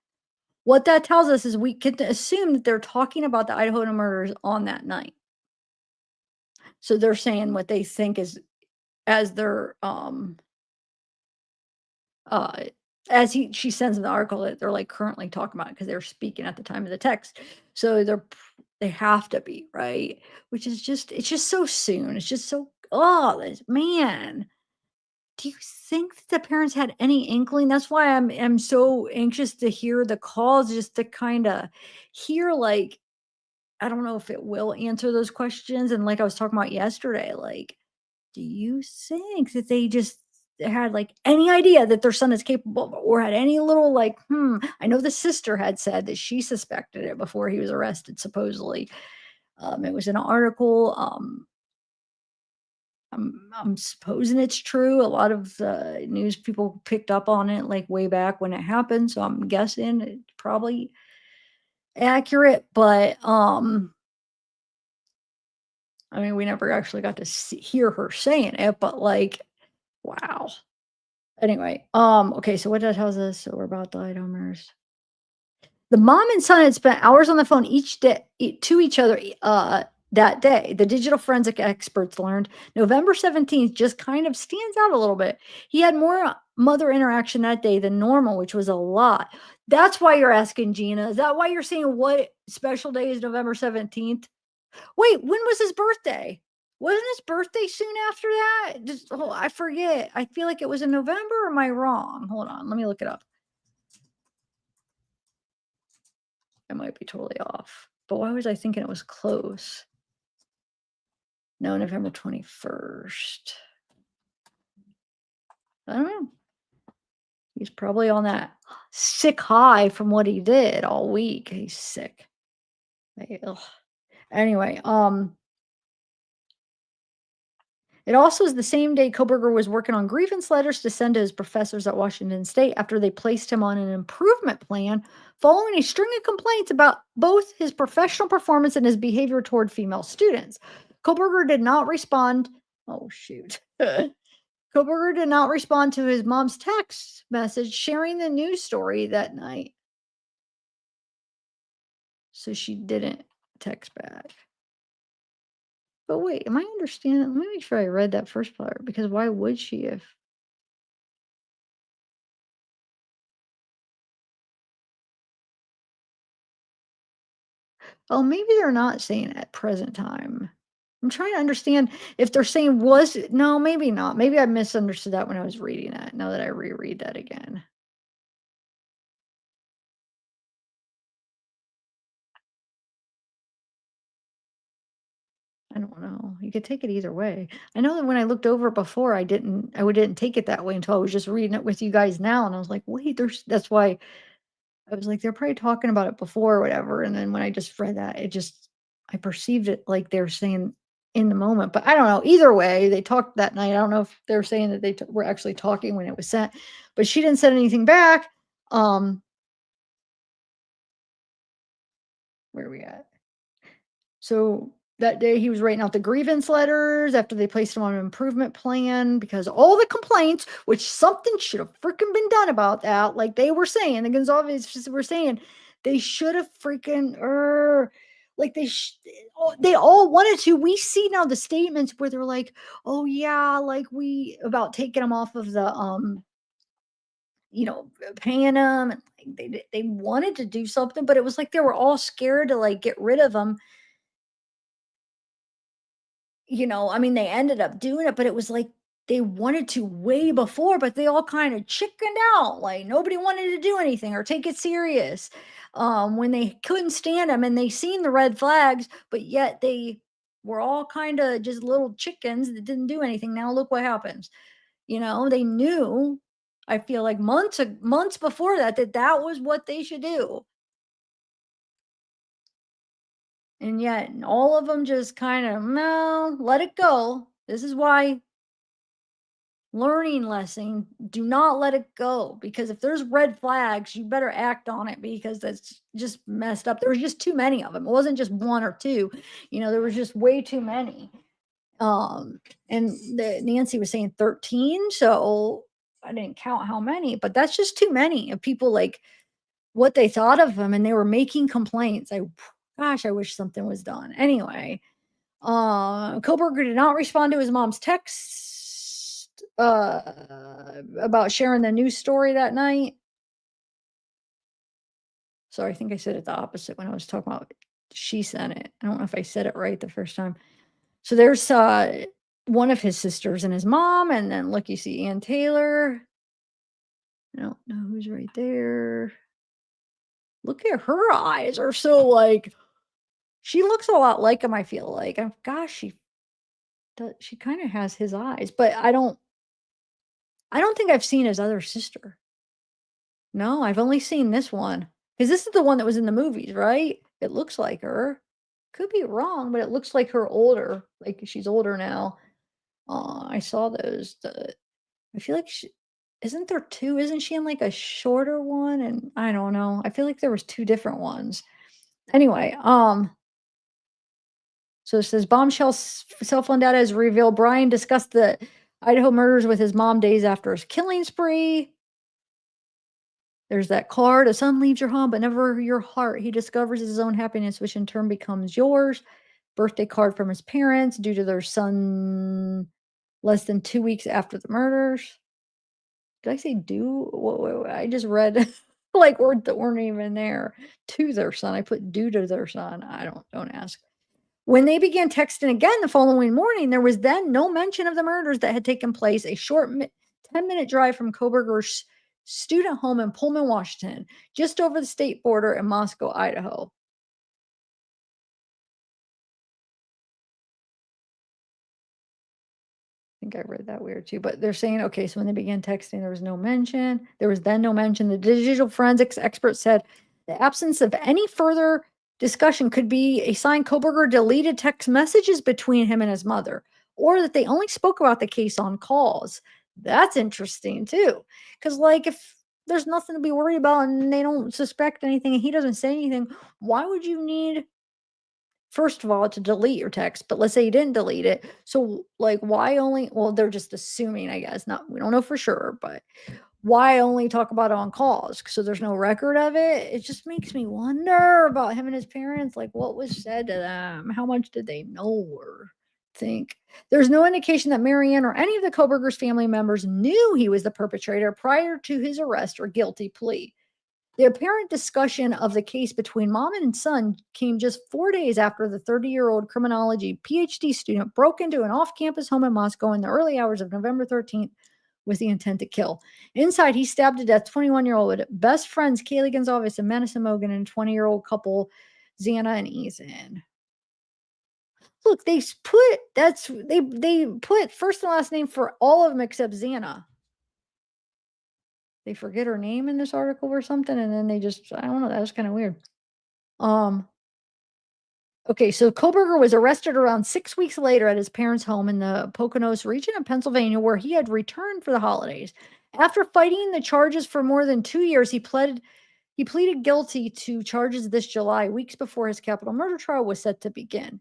What that tells us is we can assume that they're talking about the Idaho murders on that night. So they're saying what they think is as they're she sends in the article that they're like currently talking about it because they're speaking at the time of the text. So they have to be, right? Which is it's just so soon. It's just so man. Do you think that the parents had any inkling? That's why I'm so anxious to hear the calls, just to kind of hear like I don't know if it will answer those questions. And like I was talking about yesterday, like, do you think that they just had like any idea that their son is capable of, or had any little like, I know the sister had said that she suspected it before he was arrested, supposedly. It was in an article. I'm supposing it's true. A lot of the news people picked up on it like way back when it happened, so I'm guessing it's probably accurate. But I mean, we never actually got to hear her saying it, but like, wow. Anyway, okay, so what that tells us, so we're about the Idomers. The mom and son had spent hours on the phone each day to each other that day. The digital forensic experts learned November 17th just kind of stands out a little bit. He had more mother interaction that day than normal, which was a lot. That's why you're asking, Gina. Is that why you're saying what special day is November 17th? Wait, when was his birthday? Wasn't his birthday soon after that? I forget. I feel like it was in November, or am I wrong? Hold on, let me look it up. I might be totally off. But why was I thinking it was close? No, November 21st. I don't know. He's probably on that sick high from what he did all week. He's sick. Anyway, It also is the same day Kohberger was working on grievance letters to send to his professors at Washington State after they placed him on an improvement plan following a string of complaints about both his professional performance and his behavior toward female students. Kohberger did not respond. Oh, shoot. Kohberger did not respond to his mom's text message sharing the news story that night. So she didn't text back. But wait, am I understanding? Let me make sure I read that first part, because why would she if? Oh, maybe they're not saying at present time. I'm trying to understand if they're saying no, maybe not. Maybe I misunderstood that when I was reading that. Now that I reread that again. I don't know. You could take it either way. I know that when I looked over it before, I didn't take it that way until I was just reading it with you guys now, and I was like, wait, that's why I was like, they're probably talking about it before or whatever. And then when I just read that, I perceived it like they're saying in the moment, but I don't know. Either way, they talked that night. I don't know if they're saying that they were actually talking when it was sent, but she didn't send anything back. Where are we at? So that day he was writing out the grievance letters after they placed him on an improvement plan because all the complaints, which something should have freaking been done about that, like they were saying, the Gonzalez were saying, they should have freaking, like they all wanted to. We see now the statements where they're like, oh yeah, like about taking them off of the, paying them, and like they wanted to do something, but it was like they were all scared to like get rid of them. I mean, they ended up doing it, but it was like they wanted to way before, but they all kind of chickened out. Like nobody wanted to do anything or take it serious when they couldn't stand them and they seen the red flags, but yet they were all kind of just little chickens that didn't do anything. Now look what happens. They knew, I feel like months before that was what they should do. And yet all of them just kind of, no, let it go. This is why learning lesson, do not let it go, because if there's red flags, you better act on it, because that's just messed up. There was just too many of them. It wasn't just one or two, there was just way too many. And Nancy was saying 13. So I didn't count how many, but that's just too many of people, like what they thought of them. And they were making complaints. Gosh, I wish something was done. Anyway, Kohberger did not respond to his mom's text about sharing the news story that night. Sorry, I think I said it the opposite when I was talking about she sent it. I don't know if I said it right the first time. So there's one of his sisters and his mom, and then look, you see Ann Taylor. I don't know who's right there. Look at her eyes are so like, she looks a lot like him, I feel like. Gosh, she kind of has his eyes, but I don't think I've seen his other sister. No, I've only seen this one, because this is the one that was in the movies, right? It looks like her. Could be wrong, but it looks like her older, like she's older now. I saw those. I feel like isn't there two? Isn't she in like a shorter one? And I don't know. I feel like there was two different ones. Anyway, so it says bombshell cell phone data has revealed Brian discussed the Idaho murders with his mom days after his killing spree. There's that card. A son leaves your home, but never your heart. He discovers his own happiness, which in turn becomes yours. Birthday card from his parents due to their son less than 2 weeks after the murders. Did I say due? I just read like words that weren't even there. To their son. I put due to their son. Don't ask. When they began texting again the following morning, there was then no mention of the murders that had taken place a short 10-minute drive from Kohberger's student home in Pullman, Washington, just over the state border in Moscow, Idaho. I think I read that weird too, but they're saying, okay, so when they began texting, there was no mention. There was then no mention. The digital forensics expert said the absence of any further discussion could be a sign Kohberger deleted text messages between him and his mother, or that they only spoke about the case on calls. That's interesting too. Because, like, if there's nothing to be worried about and they don't suspect anything and he doesn't say anything, why would you need, first of all, to delete your text? But let's say you didn't delete it. So, like, why only, well, they're just assuming, I guess. Not, we don't know for sure, but why only talk about it on calls? So there's no record of it. It just makes me wonder about him and his parents. Like, what was said to them? How much did they know or think? There's no indication that Marianne or any of the Kohberger's family members knew he was the perpetrator prior to his arrest or guilty plea. The apparent discussion of the case between mom and son came just 4 days after the 30-year-old criminology PhD student broke into an off-campus home in Moscow in the early hours of November 13th with the intent to kill. Inside, he stabbed to death 21-year-old best friends Kaylee Gonzalez and Madison Mogan and 20-year-old couple Xana and Ethan. Look, they put first and last name for all of them except Xana. They forget her name in this article or something, and then they just, I don't know, that was kind of weird. Okay, so Kohberger was arrested around 6 weeks later at his parents' home in the Poconos region of Pennsylvania, where he had returned for the holidays. After fighting the charges for more than 2 years, he pleaded guilty to charges this July, weeks before his capital murder trial was set to begin.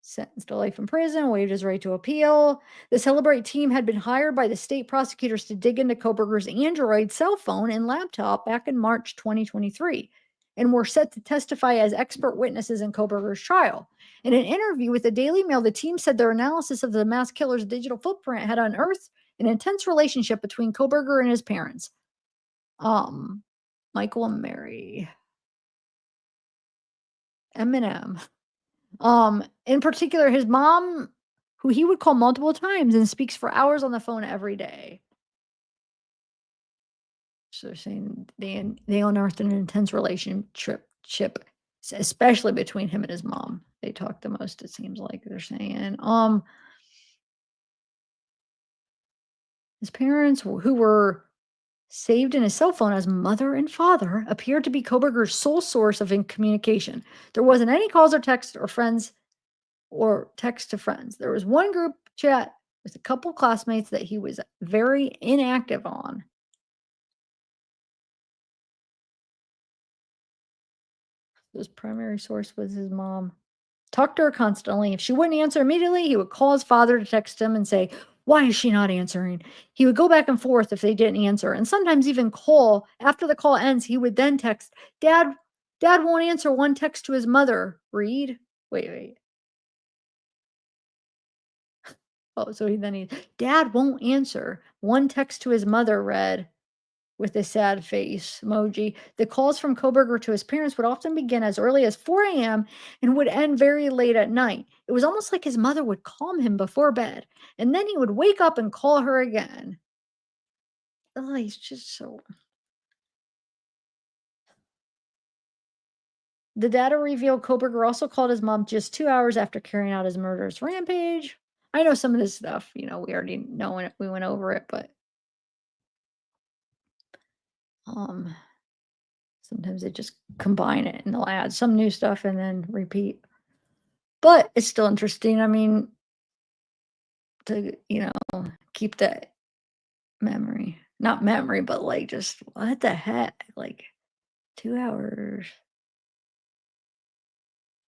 Sentenced to life in prison, waived his right to appeal. The Celebrate team had been hired by the state prosecutors to dig into Kohberger's Android cell phone and laptop back in March 2023 and were set to testify as expert witnesses in Kohberger's trial. In an interview with the Daily Mail, the team said their analysis of the mass killer's digital footprint had unearthed an intense relationship between Kohberger and his parents, Michael and Mary. Eminem. In particular, his mom, who he would call multiple times and speaks for hours on the phone every day. So they're saying they unearthed an intense relationship, especially between him and his mom. They talk the most, it seems like they're saying. His parents, who were saved in his cell phone as mother and father, appeared to be Kohberger's sole source of communication. There wasn't any calls or text or friends or text to friends. There was one group chat with a couple classmates that he was very inactive on. His primary source was his mom. Talked to her constantly. If she wouldn't answer immediately, he would call his father to text him and say, "Why is she not answering?" He would go back and forth if they didn't answer, and sometimes even call. After the call ends, he would then text, Dad won't answer." One text to his mother, read. Wait. Oh, so Dad won't answer. One text to his mother read, with a sad face emoji. The calls from Kohberger to his parents would often begin as early as 4 a.m. and would end very late at night. It was almost like his mother would calm him before bed, and then he would wake up and call her again. Oh, he's just so... The data revealed Kohberger also called his mom just 2 hours after carrying out his murderous rampage. I know some of this stuff, we already know it. We went over it, but sometimes they just combine it and they'll add some new stuff and then repeat. But it's still interesting. I mean, to, keep that memory. Not memory, but like just what the heck? Like 2 hours.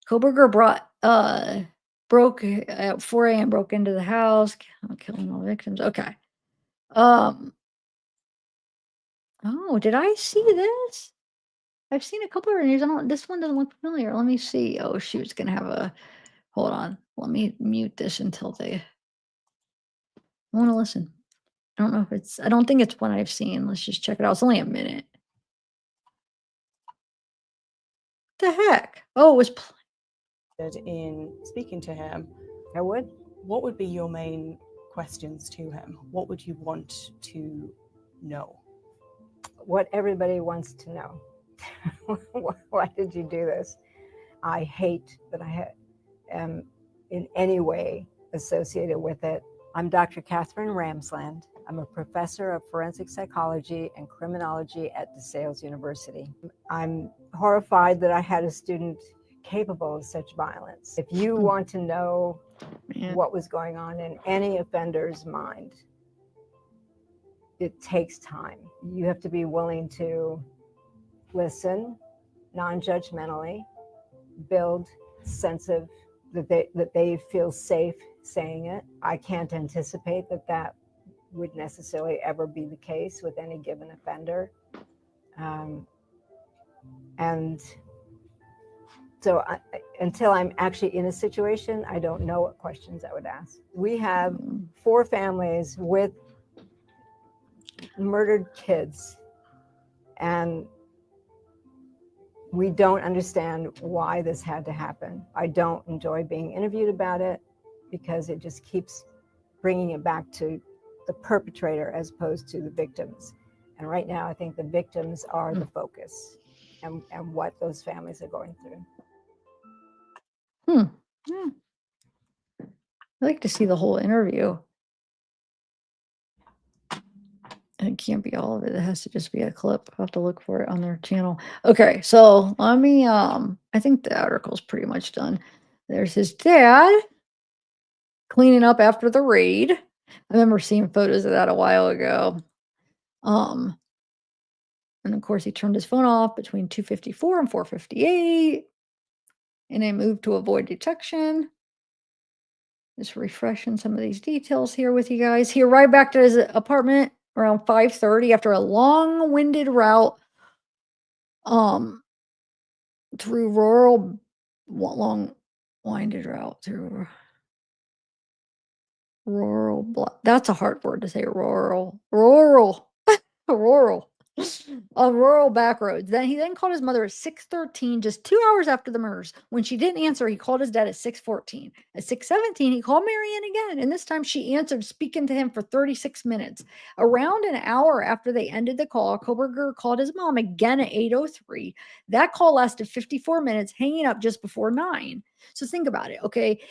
Kohberger broke at 4 a.m., broke into the house, killing all victims. Okay. Oh, did I see this? I've seen a couple of news. This one doesn't look familiar. Let me see. Oh, she was gonna have hold on. Let me mute this until I want to listen. I don't know if I don't think it's one I've seen. Let's just check it out. It's only a minute. The heck? Oh, it was in speaking to him. I would. What would be your main questions to him? What would you want to know? What everybody wants to know. Why did you do this? I hate that I am in any way associated with it. I'm Dr. Catherine Ramsland. I'm a professor of forensic psychology and criminology at DeSales University. I'm horrified that I had a student capable of such violence. If you want to know Man. what was going on in any offender's mind. It takes time. You have to be willing to listen non-judgmentally, build sense of that they feel safe saying it. I can't anticipate that would necessarily ever be the case with any given offender. And so until I'm actually in a situation, I don't know what questions I would ask. We have 4 families with murdered kids, and we don't understand why this had to happen. I don't enjoy being interviewed about it because it just keeps bringing it back to the perpetrator as opposed to the victims. And right now, I think the victims are the focus and what those families are going through. I'd like to see the whole interview. It can't be all of it. It has to just be a clip. I'll have to look for it on their channel. Okay, so let me I think the article's pretty much done. There's his dad cleaning up after the raid. I remember seeing photos of that a while ago. And of course he turned his phone off between 2:54 and 4:58. And I moved to avoid detection. Just refreshing some of these details here with you guys. He arrived back to his apartment around 5:30 after a long-winded route through long-winded route through that's a hard word to say, rural on rural back roads. Then he called his mother at 6:13, just 2 hours after the murders. When she didn't answer, he called his dad at 6:14. At 6:17, he called Marianne again, and this time she answered, speaking to him for 36 minutes. Around an hour after they ended the call, Kohberger called his mom again at 8:03. That call lasted 54 minutes, hanging up just before 9. So think about it, okay?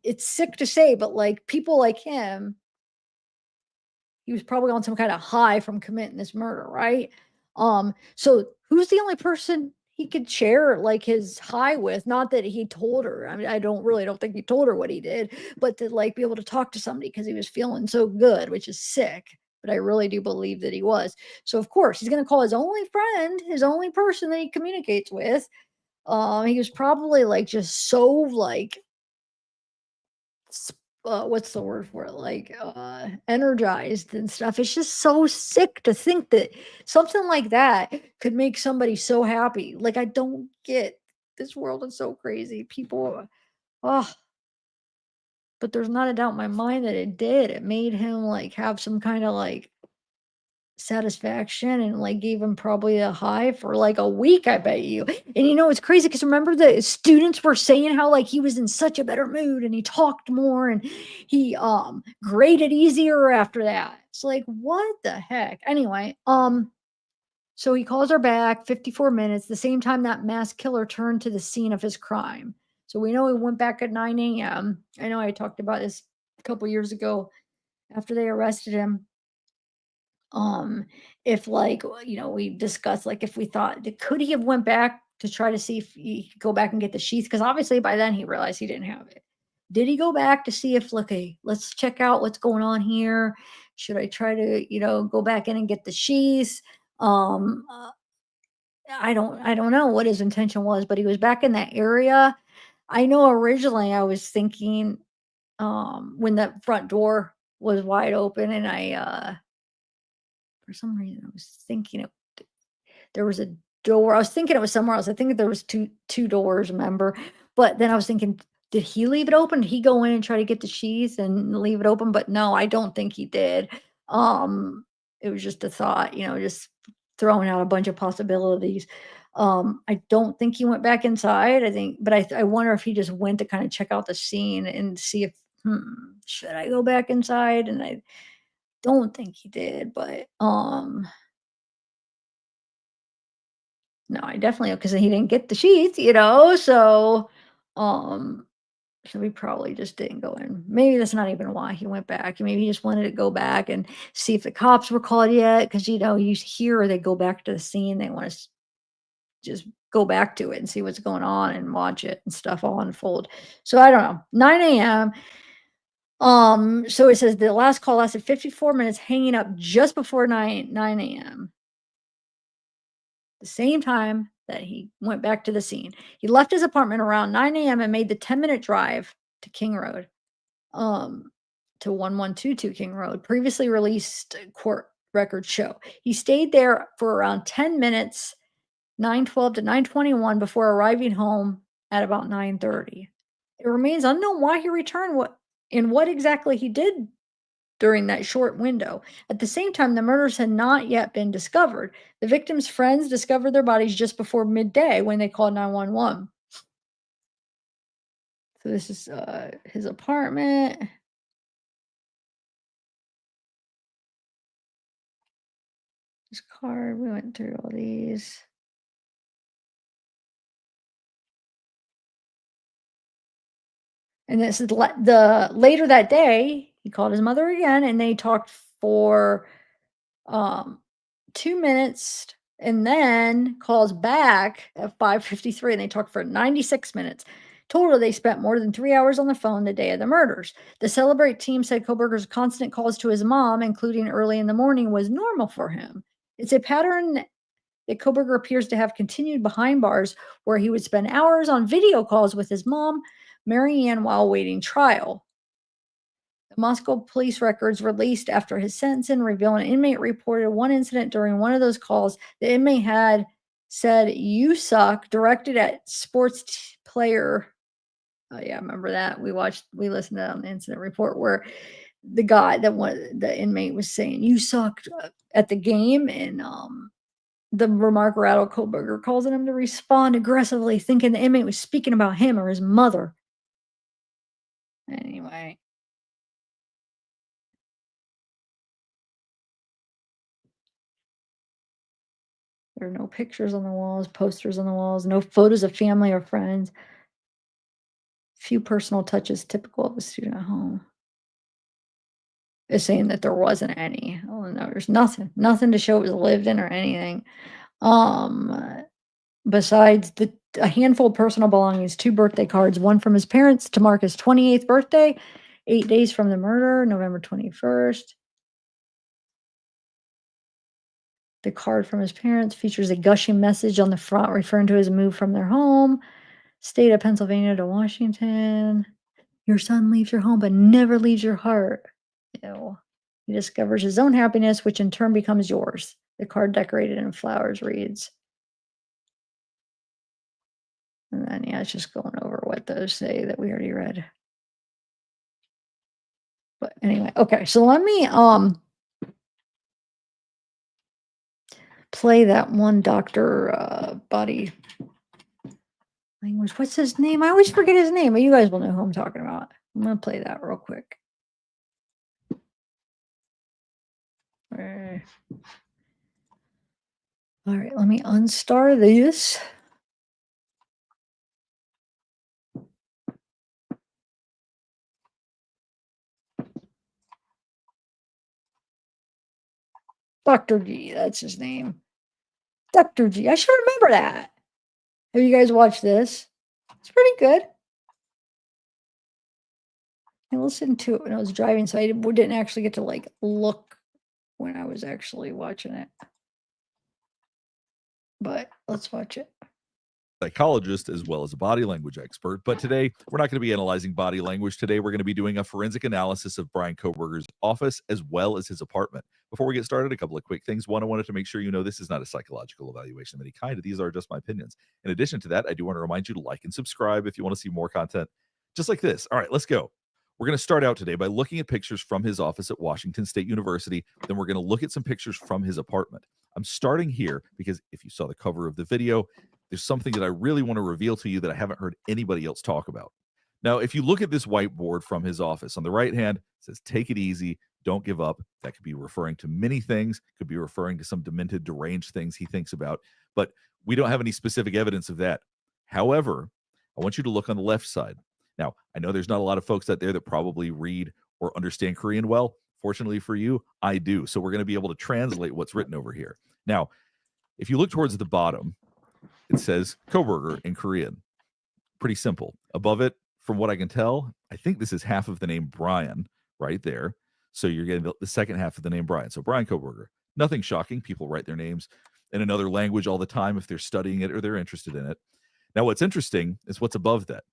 It's sick to say, but like people like him, he was probably on some kind of high from committing this murder, right? So who's the only person he could share like his high with? Not that he told her. I mean, I don't think he told her what he did, but to like be able to talk to somebody because he was feeling so good, which is sick. But I really do believe that he was. So of course he's going to call his only friend, his only person that he communicates with. He was probably like just so like what's the word for it? Like energized and stuff. It's just so sick to think that something like that could make somebody so happy. Like, I don't get, this world is so crazy. People, oh, but there's not a doubt in my mind that it did. It made him like have some kind of like satisfaction and like gave him probably a high for like a week, I bet you. And you know, it's crazy because remember the students were saying how like he was in such a better mood and he talked more and he graded easier after that. It's like, what the heck? Anyway, so he calls her back 54 minutes, the same time that mass killer turned to the scene of his crime. So we know he went back at 9 a.m. I know I talked about this a couple years ago after they arrested him. If like, you know, we discussed like if we thought could he have went back to try to see if he could go back and get the sheath, because obviously by then he realized he didn't have it. Did he go back to see if like, okay, let's check out what's going on here? Should I try to, you know, go back in and get the sheath? I don't know what his intention was, but he was back in that area. I know originally I was thinking when the front door was wide open and I for some reason I was thinking there was a door. I was thinking it was somewhere else. I think there was two doors, remember? But then I was thinking, did he leave it open? Did he go in and try to get the sheath and leave it open? But no, I don't think he did. It was just a thought, you know, just throwing out a bunch of possibilities. I don't think he went back inside. I think, but I wonder if he just went to kind of check out the scene and see if should I go back inside? And I don't think he did, but no, I definitely, because he didn't get the sheath, you know, so he probably just didn't go in. Maybe that's not even why he went back. Maybe he just wanted to go back and see if the cops were called yet, because you know, you hear they go back to the scene, they want to just go back to it and see what's going on and watch it and stuff all unfold. So I don't know. 9 a.m. So it says the last call lasted 54 minutes, hanging up just before 9 a.m. The same time that he went back to the scene. He left his apartment around 9 a.m. and made the 10-minute drive to King Road, to 1122 King Road, previously released court records show. He stayed there for around 10 minutes, 9:12 to 9:21, before arriving home at about 9:30. It remains unknown why he returned, what exactly he did during that short window. At the same time, the murders had not yet been discovered. The victims' friends discovered their bodies just before midday when they called 911. So this is his apartment. His card. We went through all these. And this is the later that day, he called his mother again, and they talked for 2 minutes, and then calls back at 5:53, and they talked for 96 minutes. Total, they spent more than 3 hours on the phone the day of the murders. The Celebrate team said Kohberger's constant calls to his mom, including early in the morning, was normal for him. It's a pattern that Kohberger appears to have continued behind bars, where he would spend hours on video calls with his mom, Mary Ann, while waiting trial. The Moscow police records released after his sentencing reveal an inmate reported one incident during one of those calls. The inmate had said, "You suck," directed at sports player. Oh yeah, I remember that. We listened to that on the incident report, where the inmate was saying, "You sucked," at the game, and the remark rattled Kohberger, causing him to respond aggressively, thinking the inmate was speaking about him or his mother. Anyway. There are no pictures on the walls, posters on the walls, no photos of family or friends. Few personal touches typical of a student at home. It's saying that there wasn't any. Oh no, there's nothing to show it was lived in or anything. Besides a handful of personal belongings, 2 birthday cards, one from his parents to mark his 28th birthday, 8 days from the murder, November 21st. The card from his parents features a gushing message on the front referring to his move from their home, state of Pennsylvania to Washington. Your son leaves your home but never leaves your heart. Ew. He discovers his own happiness, which in turn becomes yours. The card, decorated in flowers, reads. And then, yeah, it's just going over what those say that we already read. But anyway, okay, so let me play that one Dr. Body Language. What's his name? I always forget his name, but you guys will know who I'm talking about. I'm going to play that real quick. All right, let me unstar this. Dr. G, that's his name. Dr. G. I should remember that. Have you guys watched this? It's pretty good. I listened to it when I was driving, so I didn't actually get to look when I was actually watching it. But let's watch it. Psychologist as well as a body language expert. But today, we're not going to be analyzing body language. Today, we're going to be doing a forensic analysis of Brian Kohberger's office as well as his apartment. Before we get started, a couple of quick things. One, I wanted to make sure you know this is not a psychological evaluation of any kind. These are just my opinions. In addition to that, I do want to remind you to like and subscribe if you want to see more content just like this. All right, let's go. We're going to start out today by looking at pictures from his office at Washington State University. Then we're going to look at some pictures from his apartment. I'm starting here because if you saw the cover of the video, there's something that I really want to reveal to you that I haven't heard anybody else talk about. Now, if you look at this whiteboard from his office, on the right hand, it says, "Take it easy, don't give up." That could be referring to many things, could be referring to some demented, deranged things he thinks about, but we don't have any specific evidence of that. However, I want you to look on the left side. Now, I know there's not a lot of folks out there that probably read or understand Korean well. Fortunately for you, I do. So we're going to be able to translate what's written over here. Now, if you look towards the bottom, it says Kohberger in Korean. Pretty simple. Above it, from what I can tell, I think this is half of the name Brian right there. So you're getting the second half of the name Brian. So Brian Kohberger. Nothing shocking. People write their names in another language all the time if they're studying it or they're interested in it. Now, what's interesting is what's above that.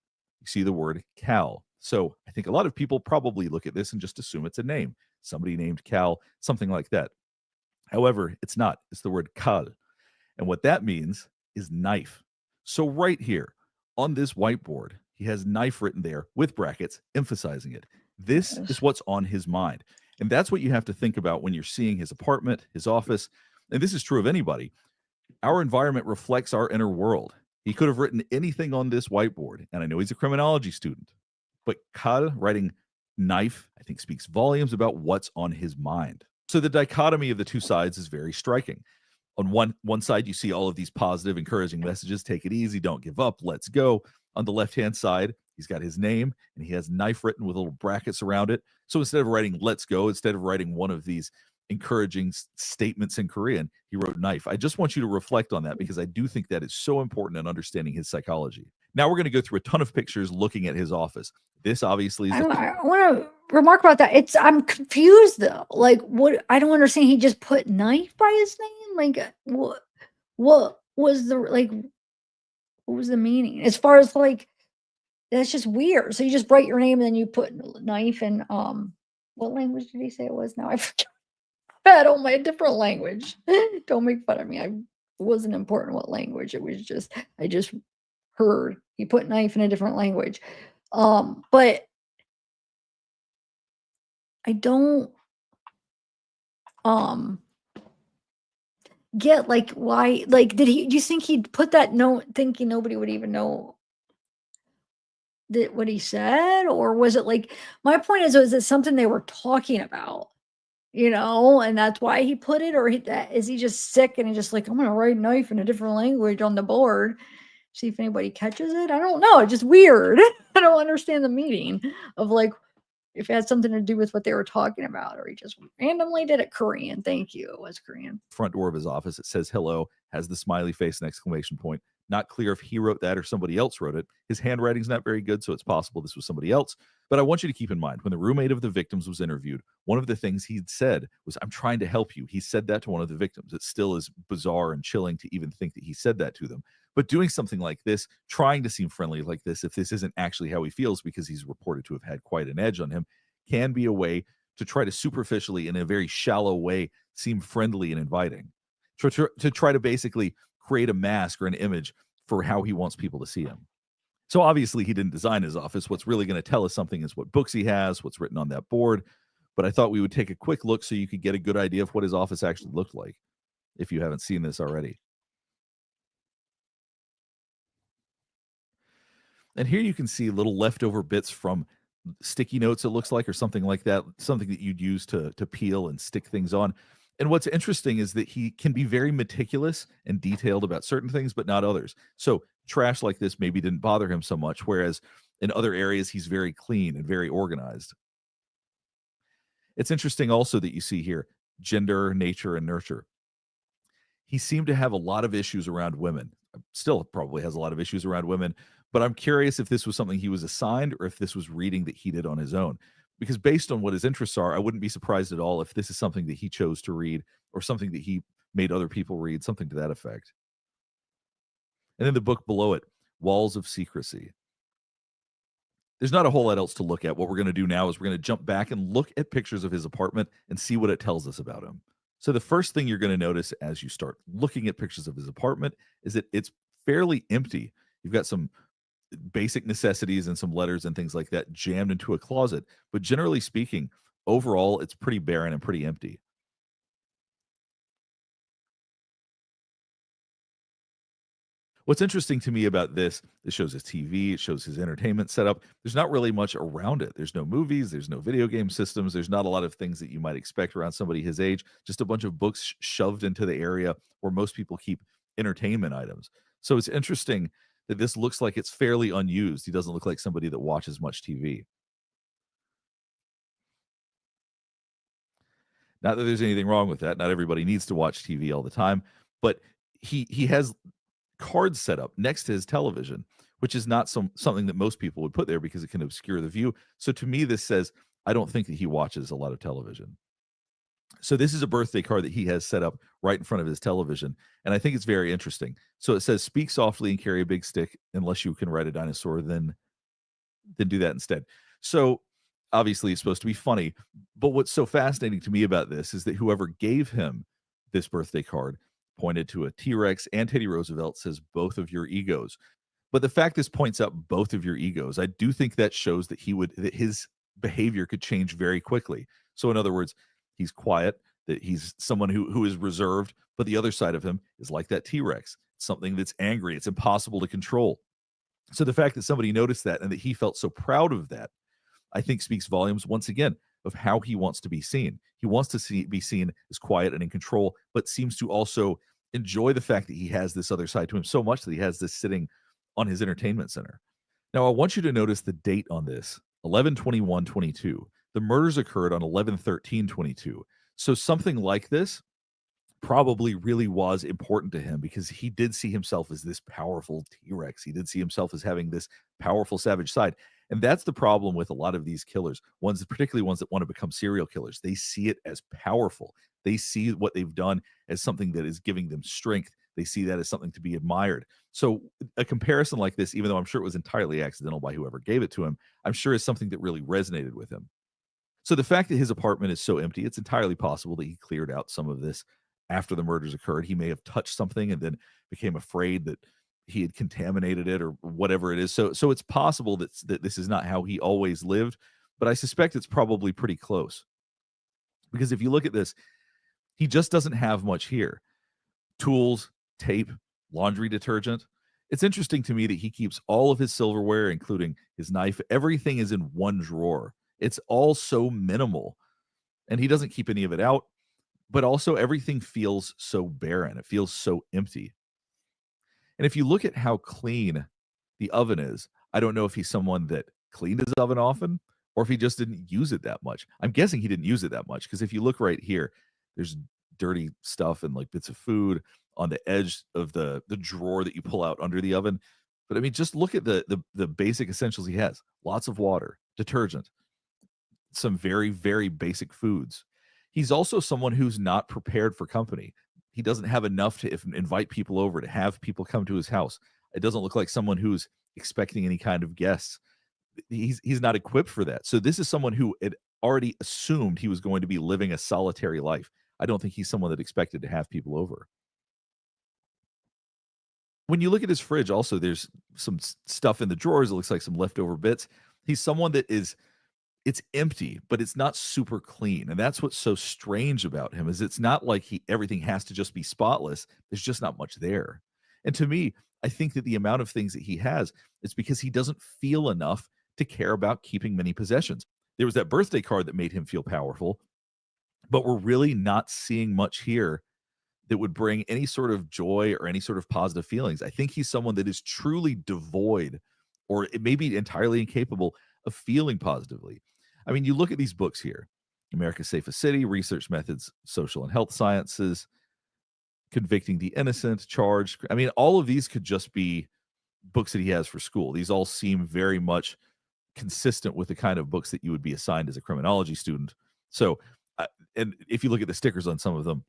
You see the word Cal. So I think a lot of people probably look at this and just assume it's a name. Somebody named Cal, something like that. However, it's not. It's the word Kal. And what that means is knife. So right here on this whiteboard, he has knife written there with brackets, emphasizing it. This is what's on his mind. And that's what you have to think about when you're seeing his apartment, his office. And this is true of anybody. Our environment reflects our inner world. He could have written anything on this whiteboard. And I know he's a criminology student, but Kal writing knife, I think, speaks volumes about what's on his mind. So the dichotomy of the two sides is very striking. On one side, you see all of these positive, encouraging messages. Take it easy. Don't give up. Let's go. On the left-hand side, he's got his name, and he has knife written with little brackets around it. So instead of writing let's go, instead of writing one of these encouraging statements in Korean, he wrote knife. I just want you to reflect on that because I do think that is so important in understanding his psychology. Now we're going to go through a ton of pictures looking at his office. This obviously is I want to remark about that. I'm confused though. Like, what? I don't understand. He just put knife by his name. Like, what was the what was the meaning? As far as like, that's just weird. So you just write your name and then you put knife in what language did he say it was? Now I forgot. I don't my different language. Don't make fun of me. It wasn't important what language. It was just I just heard he put knife in a different language. But I don't get like why like do you think he'd put that note thinking nobody would even know that what he said, or was it like my point is it something they were talking about, and that's why he put it, or is he just sick and he just like I'm gonna write knife in a different language on the board, see if anybody catches it? I don't know, it's just weird. I don't understand the meaning of like if it had something to do with what they were talking about, or he just randomly did it. Korean. Thank you. It was Korean. Front door of his office. It says hello, has the smiley face and exclamation point. Not clear if he wrote that or somebody else wrote it. His handwriting's not very good, so it's possible this was somebody else. But I want you to keep in mind, when the roommate of the victims was interviewed, one of the things he'd said was, I'm trying to help you. He said that to one of the victims. It still is bizarre and chilling to even think that he said that to them. But doing something like this, trying to seem friendly like this, if this isn't actually how he feels because he's reported to have had quite an edge on him, can be a way to try to superficially, in a very shallow way, seem friendly and inviting. To try to basically create a mask or an image for how he wants people to see him. So obviously he didn't design his office. What's really going to tell us something is what books he has, what's written on that board. But I thought we would take a quick look so you could get a good idea of what his office actually looked like, if you haven't seen this already. And here you can see little leftover bits from sticky notes, it looks like, or something like that, something that you'd use to peel and stick things on. And what's interesting is that he can be very meticulous and detailed about certain things, but not others. So trash like this maybe didn't bother him so much, whereas in other areas, he's very clean and very organized. It's interesting also that you see here, gender, nature, and nurture. He seemed to have a lot of issues around women. Still probably has a lot of issues around women, but I'm curious if this was something he was assigned or if this was reading that he did on his own. Because based on what his interests are, I wouldn't be surprised at all if this is something that he chose to read or something that he made other people read, something to that effect. And then the book below it, Walls of Secrecy. There's not a whole lot else to look at. What we're going to do now is we're going to jump back and look at pictures of his apartment and see what it tells us about him. So the first thing you're going to notice as you start looking at pictures of his apartment is that it's fairly empty. You've got some basic necessities and some letters and things like that jammed into a closet. But generally speaking, overall, it's pretty barren and pretty empty. What's interesting to me about this, it shows his TV, it shows his entertainment setup. There's not really much around it. There's no movies, there's no video game systems, there's not a lot of things that you might expect around somebody his age, just a bunch of books shoved into the area where most people keep entertainment items. So it's interesting that this looks like it's fairly unused. He doesn't look like somebody that watches much TV. Not that there's anything wrong with that. Not everybody needs to watch TV all the time, but he has card set up next to his television, which is not something that most people would put there because it can obscure the view. So to me, this says, I don't think that he watches a lot of television. So this is a birthday card that he has set up right in front of his television. And I think it's very interesting. So it says, speak softly and carry a big stick. Unless you can ride a dinosaur, then do that instead. So obviously it's supposed to be funny. But what's so fascinating to me about this is that whoever gave him this birthday card pointed to a T-Rex and Teddy Roosevelt, says both of your egos. But the fact this points out both of your egos, I do think that shows that that his behavior could change very quickly. So in other words, he's quiet, that he's someone who is reserved, but the other side of him is like that T-Rex, something that's angry, it's impossible to control. So the fact that somebody noticed that and that he felt so proud of that, I think speaks volumes once again of how he wants to be seen. He wants to be seen as quiet and in control, but seems to also enjoy the fact that he has this other side to him so much that he has this sitting on his entertainment center. Now, I want you to notice the date on this, 11/21/22. The murders occurred on 11/13/22. So something like this probably really was important to him because he did see himself as this powerful T-Rex. He did see himself as having this powerful savage side. And that's the problem with a lot of these killers, particularly ones that want to become serial killers. They see it as powerful. They see what they've done as something that is giving them strength. They see that as something to be admired. So a comparison like this, even though I'm sure it was entirely accidental by whoever gave it to him, I'm sure is something that really resonated with him. So the fact that his apartment is so empty, it's entirely possible that he cleared out some of this after the murders occurred. He may have touched something and then became afraid that he had contaminated it or whatever it is. So it's possible that this is not how he always lived, but I suspect it's probably pretty close. Because if you look at this, he just doesn't have much here. Tools, tape, laundry detergent. It's interesting to me that he keeps all of his silverware, including his knife. Everything is in one drawer. It's all so minimal. And he doesn't keep any of it out, but also everything feels so barren. It feels so empty. And if you look at how clean the oven is, I don't know if he's someone that cleaned his oven often or if he just didn't use it that much. I'm guessing he didn't use it that much because if you look right here, there's dirty stuff and like bits of food on the edge of the drawer that you pull out under the oven. But I mean, just look at the basic essentials he has. Lots of water, detergent, some very, very basic foods. He's also someone who's not prepared for company. He doesn't have enough to invite people over, to have people come to his house. It doesn't look like someone who's expecting any kind of guests. He's not equipped for that. So this is someone who had already assumed he was going to be living a solitary life. I don't think he's someone that expected to have people over. When you look at his fridge, also, there's some stuff in the drawers. It looks like some leftover bits. He's someone that it's empty, but it's not super clean. And that's what's so strange about him is it's not like everything has to just be spotless. There's just not much there. And to me, I think that the amount of things that he has is because he doesn't feel enough to care about keeping many possessions. There was that birthday card that made him feel powerful, but we're really not seeing much here that would bring any sort of joy or any sort of positive feelings. I think he's someone that is truly devoid or it may be entirely incapable of feeling positively. I mean, you look at these books here, America's Safest City, Research Methods, Social and Health Sciences, Convicting the Innocent, Charged. I mean, all of these could just be books that he has for school. These all seem very much consistent with the kind of books that you would be assigned as a criminology student. So, and if you look at the stickers on some of them,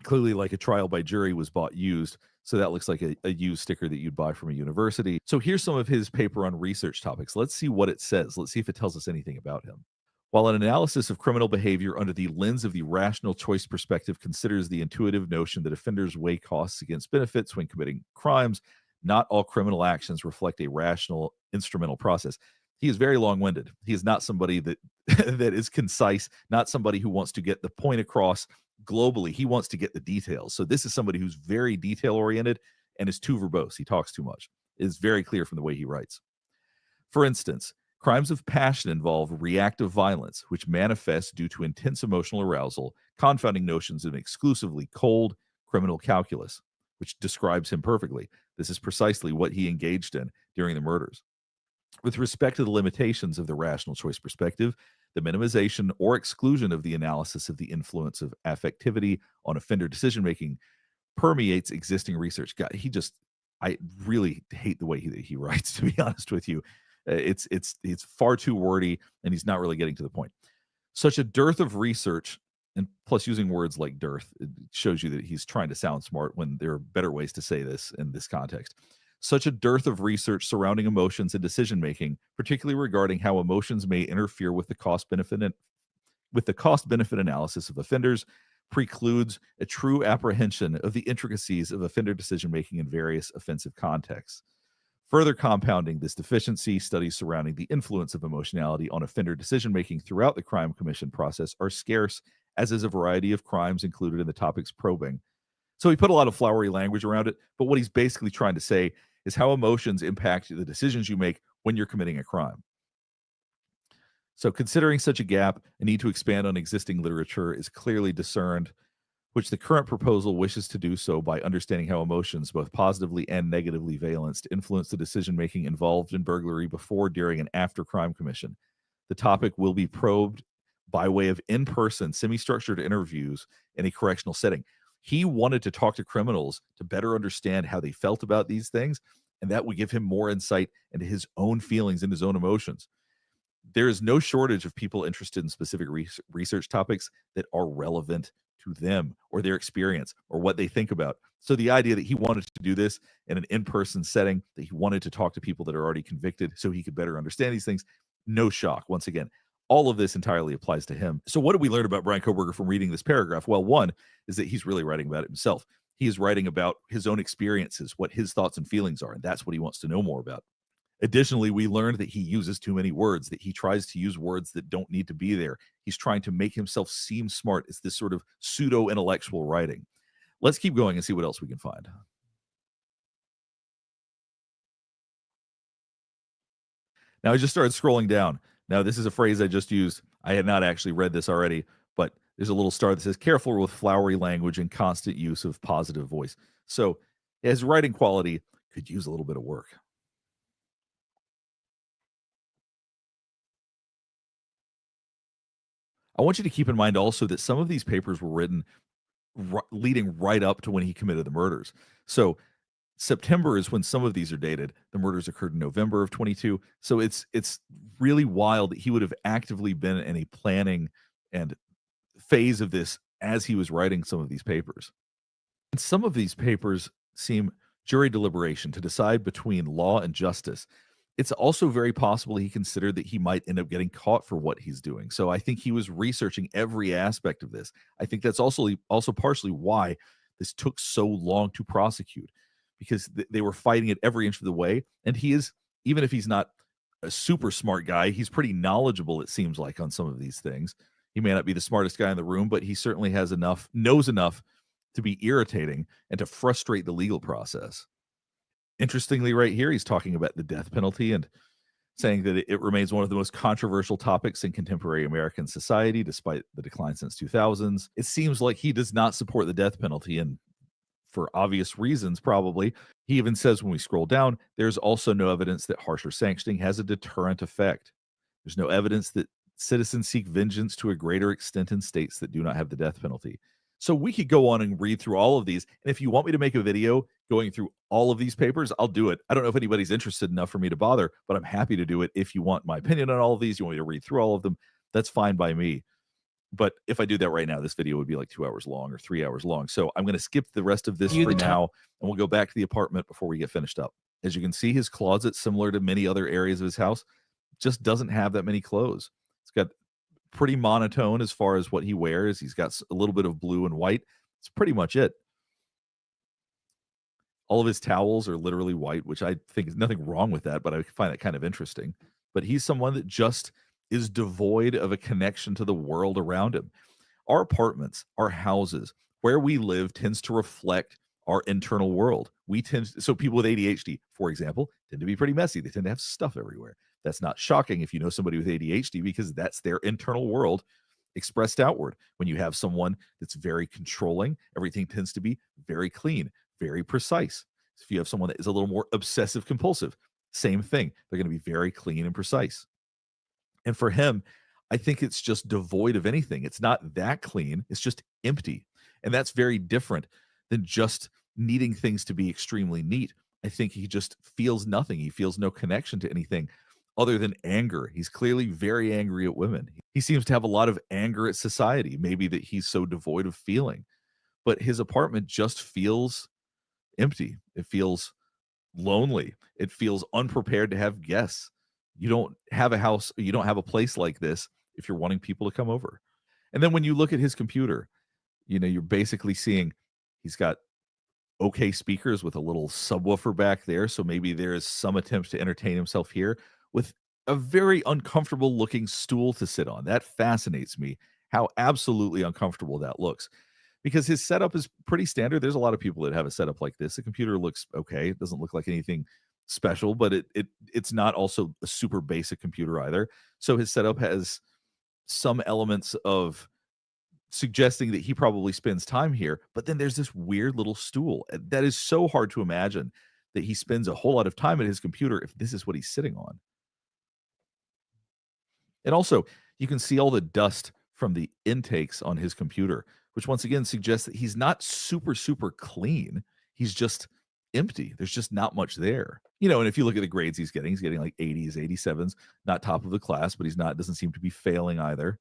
clearly like a trial by jury was bought used. So that looks like a used sticker that you'd buy from a university. So here's some of his paper on research topics. Let's see what it says. Let's see if it tells us anything about him. While an analysis of criminal behavior under the lens of the rational choice perspective considers the intuitive notion that offenders weigh costs against benefits when committing crimes, not all criminal actions reflect a rational instrumental process. He is very long-winded. He is not somebody that that is concise, not somebody who wants to get the point across globally. He wants to get the details. So this is somebody who's very detail-oriented and is too verbose. He talks too much. It is very clear from the way he writes. For instance, crimes of passion involve reactive violence, which manifests due to intense emotional arousal, confounding notions of exclusively cold criminal calculus, which describes him perfectly. This is precisely what he engaged in during the murders. With respect to the limitations of the rational choice perspective, the minimization or exclusion of the analysis of the influence of affectivity on offender decision-making permeates existing research. God, he just I really hate the way he writes, to be honest with you. It's far too wordy, and he's not really getting to the point. Such a dearth of research, and plus using words like dearth, it shows you that he's trying to sound smart when there are better ways to say this in this context. Such a dearth of research surrounding emotions and decision making, particularly regarding how emotions may interfere with the cost benefit analysis of offenders, precludes a true apprehension of the intricacies of offender decision making in various offensive contexts. Further compounding this deficiency, studies surrounding the influence of emotionality on offender decision making throughout the crime commission process are scarce, as is a variety of crimes included in the topics probing. So he put a lot of flowery language around it, but what he's basically trying to say is how emotions impact the decisions you make when you're committing a crime. So considering such a gap, a need to expand on existing literature is clearly discerned, which the current proposal wishes to do so by understanding how emotions, both positively and negatively valenced, influence the decision-making involved in burglary before, during, and after crime commission. The topic will be probed by way of in-person, semi-structured interviews in a correctional setting. He wanted to talk to criminals to better understand how they felt about these things, and that would give him more insight into his own feelings and his own emotions. There is no shortage of people interested in specific research topics that are relevant to them or their experience or what they think about. So the idea that he wanted to do this in an in-person setting, that he wanted to talk to people that are already convicted so he could better understand these things, no shock. Once again, all of this entirely applies to him. So what did we learn about Brian Kohberger from reading this paragraph? Well, one is that he's really writing about it himself. He is writing about his own experiences, what his thoughts and feelings are, and that's what he wants to know more about. Additionally, we learned that he uses too many words, that he tries to use words that don't need to be there. He's trying to make himself seem smart. It's this sort of pseudo-intellectual writing. Let's keep going and see what else we can find. Now, I just started scrolling down. Now, this is a phrase I just used. I had not actually read this already, but there's a little star that says, careful with flowery language and constant use of positive voice. So his writing quality could use a little bit of work. I want you to keep in mind also that some of these papers were written leading right up to when he committed the murders. So September is when some of these are dated. The murders occurred in November of 22. So it's really wild that he would have actively been in a planning and phase of this as he was writing some of these papers. And some of these papers seem jury deliberation to decide between law and justice. It's also very possible he considered that he might end up getting caught for what he's doing. So I think he was researching every aspect of this. I think that's also partially why this took so long to prosecute, because they were fighting it every inch of the way. And he is, even if he's not a super smart guy, he's pretty knowledgeable, it seems like, on some of these things. He may not be the smartest guy in the room, but he certainly knows enough to be irritating and to frustrate the legal process. Interestingly, right here, he's talking about the death penalty and saying that it remains one of the most controversial topics in contemporary American society, despite the decline since 2000s. It seems like he does not support the death penalty, and for obvious reasons, probably. He even says when we scroll down, there's also no evidence that harsher sanctioning has a deterrent effect. There's no evidence that citizens seek vengeance to a greater extent in states that do not have the death penalty. So we could go on and read through all of these. And if you want me to make a video going through all of these papers, I'll do it. I don't know if anybody's interested enough for me to bother, but I'm happy to do it. If you want my opinion on all of these, you want me to read through all of them, that's fine by me. But if I do that right now, this video would be like 2 hours long or 3 hours long. So I'm going to skip the rest of this for now, and we'll go back to the apartment before we get finished up. As you can see, his closet, similar to many other areas of his house, just doesn't have that many clothes. It's got pretty monotone as far as what he wears. He's got a little bit of blue and white. It's pretty much it. All of his towels are literally white, which I think is nothing wrong with that, but I find that kind of interesting. But he's someone that just is devoid of a connection to the world around him. Our apartments, our houses, where we live tends to reflect our internal world. So people with ADHD, for example, tend to be pretty messy. They tend to have stuff everywhere. That's not shocking if you know somebody with ADHD, because that's their internal world expressed outward. When you have someone that's very controlling, everything tends to be very clean, very precise. If you have someone that is a little more obsessive compulsive, same thing. They're going to be very clean and precise. And for him, I think it's just devoid of anything. It's not that clean. It's just empty. And that's very different than just needing things to be extremely neat. I think he just feels nothing. He feels no connection to anything other than anger. He's clearly very angry at women. He seems to have a lot of anger at society, maybe that he's so devoid of feeling. But his apartment just feels empty. It feels lonely. It feels unprepared to have guests. You don't have a house, you don't have a place like this if you're wanting people to come over. And then when you look at his computer, you're basically seeing he's got okay speakers with a little subwoofer back there. So maybe there's some attempt to entertain himself here with a very uncomfortable looking stool to sit on. That fascinates me, how absolutely uncomfortable that looks, because his setup is pretty standard. There's a lot of people that have a setup like this. The computer looks okay. It doesn't look like anything special, but it's not also a super basic computer either. So his setup has some elements of suggesting that he probably spends time here, but then there's this weird little stool. That is so hard to imagine that he spends a whole lot of time at his computer if this is what he's sitting on. And also, you can see all the dust from the intakes on his computer, which once again suggests that he's not super, super clean. He's just empty. There's just not much there. And if you look at the grades he's getting like 80s, 87s, not top of the class, but doesn't seem to be failing either.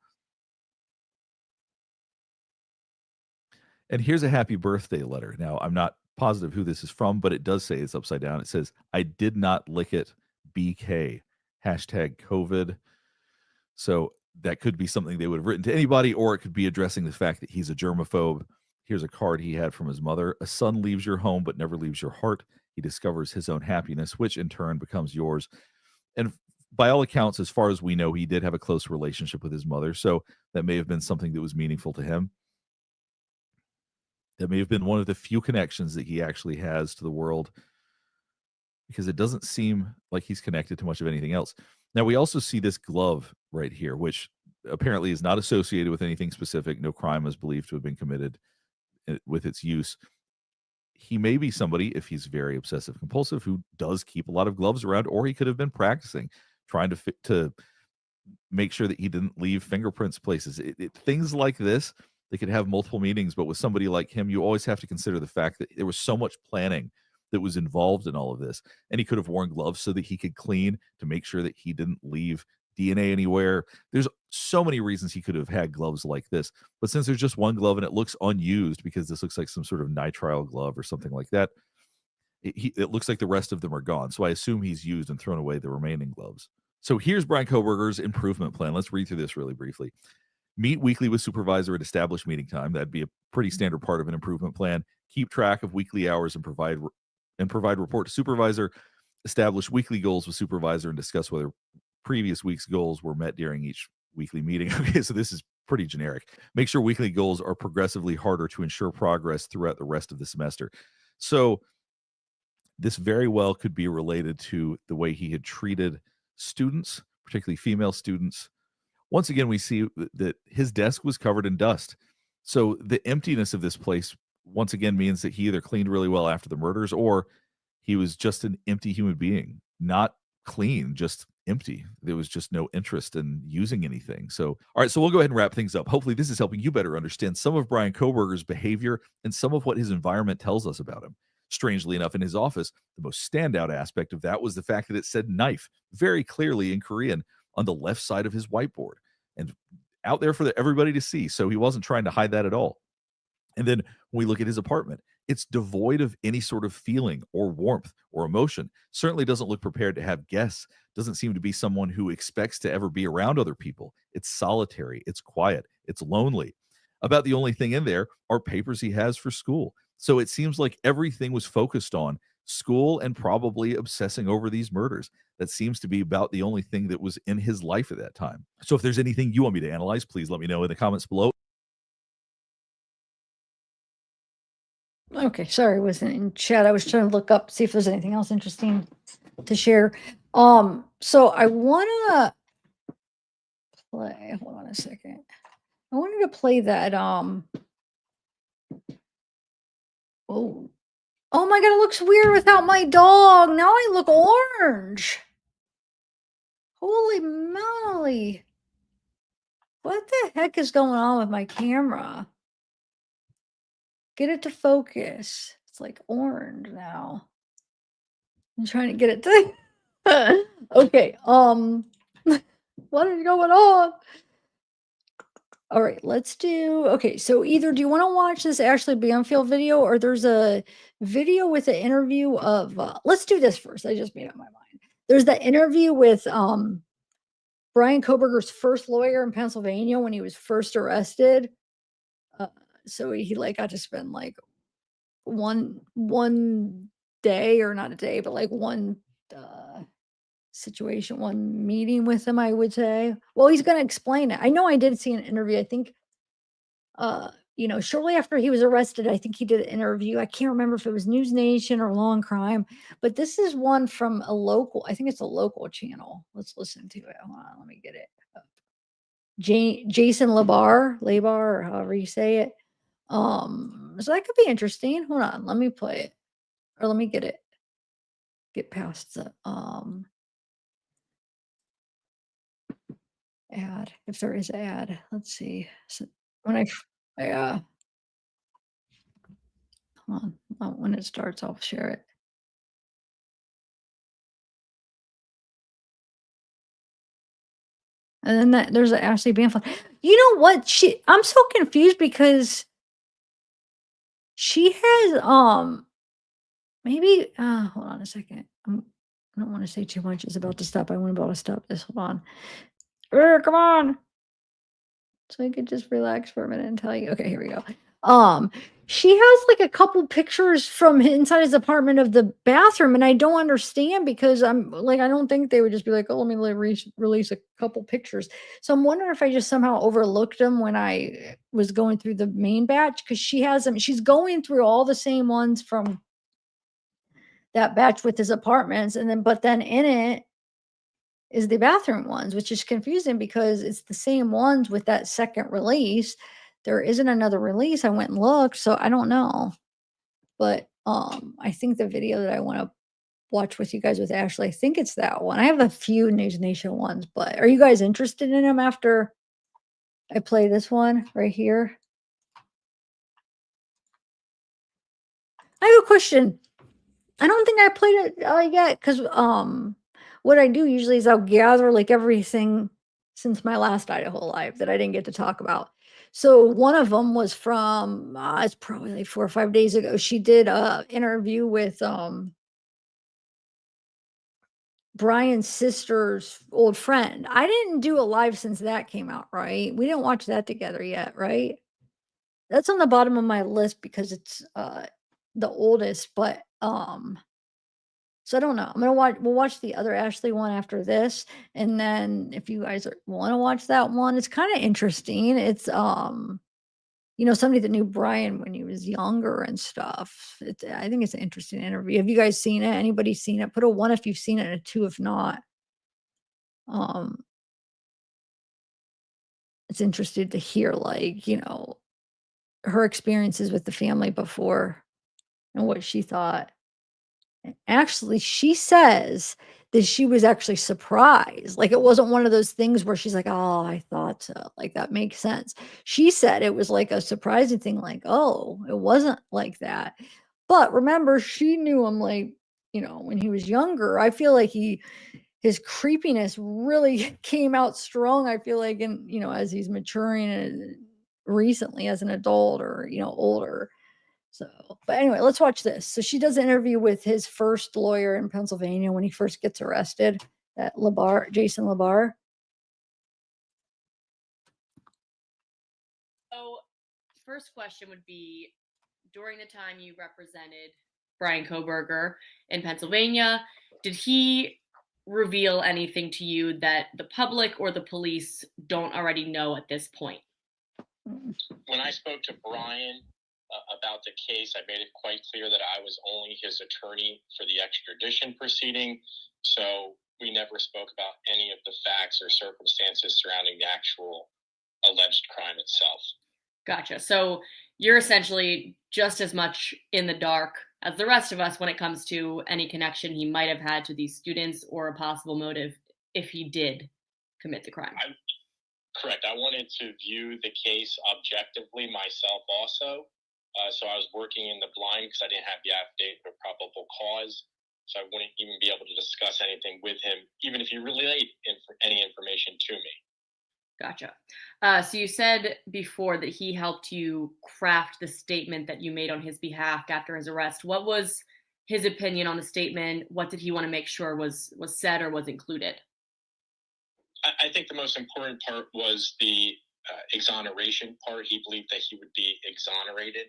And here's a happy birthday letter. Now, I'm not positive who this is from, but it does say it's upside down. It says, "I did not lick it, BK, #COVID." So that could be something they would have written to anybody, or it could be addressing the fact that he's a germaphobe. Here's a card he had from his mother. "A son leaves your home, but never leaves your heart. He discovers his own happiness, which in turn becomes yours." And by all accounts, as far as we know, he did have a close relationship with his mother. So that may have been something that was meaningful to him. That may have been one of the few connections that he actually has to the world, because it doesn't seem like he's connected to much of anything else. Now, we also see this glove right here, which apparently is not associated with anything specific. No crime is believed to have been committed with its use. He may be somebody, if he's very obsessive compulsive, who does keep a lot of gloves around, or he could have been practicing, trying to make sure that he didn't leave fingerprints places. Things like this, they could have multiple meanings, but with somebody like him, you always have to consider the fact that there was so much planning that was involved in all of this. And he could have worn gloves so that he could clean, to make sure that he didn't leave DNA anywhere. There's so many reasons he could have had gloves like this. But since there's just one glove and it looks unused, because this looks like some sort of nitrile glove or something like that, it looks like the rest of them are gone. So I assume he's used and thrown away the remaining gloves. So here's Brian Kohberger's improvement plan. Let's read through this really briefly. Meet weekly with supervisor at established meeting time. That'd be a pretty standard part of an improvement plan. Keep track of weekly hours and provide report to supervisor. Establish weekly goals with supervisor and discuss whether previous week's goals were met during each weekly meeting. Okay, so this is pretty generic. Make sure weekly goals are progressively harder to ensure progress throughout the rest of the semester. So this very well could be related to the way he had treated students, particularly female students. Once again, we see that his desk was covered in dust. So the emptiness of this place, once again, means that he either cleaned really well after the murders, or he was just an empty human being, not clean, just empty. There was just no interest in using anything. So, all right, so we'll go ahead and wrap things up. Hopefully this is helping you better understand some of Brian Kohberger's behavior and some of what his environment tells us about him. Strangely enough, in his office, the most standout aspect of that was the fact that it said knife very clearly in Korean on the left side of his whiteboard and out there for everybody to see. So he wasn't trying to hide that at all. And then when we look at his apartment, it's devoid of any sort of feeling or warmth or emotion. Certainly doesn't look prepared to have guests. Doesn't seem to be someone who expects to ever be around other people. It's solitary. It's quiet. It's lonely. About the only thing in there are papers he has for school. So it seems like everything was focused on school and probably obsessing over these murders. That seems to be about the only thing that was in his life at that time. So if there's anything you want me to analyze, please let me know in the comments below. Okay, sorry, I wasn't in chat. I was trying to look up, see if there's anything else interesting to share. So I wanna play, hold on a second. I wanted to play that, oh my God, it looks weird without my dog. Now I look orange. Holy moly. What the heck is going on with my camera? Get it to focus. It's like orange now. I'm trying to get it to. Okay. What is going on? All right, let's do. Okay, so either do you want to watch this Ashley Banfield video, or there's a video with an interview of. Let's do this first. I just made up my mind. There's that interview with Brian Kohberger's first lawyer in Pennsylvania when he was first arrested. So he like got to spend like one day, or not a day, but like one situation, one meeting with him, I would say. Well, he's going to explain it. I know I did see an interview. I think, shortly after he was arrested, I think he did an interview. I can't remember if it was News Nation or Law and Crime, but this is one from a local, I think it's a local channel. Let's listen to it. Hold on, let me get it. Jason Labar, or however you say it. So that could be interesting. Hold on, let me play it. Or let me get past the ad, if there is ad. Let's see. So when hold on. When it starts, I'll share it. And then there's an Ashley Banfield. You know what? I'm so confused because she has maybe hold on a second. I don't want to say too much. It's about to stop. I want to be able to stop this. Hold on. Come on. So I could just relax for a minute and tell you. Okay, here we go. She has like a couple pictures from inside his apartment of the bathroom, and I don't understand because I'm like, I don't think they would just be like, oh, let me release a couple pictures. So I'm wondering if I just somehow overlooked them when I was going through the main batch, because she has them. She's going through all the same ones from that batch with his apartments, but then in it is the bathroom ones, which is confusing because it's the same ones with that second release. There isn't another release. I went and looked, so I don't know. But I think the video that I want to watch with you guys with Ashley, I think it's that one. I have a few News Nation ones, but are you guys interested in them after I play this one right here? I have a question. I don't think I played it yet, because what I do usually is I'll gather like everything since my last Idaho Live that I didn't get to talk about. So one of them was from it's probably like 4 or 5 days ago. She did a interview with Brian's sister's old friend. I didn't do a live since that came out, right? We didn't watch that together yet, right? That's on the bottom of my list because it's the oldest, but so I don't know. We'll watch the other Ashley one after this. And then if you guys want to watch that one, it's kind of interesting. It's somebody that knew Brian when he was younger and stuff. I think it's an interesting interview. Have you guys seen it? Anybody seen it? Put a 1 if you've seen it and a 2 if not. It's interesting to hear her experiences with the family before and what she thought. Actually, she says that she was actually surprised. Like, it wasn't one of those things where she's like, oh, I thought so. Like, that makes sense. She said it was like a surprising thing, like, oh, it wasn't like that. But remember, she knew him when he was younger. I feel like his creepiness really came out strong. I feel like as he's maturing and recently as an adult or, older. So, but anyway, let's watch this. So she does an interview with his first lawyer in Pennsylvania when he first gets arrested, that Jason Labar. So, first question would be, during the time you represented Brian Kohberger in Pennsylvania, did he reveal anything to you that the public or the police don't already know at this point? When I spoke to Brian about the case, I made it quite clear that I was only his attorney for the extradition proceeding. So we never spoke about any of the facts or circumstances surrounding the actual alleged crime itself. Gotcha. So you're essentially just as much in the dark as the rest of us when it comes to any connection he might have had to these students or a possible motive if he did commit the crime. Correct. I wanted to view the case objectively myself also. So I was working in the blind because I didn't have the affidavit of probable cause. So I wouldn't even be able to discuss anything with him, even if he relayed any information to me. Gotcha. So you said before that he helped you craft the statement that you made on his behalf after his arrest. What was his opinion on the statement? What did he want to make sure was said or was included? I think the most important part was the exoneration part. He believed that he would be exonerated,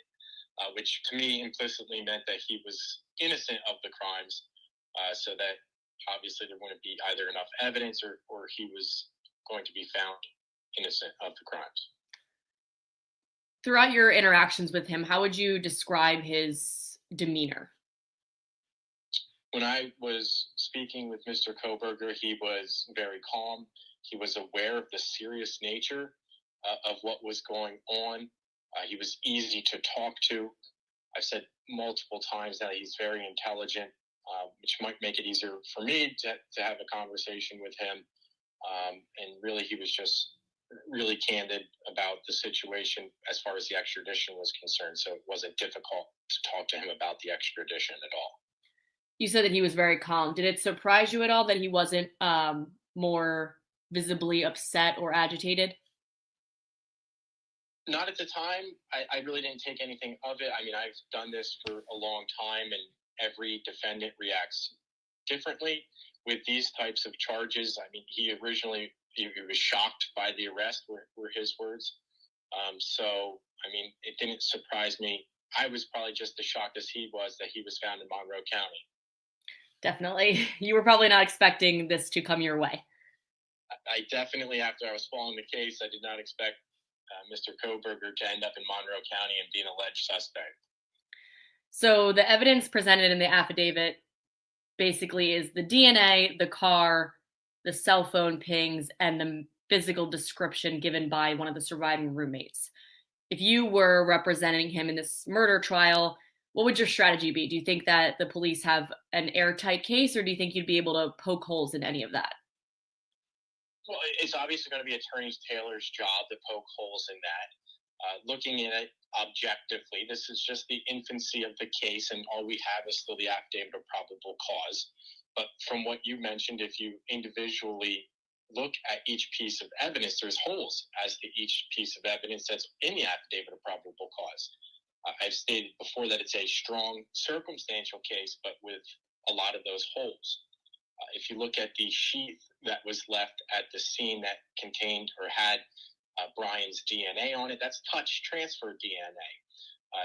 which to me implicitly meant that he was innocent of the crimes, so that obviously there wouldn't be either enough evidence or he was going to be found innocent of the crimes. Throughout your interactions with him, how would you describe his demeanor? When I was speaking with Mr. Kohberger, he was very calm. He was aware of the serious nature of what was going on. He was easy to talk to. I've said multiple times that he's very intelligent, which might make it easier for me to have a conversation with him. And really, he was just really candid about the situation as far as the extradition was concerned. So it wasn't difficult to talk to him about the extradition at all. You said that he was very calm. Did it surprise you at all that he wasn't more visibly upset or agitated? Not at the time. I really didn't take anything of it. I mean, I've done this for a long time, and every defendant reacts differently with these types of charges. I mean, he was shocked by the arrest, were his words. So, I mean, it didn't surprise me. I was probably just as shocked as he was that he was found in Monroe County. Definitely. You were probably not expecting this to come your way. I definitely, after I was following the case, I did not expect Mr. Kohberger to end up in Monroe County and be an alleged suspect. So the evidence presented in the affidavit basically is the DNA, the car, the cell phone pings, and the physical description given by one of the surviving roommates. If you were representing him in this murder trial, what would your strategy be? Do you think that the police have an airtight case, or do you think you'd be able to poke holes in any of that? Well, it's obviously going to be Attorney Taylor's job to poke holes in that. Looking at it objectively, this is just the infancy of the case, and all we have is still the affidavit of probable cause. But from what you mentioned, if you individually look at each piece of evidence, there's holes as to each piece of evidence that's in the affidavit of probable cause. I've stated before that it's a strong circumstantial case, but with a lot of those holes. If you look at the sheath that was left at the scene that contained or had Brian's DNA on it, that's touch transfer DNA.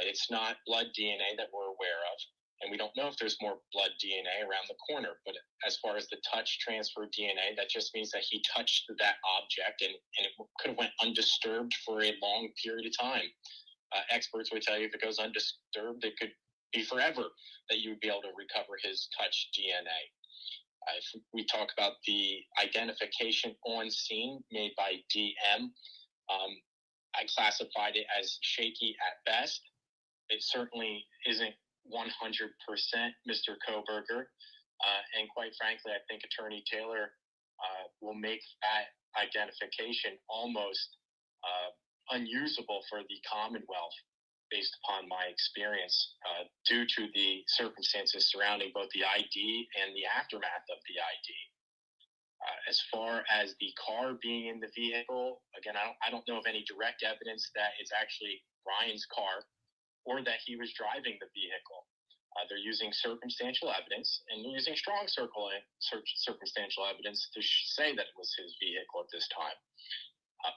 It's not blood DNA that we're aware of, and we don't know if there's more blood DNA around the corner. But as far as the touch transfer DNA, that just means that he touched that object, and it could have went undisturbed for a long period of time. Experts would tell you if it goes undisturbed, it could be forever that you would be able to recover his touch DNA. If we talk about the identification on scene made by DM, I classified it as shaky at best. It certainly isn't 100% Mr. Kohberger. And quite frankly, I think Attorney Taylor will make that identification almost unusable for the Commonwealth based upon my experience due to the circumstances surrounding both the ID and the aftermath of the ID. As far as the car being in the vehicle, again, I don't know of any direct evidence that it's actually Brian's car or that he was driving the vehicle. They're using circumstantial evidence, and they're using strong circumstantial evidence to say that it was his vehicle at this time.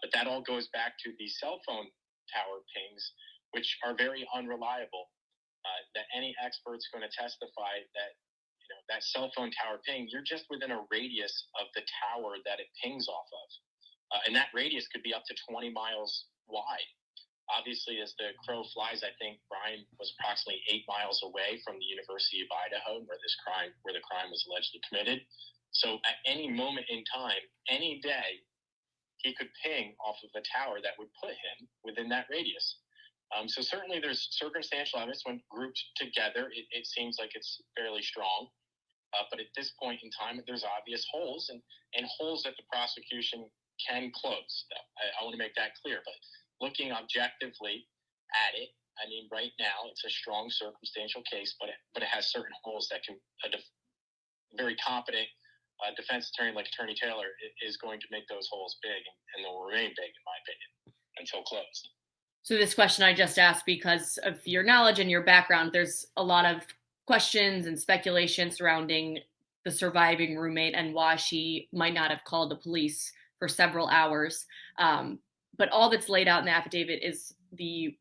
But that all goes back to the cell phone tower pings, which are very unreliable. That any expert's going to testify that that cell phone tower ping, you're just within a radius of the tower that it pings off of. And that radius could be up to 20 miles wide. Obviously, as the crow flies, I think Brian was approximately 8 miles away from the University of Idaho, where the crime was allegedly committed. So at any moment in time, any day, he could ping off of a tower that would put him within that radius. So certainly there's circumstantial evidence. When grouped together, it seems like it's fairly strong. But at this point in time, there's obvious holes and holes that the prosecution can close. I want to make that clear. But looking objectively at it, I mean, right now it's a strong circumstantial case, but it has certain holes that very competent defense attorney like Attorney Taylor is going to make those holes big, and they'll remain big, in my opinion, until closed. So this question I just asked because of your knowledge and your background. There's a lot of questions and speculation surrounding the surviving roommate and why she might not have called the police for several hours. But all that's laid out in the affidavit is the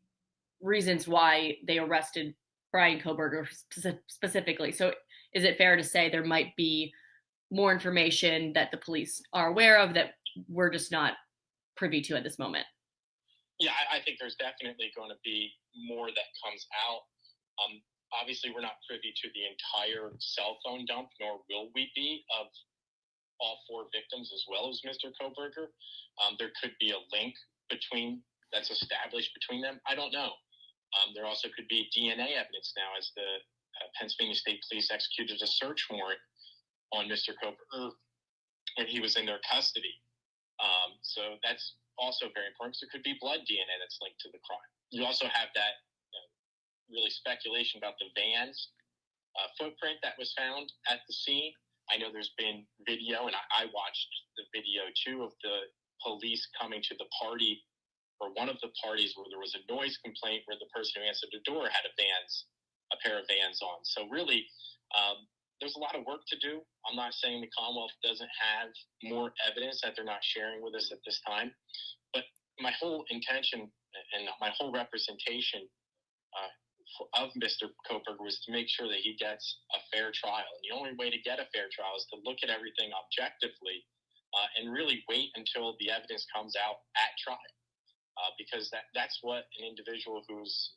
reasons why they arrested Brian Kohberger specifically. So is it fair to say there might be more information that the police are aware of that we're just not privy to at this moment? Yeah, I think there's definitely going to be more that comes out. Obviously, we're not privy to the entire cell phone dump, nor will we be, of all 4 victims as well as Mr. Kohberger. There could be a link that's established between them. I don't know. There also could be DNA evidence now, as the Pennsylvania State Police executed a search warrant on Mr. Kohberger when he was in their custody. So that's also very important, because there could be blood DNA that's linked to the crime. You also have that really speculation about the van's footprint that was found at the scene. I know there's been video, and I watched the video too, of the police coming to the party, or one of the parties, where there was a noise complaint where the person who answered the door had a pair of Vans on. So really, there's a lot of work to do. I'm not saying the Commonwealth doesn't have more evidence that they're not sharing with us at this time, but my whole intention and my whole representation of Mr. Kohberger was to make sure that he gets a fair trial. And the only way to get a fair trial is to look at everything objectively and really wait until the evidence comes out at trial, because that's what an individual who's,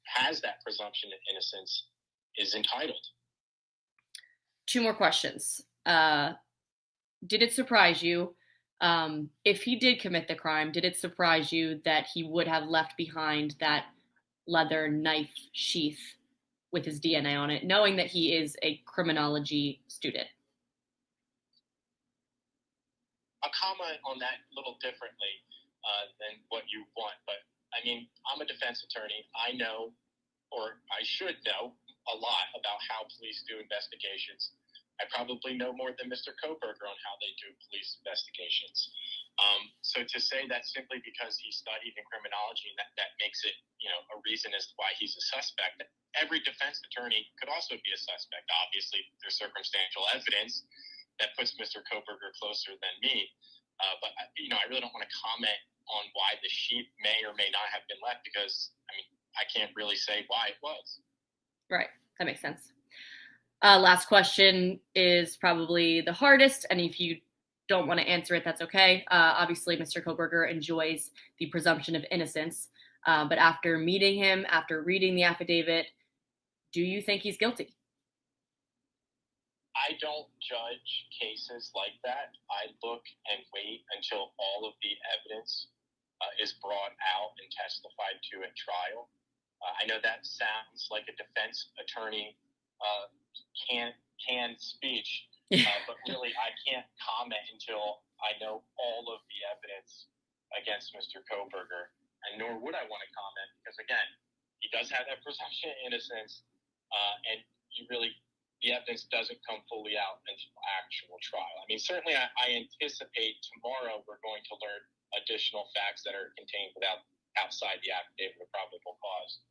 has that presumption of innocence is entitled. 2 more questions. Did it surprise you, if he did commit the crime, did it surprise you that he would have left behind that leather knife sheath with his DNA on it, knowing that he is a criminology student? I'll comment on that a little differently than what you want, but I mean, I'm a defense attorney. I know, or I should know, a lot about how police do investigations. I probably know more than Mr. Kohberger on how they do police investigations. So to say that simply because he studied in criminology, that makes it, a reason as to why he's a suspect. Every defense attorney could also be a suspect. Obviously, there's circumstantial evidence that puts Mr. Kohberger closer than me. But I really don't want to comment on why the sheath may or may not have been left, because I can't really say why it was. Right. That makes sense. Last question is probably the hardest, and if you don't want to answer it, that's okay. Obviously, Mr. Kohberger enjoys the presumption of innocence, but after meeting him, after reading the affidavit, do you think he's guilty? I don't judge cases like that. I look and wait until all of the evidence is brought out and testified to at trial. I know that sounds like a defense attorney canned speech, but really I can't comment until I know all of the evidence against Mr. Kohberger, and nor would I want to comment, because again, he does have that presumption of innocence, and the evidence doesn't come fully out until actual trial. Certainly I anticipate tomorrow we're going to learn additional facts that are contained outside the affidavit of probable cause.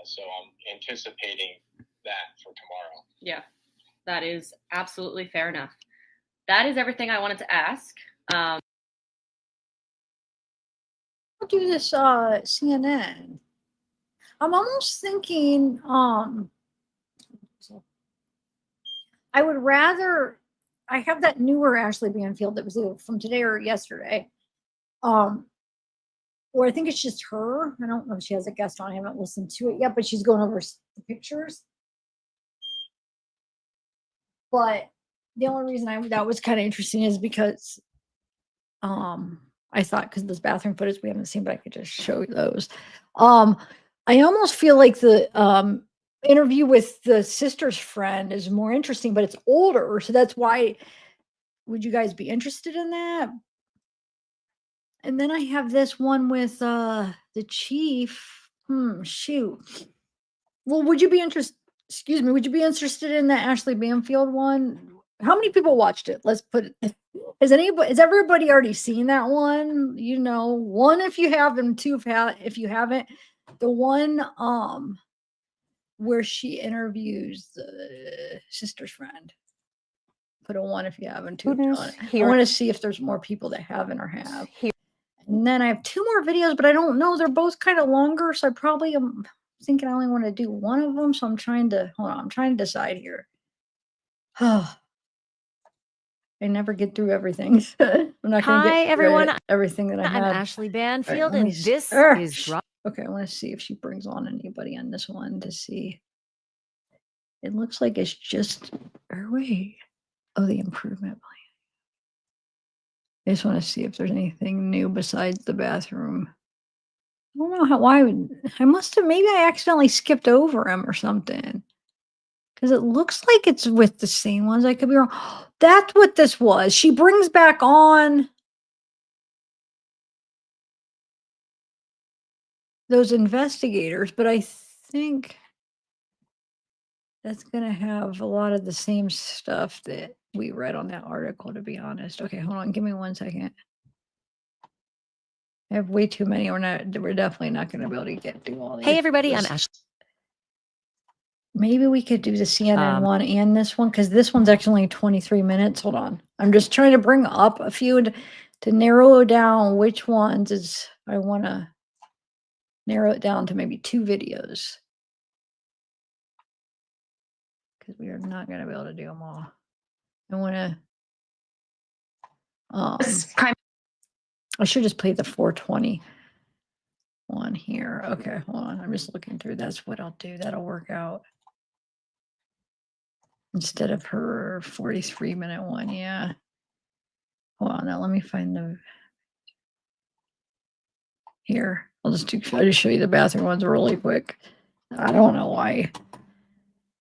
So I'm anticipating that for tomorrow. Yeah, that is absolutely fair enough. That is everything I wanted to ask. I'll do this CNN. I'm almost thinking I would rather, I have that newer Ashley Banfield that was either from today or yesterday, or I think it's just her. I don't know if she has a guest on. I haven't listened to it yet, but she's going over the pictures. But the only reason that was kind of interesting is because I thought, because this bathroom footage we haven't seen, but I could just show you those. I almost feel like the interview with the sister's friend is more interesting, but it's older. So that's why, would you guys be interested in that? And then I have this one with the chief. Shoot. Well, would you be interested excuse me, would you be interested in the Ashley Banfield one? How many people watched it? Let's put it. Has everybody already seen that one? You know, one if you have, and two if you haven't. The one where she interviews the sister's friend. Put a one if you haven't, two if you Students haven't. I here want to see if there's more people that haven't or have. here. And then I have two more videos, but I don't know. They're both kind of longer, so I probably am thinking I only want to do one of them. So I'm trying to hold on. I'm trying to decide here. Oh, I never get through everything. I'm not going to Hi, get through everyone. everything that I I'm have. Ashley All right, Banfield, let me and s- this Ugh, is Drop. Okay, I want to see if she brings on anybody on this one to see. It looks like it's just or wait. Oh, the improvement plan. I just want to see if there's anything new besides the bathroom. I don't know why I must have, maybe I accidentally skipped over him or something. Because it looks like it's with the same ones. I could be wrong. That's what this was. She brings back on those investigators, but I think that's going to have a lot of the same stuff that we read on that article, to be honest. Okay, hold on. Give me 1 second. I have way too many. We're definitely not going to be able to get through all these. Hey, everybody. I'm Ashley. Maybe we could do the CNN one and this one, because this one's actually 23 minutes. Hold on. I'm just trying to bring up a few to narrow down which ones is I want to narrow it down to maybe 2 videos. Because we are not going to be able to do them all. I want to. I should just play the 420 one here. Okay, hold on. I'm just looking through. That's what I'll do. That'll work out. Instead of her 43-minute one. Yeah. Hold on. Now let me find the. Here. I'll just show you the bathroom ones really quick. I don't know why.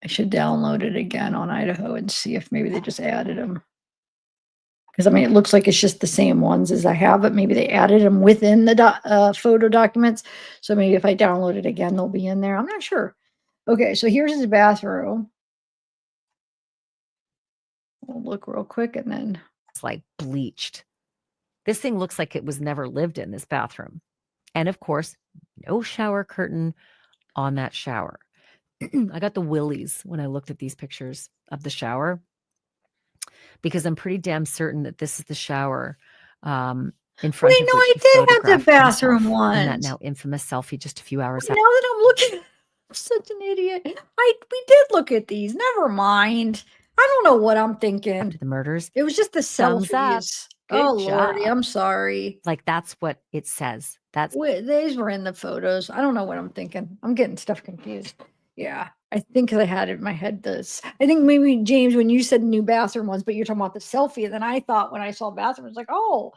I should download it again on Idaho and see if maybe they just added them. Because I mean, it looks like it's just the same ones as I have, but maybe they added them within the photo documents. So maybe if I download it again, they'll be in there. I'm not sure. Okay, so here's his bathroom. We'll look real quick and then. It's like bleached. This thing looks like it was never lived in, this bathroom. And of course, no shower curtain on that shower. I got the willies when I looked at these pictures of the shower, because I'm pretty damn certain that this is the shower in front Wait, of no, which I he did have the photographed bathroom himself in that ones. now infamous selfie just a few hours Now that I'm looking, I'm such an idiot. We did look at these. Never mind. I don't know what I'm thinking. after the murders. It was just the Thumbs up. selfies. Good Oh Lordy, job. I'm sorry. Like that's what it says. That's These were in the photos. I don't know what I'm thinking. I'm getting stuff confused. Yeah, I think 'cause I had it in my head. I think maybe James, when you said new bathroom ones, but you're talking about the selfie, and then I thought when I saw bathroom, I was like, oh,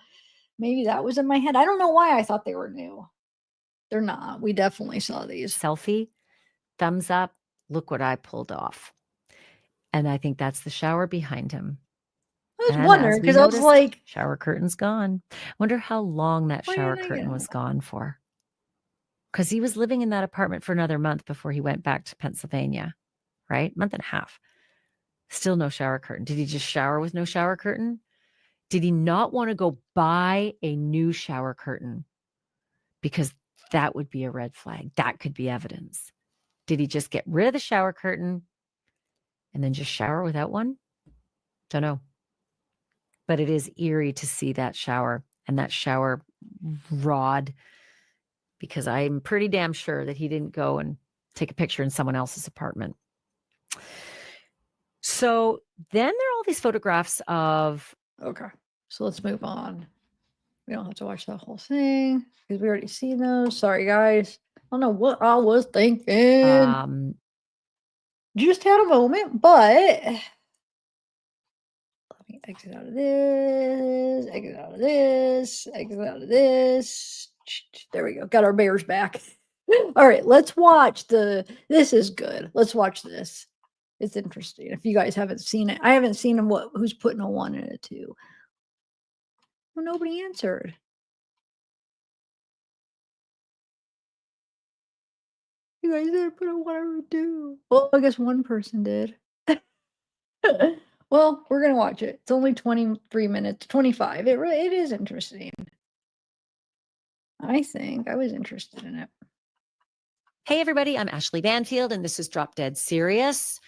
maybe that was in my head. I don't know why I thought they were new. They're not. We definitely saw these. selfie. Thumbs up. Look what I pulled off. And I think that's the shower behind him. I was And wondering as we because I was noticed, like, shower curtain's gone. Wonder how long that Why shower did I curtain go? was gone for. Because he was living in that apartment for another month before he went back to Pennsylvania, right? Month and a half. Still no shower curtain. Did he just shower with no shower curtain? Did he not want to go buy a new shower curtain? Because that would be a red flag. That could be evidence. Did he just get rid of the shower curtain and then just shower without one? Don't know. But it is eerie to see that shower and that shower rod, because I'm pretty damn sure that he didn't go and take a picture in someone else's apartment. So then there are all these photographs of. Okay, so let's move on. We don't have to watch the whole thing because we already seen those. Sorry, guys. I don't know what I was thinking. Just had a moment, but let me exit out of this, exit out of this, exit out of this. There we go. Got our bears back. All right, let's watch this is good. Let's watch this. It's interesting. If you guys haven't seen it, I haven't seen who's putting a 1 and a 2. Well, nobody answered. You guys didn't put a 1 or a 2. Well, I guess one person did. Well, we're gonna watch it. It's only 23 minutes, 25. It is interesting. I think I was interested in it. Hey, everybody, I'm Ashley Banfield, and this is Drop Dead Serious.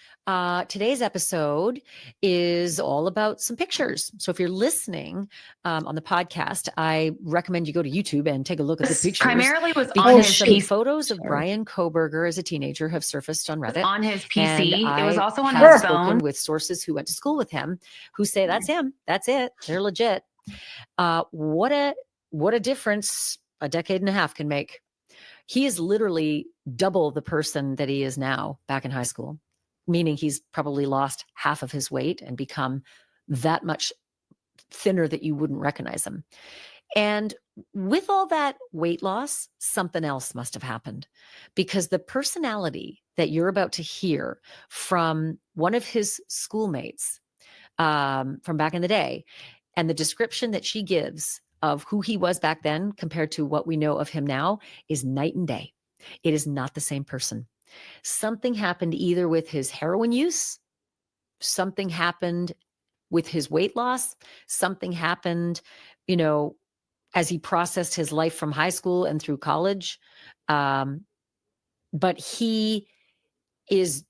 Today's episode is all about some pictures. So if you're listening on the podcast, I recommend you go to YouTube and take a look at the This pictures. primarily was on because his some PC. photos of Sorry. Brian Kohberger as a teenager have surfaced on Reddit. On his And PC. It was I also on have his spoken phone. with sources who went to school with him who say that's him. That's it. They're legit. What a difference a decade and a half can make. He is literally double the person that he is now back in high school, meaning he's probably lost half of his weight and become that much thinner that you wouldn't recognize him. And with all that weight loss, something else must have happened, because the personality that you're about to hear from one of his schoolmates from back in the day, and the description that she gives of who he was back then compared to what we know of him now is night and day. It is not the same person. Something happened either with his heroin use, something happened with his weight loss, something happened, as he processed his life from high school and through college. But he is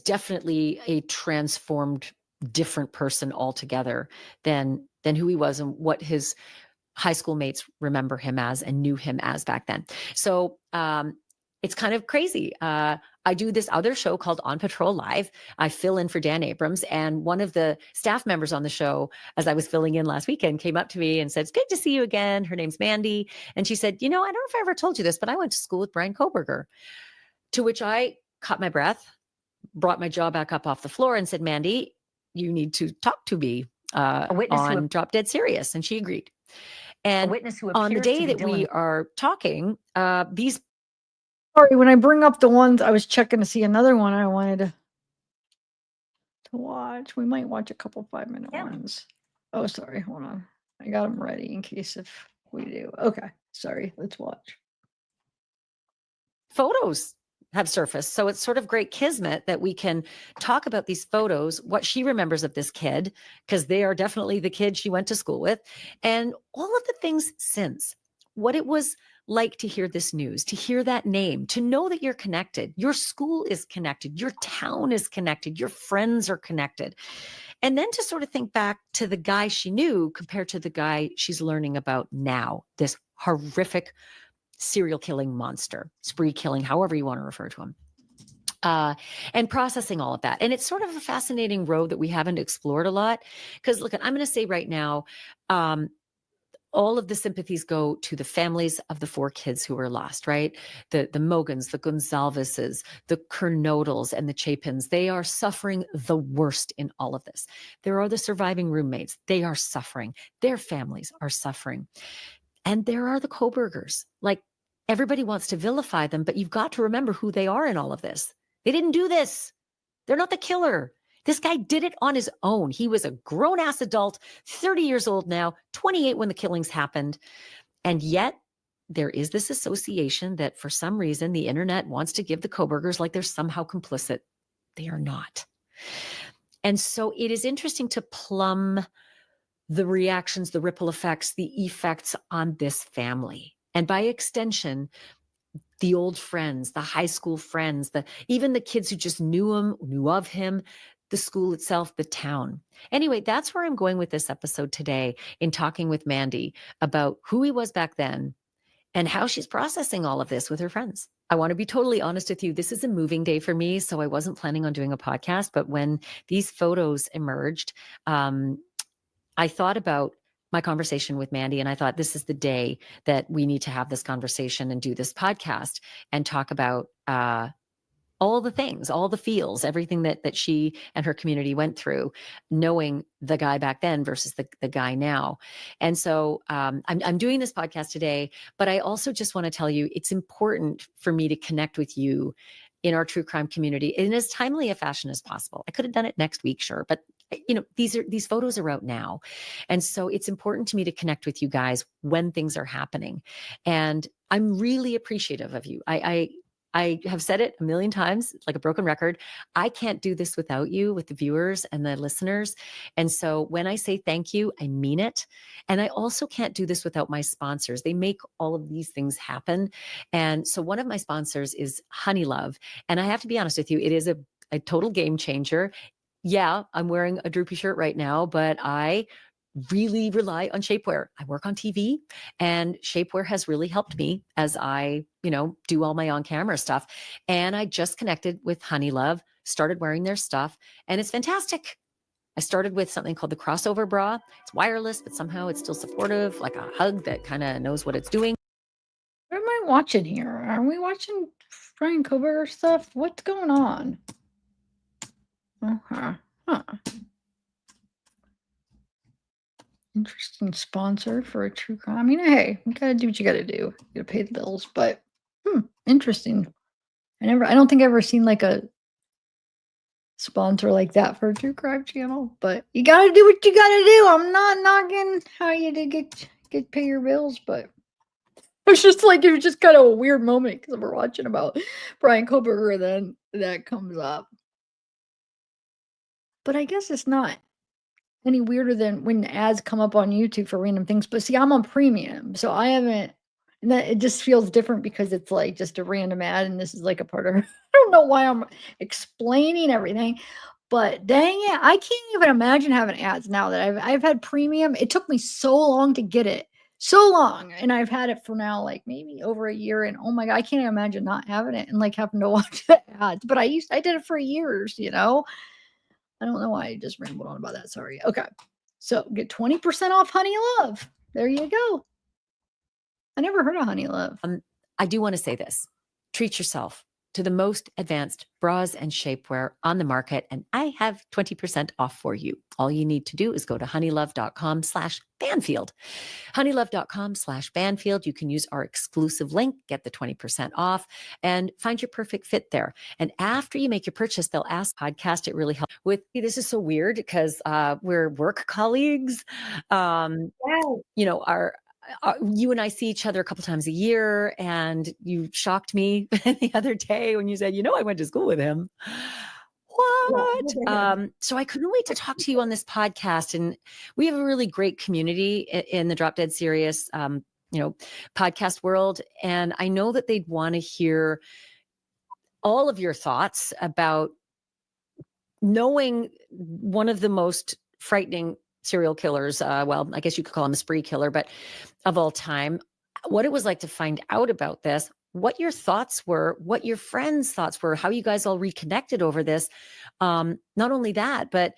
definitely a transformed, different person altogether than who he was and what his high school mates remember him as and knew him as back then. So it's kind of crazy. I do this other show called On Patrol Live. I fill in for Dan Abrams, and one of the staff members on the show, as I was filling in last weekend, came up to me and said, "It's good to see you again." Her name's Mandy. And she said, I don't know if I ever told you this, but I went to school with Brian Kohberger. To which I caught my breath, brought my jaw back up off the floor and said, "Mandy, you need to talk to me on Drop Dead Serious." And she agreed. And on the day that we are talking, these. Sorry, when I bring up the ones, I was checking to see another one I wanted to watch. We might watch a couple 5-minute ones. Oh, sorry. Hold on. I got them ready in case if we do. Okay. Sorry. Let's watch. Photos have surfaced. So it's sort of great kismet that we can talk about these photos, what she remembers of this kid, because they are definitely the kid she went to school with, and all of the things since. What it was like to hear this news, to hear that name, to know that you're connected. Your school is connected. Your town is connected. Your friends are connected. And then to sort of think back to the guy she knew compared to the guy she's learning about now, this horrific serial killing monster, spree killing, however you want to refer to him. And processing all of that. And it's sort of a fascinating road that we haven't explored a lot. Because look, I'm going to say right now, all of the sympathies go to the families of the 4 kids who were lost, right? The Mogans, the Gonzalveses, the Kernodals, and the Chapins. They are suffering the worst in all of this. There are the surviving roommates. They are suffering. Their families are suffering. And there are the Kohbergers. Like, everybody wants to vilify them, but you've got to remember who they are in all of this. They didn't do this. They're not the killer. This guy did it on his own. He was a grown-ass adult, 30 years old now, 28 when the killings happened. And yet there is this association that for some reason the internet wants to give the Kohbergers like they're somehow complicit. They are not. And so it is interesting to plumb the reactions, the ripple effects, the effects on this family. And by extension, the old friends, the high school friends, even the kids who just knew him, knew of him, the school itself, the town. Anyway, that's where I'm going with this episode today, in talking with Mandy about who he was back then and how she's processing all of this with her friends. I want to be totally honest with you. This is a moving day for me, so I wasn't planning on doing a podcast. But when these photos emerged, I thought about my conversation with Mandy, and I thought, this is the day that we need to have this conversation and do this podcast and talk about all the things, all the feels, everything that she and her community went through, knowing the guy back then versus the guy now. And so I'm doing this podcast today, but I also just want to tell you, it's important for me to connect with you in our true crime community in as timely a fashion as possible. I could have done it next week, sure, but these photos are out now. And so it's important to me to connect with you guys when things are happening. And I'm really appreciative of you. I have said it a million times, like a broken record. I can't do this without you, with the viewers and the listeners. And so when I say thank you, I mean it. And I also can't do this without my sponsors. They make all of these things happen. And so one of my sponsors is Honey Love. And I have to be honest with you, it is a total game changer. Yeah, I'm wearing a droopy shirt right now, but I really rely on shapewear. I work on TV, and shapewear has really helped me as I, do all my on-camera stuff. And I just connected with Honey Love, started wearing their stuff, and it's fantastic. I started with something called the crossover bra. It's wireless, but somehow it's still supportive, like a hug that kind of knows what it's doing. What am I watching here? Are we watching Brian Kohberger stuff? What's going on? Okay. Huh. Interesting sponsor for a true crime. I mean, hey, you gotta do what you gotta do. You gotta pay the bills, but interesting. I don't think I've ever seen like a sponsor like that for a true crime channel, but you gotta do what you gotta do. I'm not knocking how you to get pay your bills, but it's just like, it was just kind of a weird moment because we're watching about Brian Kohberger, then that comes up. But I guess it's not any weirder than when ads come up on YouTube for random things. But see, I'm on premium, so I haven't. And that it just feels different because it's like just a random ad, and this is like a part of. I don't know why I'm explaining everything, but dang it, I can't even imagine having ads now that I've had premium. It took me so long to get it, so long, and I've had it for now like maybe over a year. And oh my god, I can't imagine not having it and like having to watch the ads. But I did it for years, I don't know why I just rambled on about that. Sorry. Okay. So get 20% off Honey Love. There you go. I never heard of Honey Love. I do want to say this. Treat yourself to the most advanced bras and shapewear on the market, and I have 20% off for you. All you need to do is go to honeylove.com/Banfield. honeylove.com/Banfield. You can use our exclusive link, get the 20% off, and find your perfect fit there. And after you make your purchase, they'll ask podcast. It really helps with, this is so weird because we're work colleagues. You and I see each other a couple times a year, and you shocked me the other day when you said, I went to school with him. What? So I couldn't wait to talk to you on this podcast. And we have a really great community in the Drop Dead Serious, podcast world. And I know that they'd want to hear all of your thoughts about knowing one of the most frightening serial killers. Well, I guess you could call him a spree killer, but of all time, what it was like to find out about this, what your thoughts were, what your friends' thoughts were, how you guys all reconnected over this. Not only that, but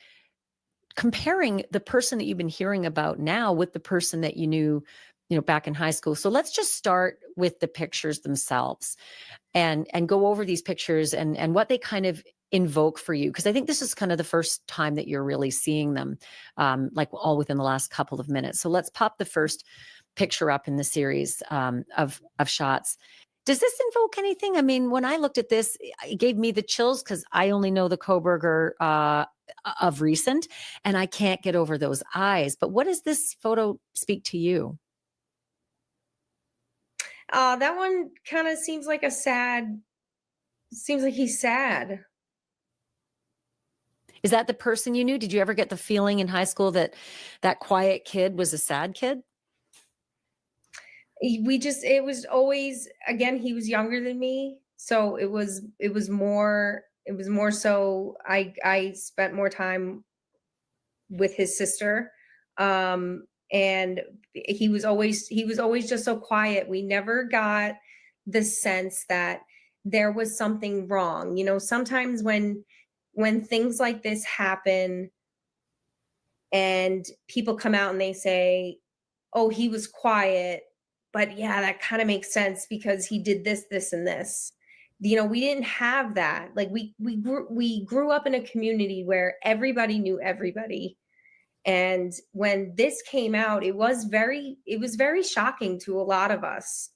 comparing the person that you've been hearing about now with the person that you knew, back in high school. So let's just start with the pictures themselves and go over these pictures and what they kind of invoke for you. Because I think this is kind of the first time that you're really seeing them, like all within the last couple of minutes. So let's pop the first picture up in the series of shots. Does this invoke anything? I mean, when I looked at this, it gave me the chills because I only know the Kohberger of recent, and I can't get over those eyes. But what does this photo speak to you? That one kind of seems like he's sad. Is that the person you knew? Did you ever get the feeling in high school that that quiet kid was a sad kid? It was always, again, he was younger than me. So it was more so I spent more time with his sister. And he was always just so quiet. We never got the sense that there was something wrong. Sometimes when things like this happen and people come out and they say, oh, he was quiet, but yeah, that kind of makes sense because he did this, this, and this. We didn't have that. Like we grew up in a community where everybody knew everybody. And when this came out, it was very shocking to a lot of us.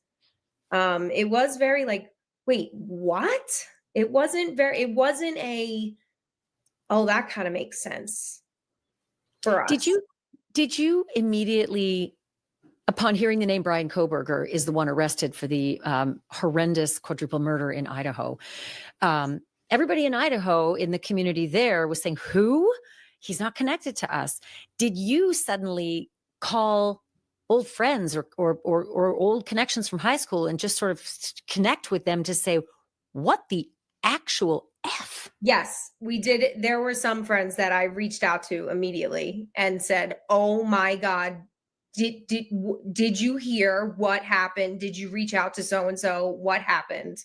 It was very like, wait, what? It wasn't oh, that kind of makes sense for us. Did you immediately upon hearing the name Brian Kohberger is the one arrested for the horrendous quadruple murder in Idaho. Everybody in Idaho, in the community there, was saying, who? He's not connected to us. Did you suddenly call old friends or old connections from high school and just sort of connect with them to say, what the actual F? Yes, we did. There were some friends that I reached out to immediately and said, "Oh my God, did you hear what happened? Did you reach out to so and so? What happened?"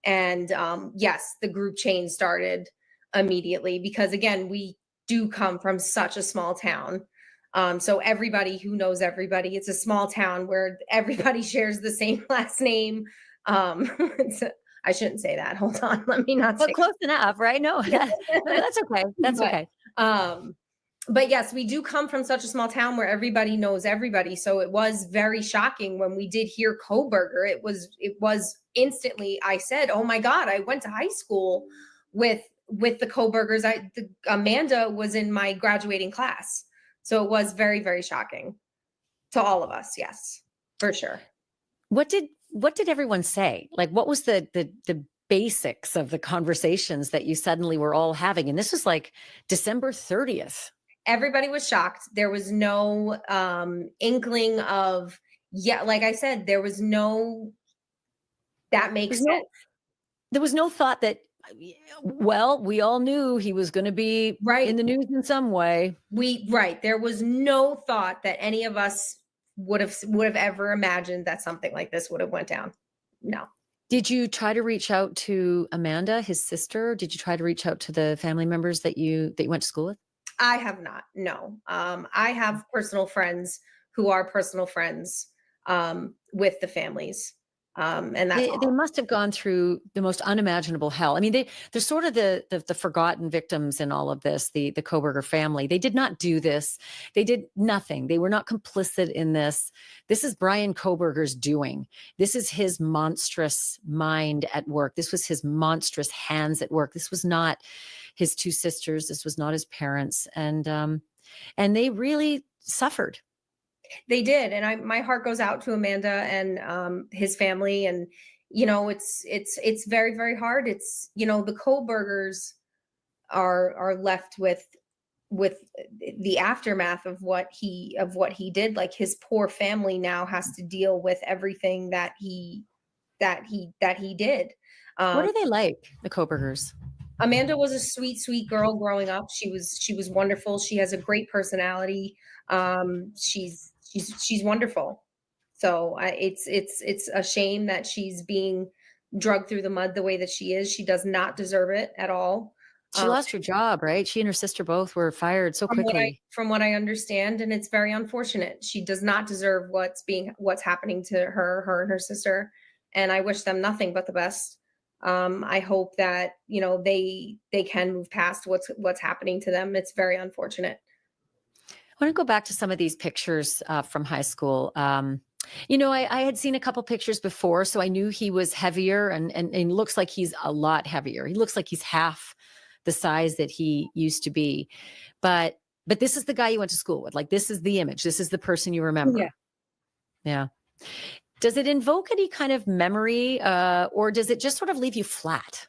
And yes, the group change started immediately because again, we do come from such a small town. So everybody who knows everybody, it's a small town where everybody shares the same last name. I shouldn't say that. Hold on. Let me not Well, say close enough, right? No, that's okay. That's But, okay. But yes, we do come from such a small town where everybody knows everybody. So it was very shocking when we did hear Kohberger. It was instantly, I said, "Oh my God, I went to high school with the Kohbergers. Amanda was in my graduating class." So it was very, very shocking to all of us. Yes, for sure. What did everyone say? Like, what was the basics of the conversations that you suddenly were all having? And this was like December 30th. Everybody was shocked. There was no inkling of, yeah, like I said, there was no, that makes sense. There was no thought that, well, we all knew he was going to be in the news in some way. There was no thought that any of us would have ever imagined that something like this would have went down. No. Did you try to reach out to Amanda, his sister? Did you try to reach out to the family members that you went to school with? I have not. No. I have personal friends who are personal friends with the families. And that's they must have gone through the most unimaginable hell. I mean, they're sort of the forgotten victims in all of this, the Kohberger family. They did not do this. They did nothing. They were not complicit in this. This is Brian Kohberger's doing. This is his monstrous mind at work. This was his monstrous hands at work. This was not his two sisters. This was not his parents. And they really suffered. They did. And my heart goes out to Amanda and his family. And, you know, it's very, very hard. It's, you know, the Kohbergers are left with the aftermath of what he did. Like his poor family now has to deal with everything that he did. What are they like, the Kohbergers? Amanda was a sweet, sweet girl growing up. She was wonderful. She has a great personality. She's wonderful. So it's a shame that she's being drugged through the mud the way that she is. She does not deserve it at all. She lost her job, right? She and her sister both were fired so quickly. From what I understand, and it's very unfortunate. She does not deserve what's happening to her and her sister. And I wish them nothing but the best. I hope that, you know, they can move past what's happening to them. It's very unfortunate. I want to go back to some of these pictures from high school. You know, I had seen a couple pictures before, so I knew he was heavier and looks like he's a lot heavier. He looks like he's half the size that he used to be. But this is the guy you went to school with. Like, this is the image. This is the person you remember. Yeah. Yeah. Does it invoke any kind of memory or does it just sort of leave you flat?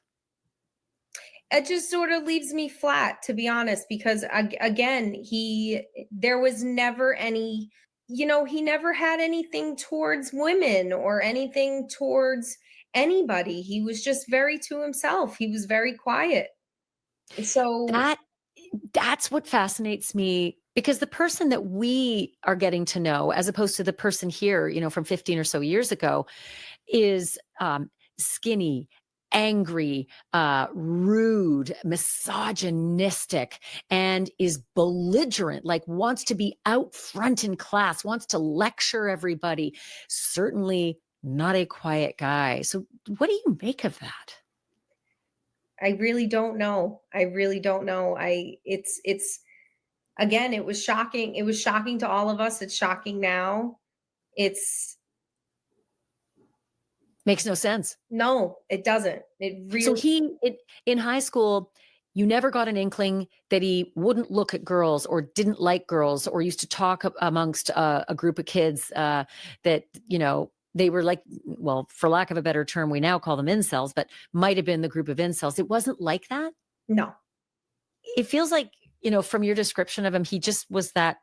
It just sort of leaves me flat, to be honest, because again, there was never any, you know, he never had anything towards women or anything towards anybody. He was just very to himself. He was very quiet. So that's what fascinates me, because the person that we are getting to know, as opposed to the person here, you know, from 15 or so years ago, is skinny, angry, rude, misogynistic, and is belligerent, like wants to be out front in class, wants to lecture everybody. Certainly not a quiet guy. So what do you make of that? I really don't know. I really don't know. It's again, it was shocking. It was shocking to all of us. It's shocking now. Makes no sense. No, it doesn't. It really. So in high school, you never got an inkling that he wouldn't look at girls or didn't like girls or used to talk amongst a group of kids that, you know, they were like, well, for lack of a better term, we now call them incels, but might have been the group of incels. It wasn't like that. No. It feels like, you know, from your description of him, he just was that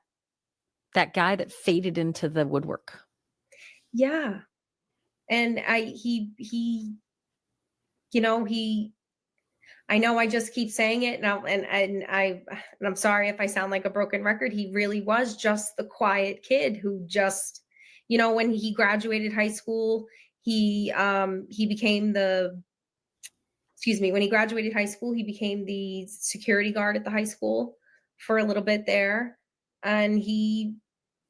guy that faded into the woodwork. Yeah. And you know, I know I just keep saying it now, and I'm sorry if I sound like a broken record. He really was just the quiet kid who just, you know, when he graduated high school, he became the, excuse me, when he graduated high school, he became the security guard at the high school for a little bit there. And he,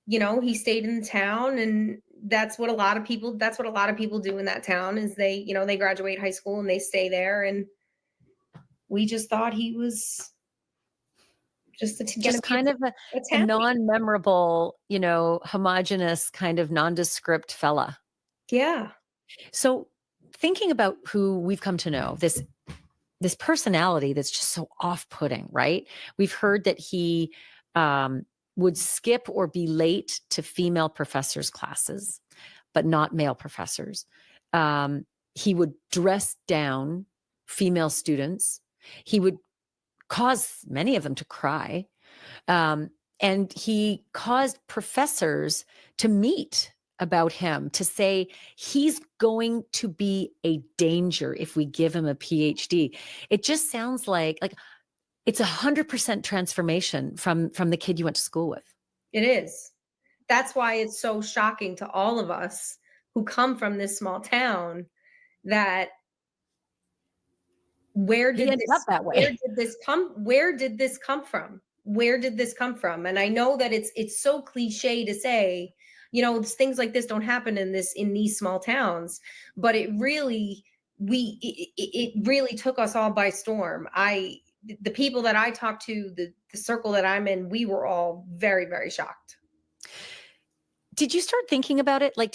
you know, he stayed in the town, and that's what a lot of people do in that town is they, you know, they graduate high school and they stay there. And we just thought he was just Kind of a non-memorable, you know, homogenous kind of nondescript fella. Yeah. So thinking about who we've come to know, this personality that's just so off-putting, right? We've heard that he would skip or be late to female professors' classes, but not male professors. He would dress down female students. He would cause many of them to cry. And he caused professors to meet about him, to say he's going to be a danger if we give him a PhD. It just sounds like it's 100% transformation from the kid you went to school with. It is. That's why it's so shocking to all of us who come from this small town that where did this come from? Where did this come from? And I know that it's so cliche to say, you know, things like this don't happen in these small towns, but it really took us all by storm. The people that I talked to, the circle that I'm in, we were all very, very shocked. Did you start thinking about it? Like,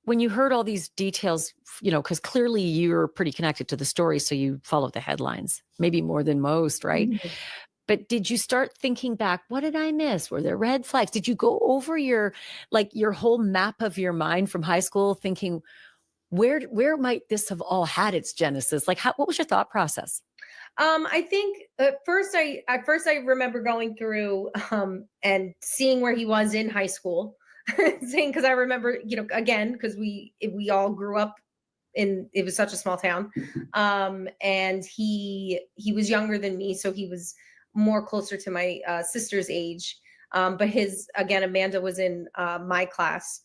when you heard all these details, you know, because clearly you're pretty connected to the story, so you follow the headlines, maybe more than most, right? Mm-hmm. But did you start thinking back, what did I miss? Were there red flags? Did you go over your whole map of your mind from high school thinking, where might this have all had its genesis? Like, what was your thought process? I think at first I remember going through and seeing where he was in high school. Saying, because I remember, you know, again, because we all grew up it was such a small town, and he was younger than me, so he was more closer to my sister's age, but Amanda was in my class.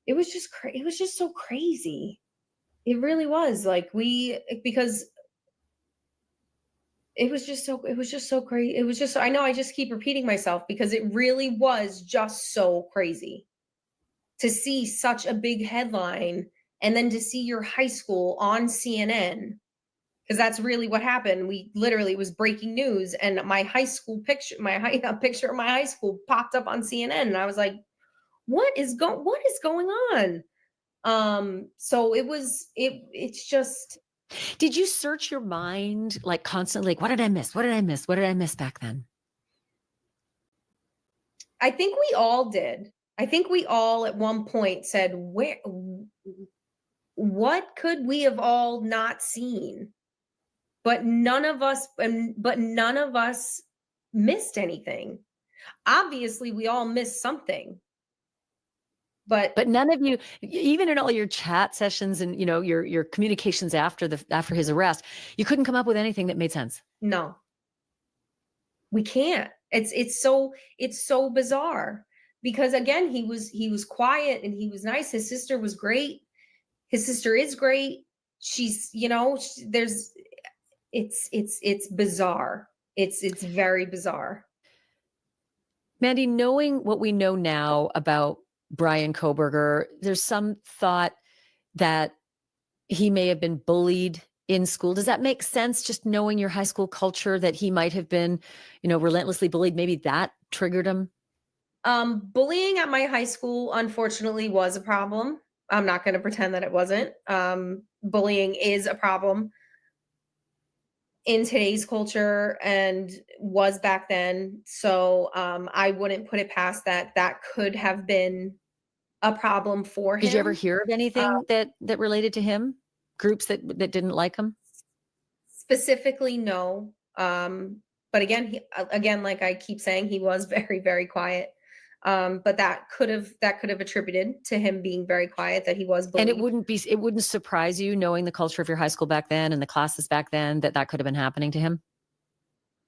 It was just so crazy. It really was, like, because it was just so crazy. It was just, I know I just keep repeating myself because it really was just so crazy to see such a big headline and then to see your high school on CNN, because that's really what happened. It was breaking news, and my high school picture, a picture of my high school popped up on CNN, and I was like, what is going on? So it's just. Did you search your mind like constantly? Like, what did I miss? What did I miss? What did I miss back then? I think we all did. I think we all at one point said, what could we have all not seen? But none of us missed anything. Obviously, we all missed something. But none of you, even in all your chat sessions and, you know, your communications after his arrest, you couldn't come up with anything that made sense. No. We can't. It's so bizarre. Because again, he was quiet and he was nice. His sister was great. His sister is great. She's, you know, it's bizarre. It's very bizarre. Mandy, knowing what we know now about Brian Kohberger, there's some thought that he may have been bullied in school. Does that make sense? Just knowing your high school culture, that he might have been, you know, relentlessly bullied. Maybe that triggered him. Bullying at my high school, unfortunately, was a problem. I'm not going to pretend that it wasn't. Bullying is a problem. in today's culture and was back then. So I wouldn't put it past that could have been a problem for him. Did you ever hear of anything that related to him? Groups that didn't like him? Specifically, no. But again, again, like I keep saying, he was very, very quiet. But that could have attributed to him being very quiet, that he was bullied. And it wouldn't surprise you, knowing the culture of your high school back then and the classes back then, that could have been happening to him?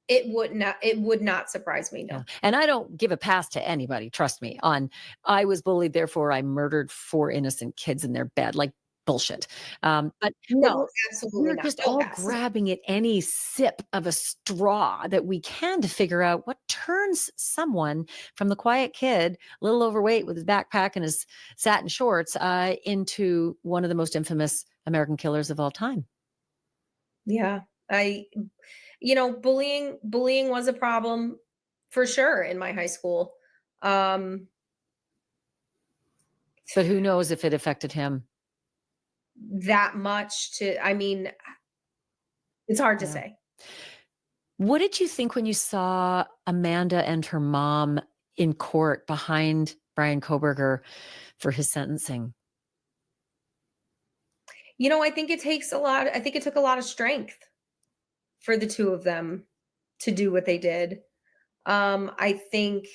It would not surprise me, no. Yeah. And I don't give a pass to anybody, trust me, on I was bullied, therefore I murdered 4 innocent kids in their bed. Like, bullshit. But No, absolutely we're not. just No all pass. grabbing at any sip of a straw that we can to figure out what turns someone from the quiet kid, a little overweight with his backpack and his satin shorts, into one of the most infamous American killers of all time. Yeah. Bullying was a problem for sure in my high school. But who knows if it affected him? That much it's hard to Yeah. say. What did you think when you saw Amanda and her mom in court behind Brian Kohberger for his sentencing? I think it took a lot of strength for the two of them to do what they did. I think,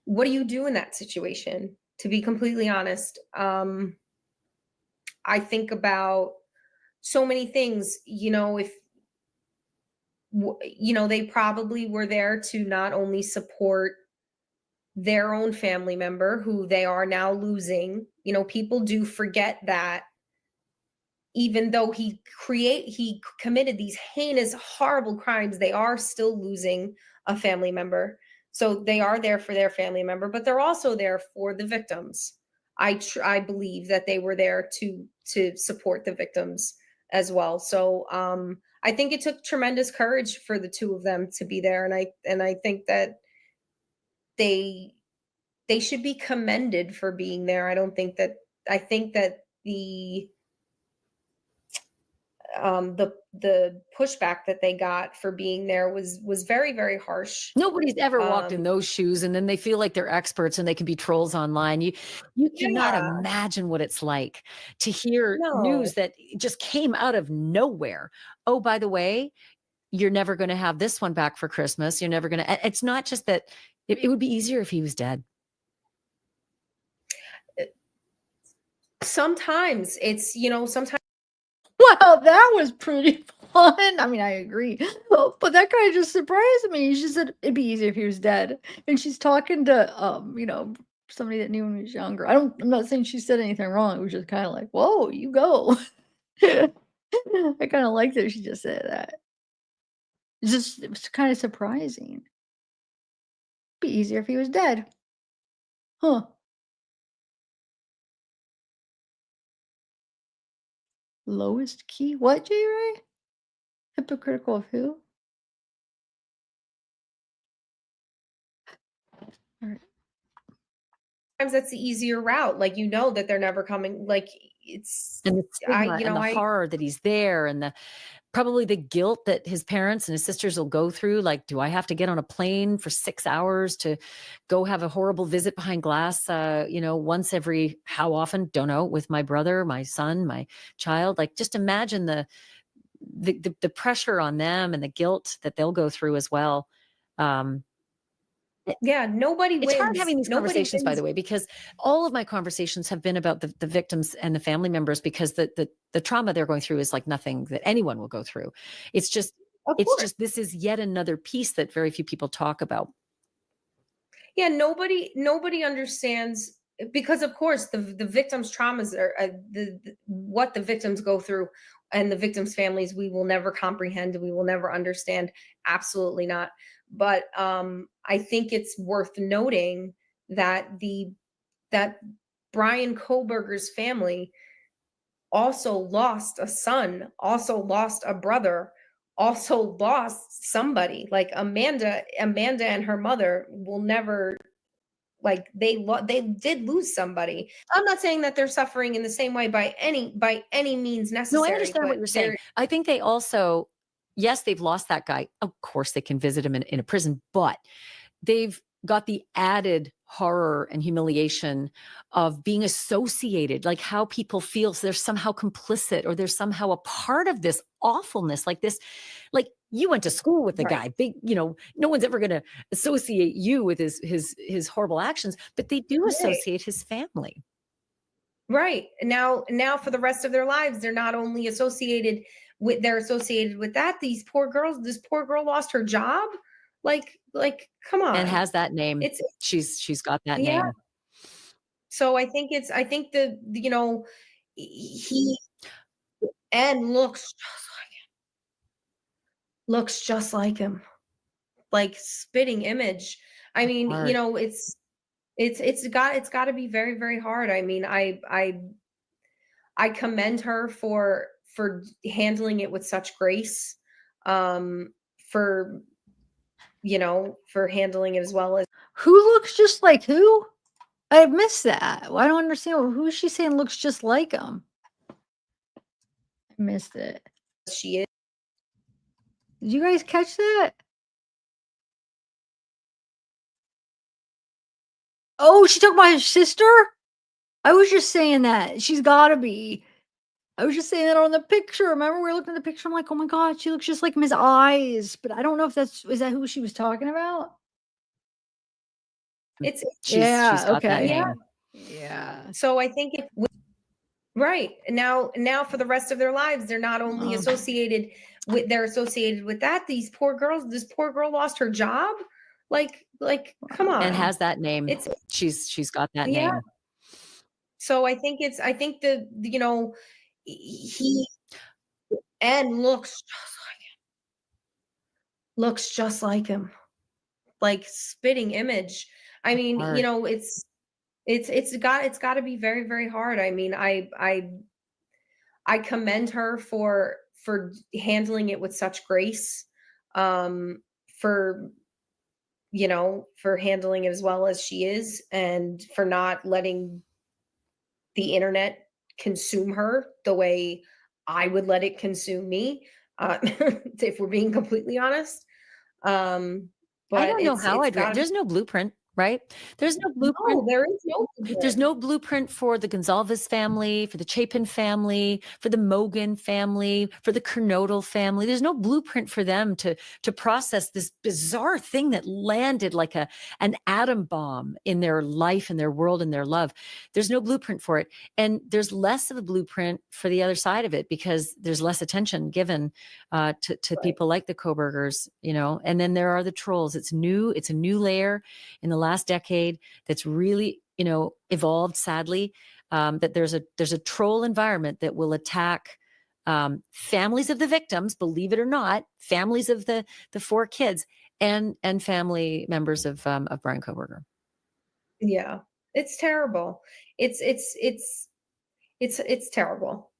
what do you do in that situation? To be completely honest, I think about so many things. If they probably were there to not only support their own family member who they are now losing. People do forget that even though he committed these heinous, horrible crimes, they are still losing a family member. So they are there for their family member, but they're also there for the victims. I believe that they were there to support the victims as well. So I think it took tremendous courage for the two of them to be there, and I think that they should be commended for being there. I think that the pushback that they got for being there was very, very harsh. Nobody's ever walked in those shoes, and then they feel like they're experts and they can be trolls online. You cannot Yeah. imagine what it's like to hear No. news that just came out of nowhere. Oh, by the way, you're never going to have this one back for Christmas. You're never going to. It's not just that. It would be easier if he was dead. Sometimes it's, sometimes. Wow, that was pretty fun. I mean, I agree. But that guy just surprised me. She said it'd be easier if he was dead. And she's talking to somebody that knew when he was younger. I'm not saying she said anything wrong. It was just kind of like, whoa, you go. I kind of liked that she just said that. It was kind of surprising. Be easier if he was dead. Huh. Lowest key? What, J. Ray? Hypocritical of who? All right. Sometimes that's the easier route. Like, that they're never coming. Like, it's, And the stigma and the horror that he's there, and probably the guilt that his parents and his sisters will go through. Like, do I have to get on a plane for 6 hours to go have a horrible visit behind glass, once every, how often? Don't know, with my brother, my son, my child. Like, just imagine the pressure on them and the guilt that they'll go through as well. Yeah, nobody wins. It's hard having these Nobody conversations, by wins. the way, because all of my conversations have been about the victims and the family members, because the trauma they're going through is like nothing that anyone will go through. It's just this is yet another piece that very few people talk about. Yeah, nobody understands, because of course the victims' traumas are what the victims go through, and the victims' families, we will never comprehend, we will never understand. Absolutely not. But I think it's worth noting that that Brian Kohberger's family also lost a son, also lost a brother, also lost somebody. Like Amanda and her mother will never like they did lose somebody. I'm not saying that they're suffering in the same way by any means necessary. No, I understand what but you're saying. they're- I think they also, yes, they've lost that guy. Of course, they can visit him in a prison, but they've got the added horror and humiliation of being associated, like how people feel so they're somehow complicit or they're somehow a part of this awfulness, like this, like you went to school with the Right. guy, big, no one's ever going to associate you with his horrible actions, but they do Right. associate his family. Right. And now for the rest of their lives, they're not only associated with that. This poor girl lost her job. Like, come on. And has that name. It's She's got that yeah. name. So I think he and looks just like him. Like spitting image. I mean, Hard. it's got to be very, very hard. I mean, I commend her for handling it with such grace, for handling it as well as Who looks just like who? I missed that. Well, I don't understand. Who is she saying looks just like him? I missed it. she is. Did you guys catch that? Oh, she talking about his sister? I was just saying that. She's got to be. I was just saying that on the picture. Remember, we were looking at the picture. I'm like, oh my God, she looks just like him, his eyes. But I don't know if is that who she was talking about? She's got that okay. name. Yeah. So I think right. And now for the rest of their lives, they're not only associated with that. This poor girl lost her job. Like, come on. And has that name. She's got that name. So I think he and looks just like him. Like spitting image. I mean, Hard. it's got to be very, very hard. I mean, I commend her for handling it with such grace, for handling it as well as she is, and for not letting the internet consume her the way I would let it consume me, if we're being completely honest. But I don't know how I'd there's no blueprint, right? There's no blueprint. No, there is no blueprint. There's no blueprint for the Gonzalez family, for the Chapin family, for the Mogan family, for the Kernodle family. There's no blueprint for them to process this bizarre thing that landed like an atom bomb in their life and their world and their love. There's no blueprint for it. And there's less of a blueprint for the other side of it because there's less attention given to people like the Kohbergers, and then there are the trolls. It's a new layer in the last decade that's really, evolved sadly, that there's a troll environment that will attack families of the victims, believe it or not, families of the 4 kids and family members of Brian Kohberger. Yeah, it's terrible. It's terrible.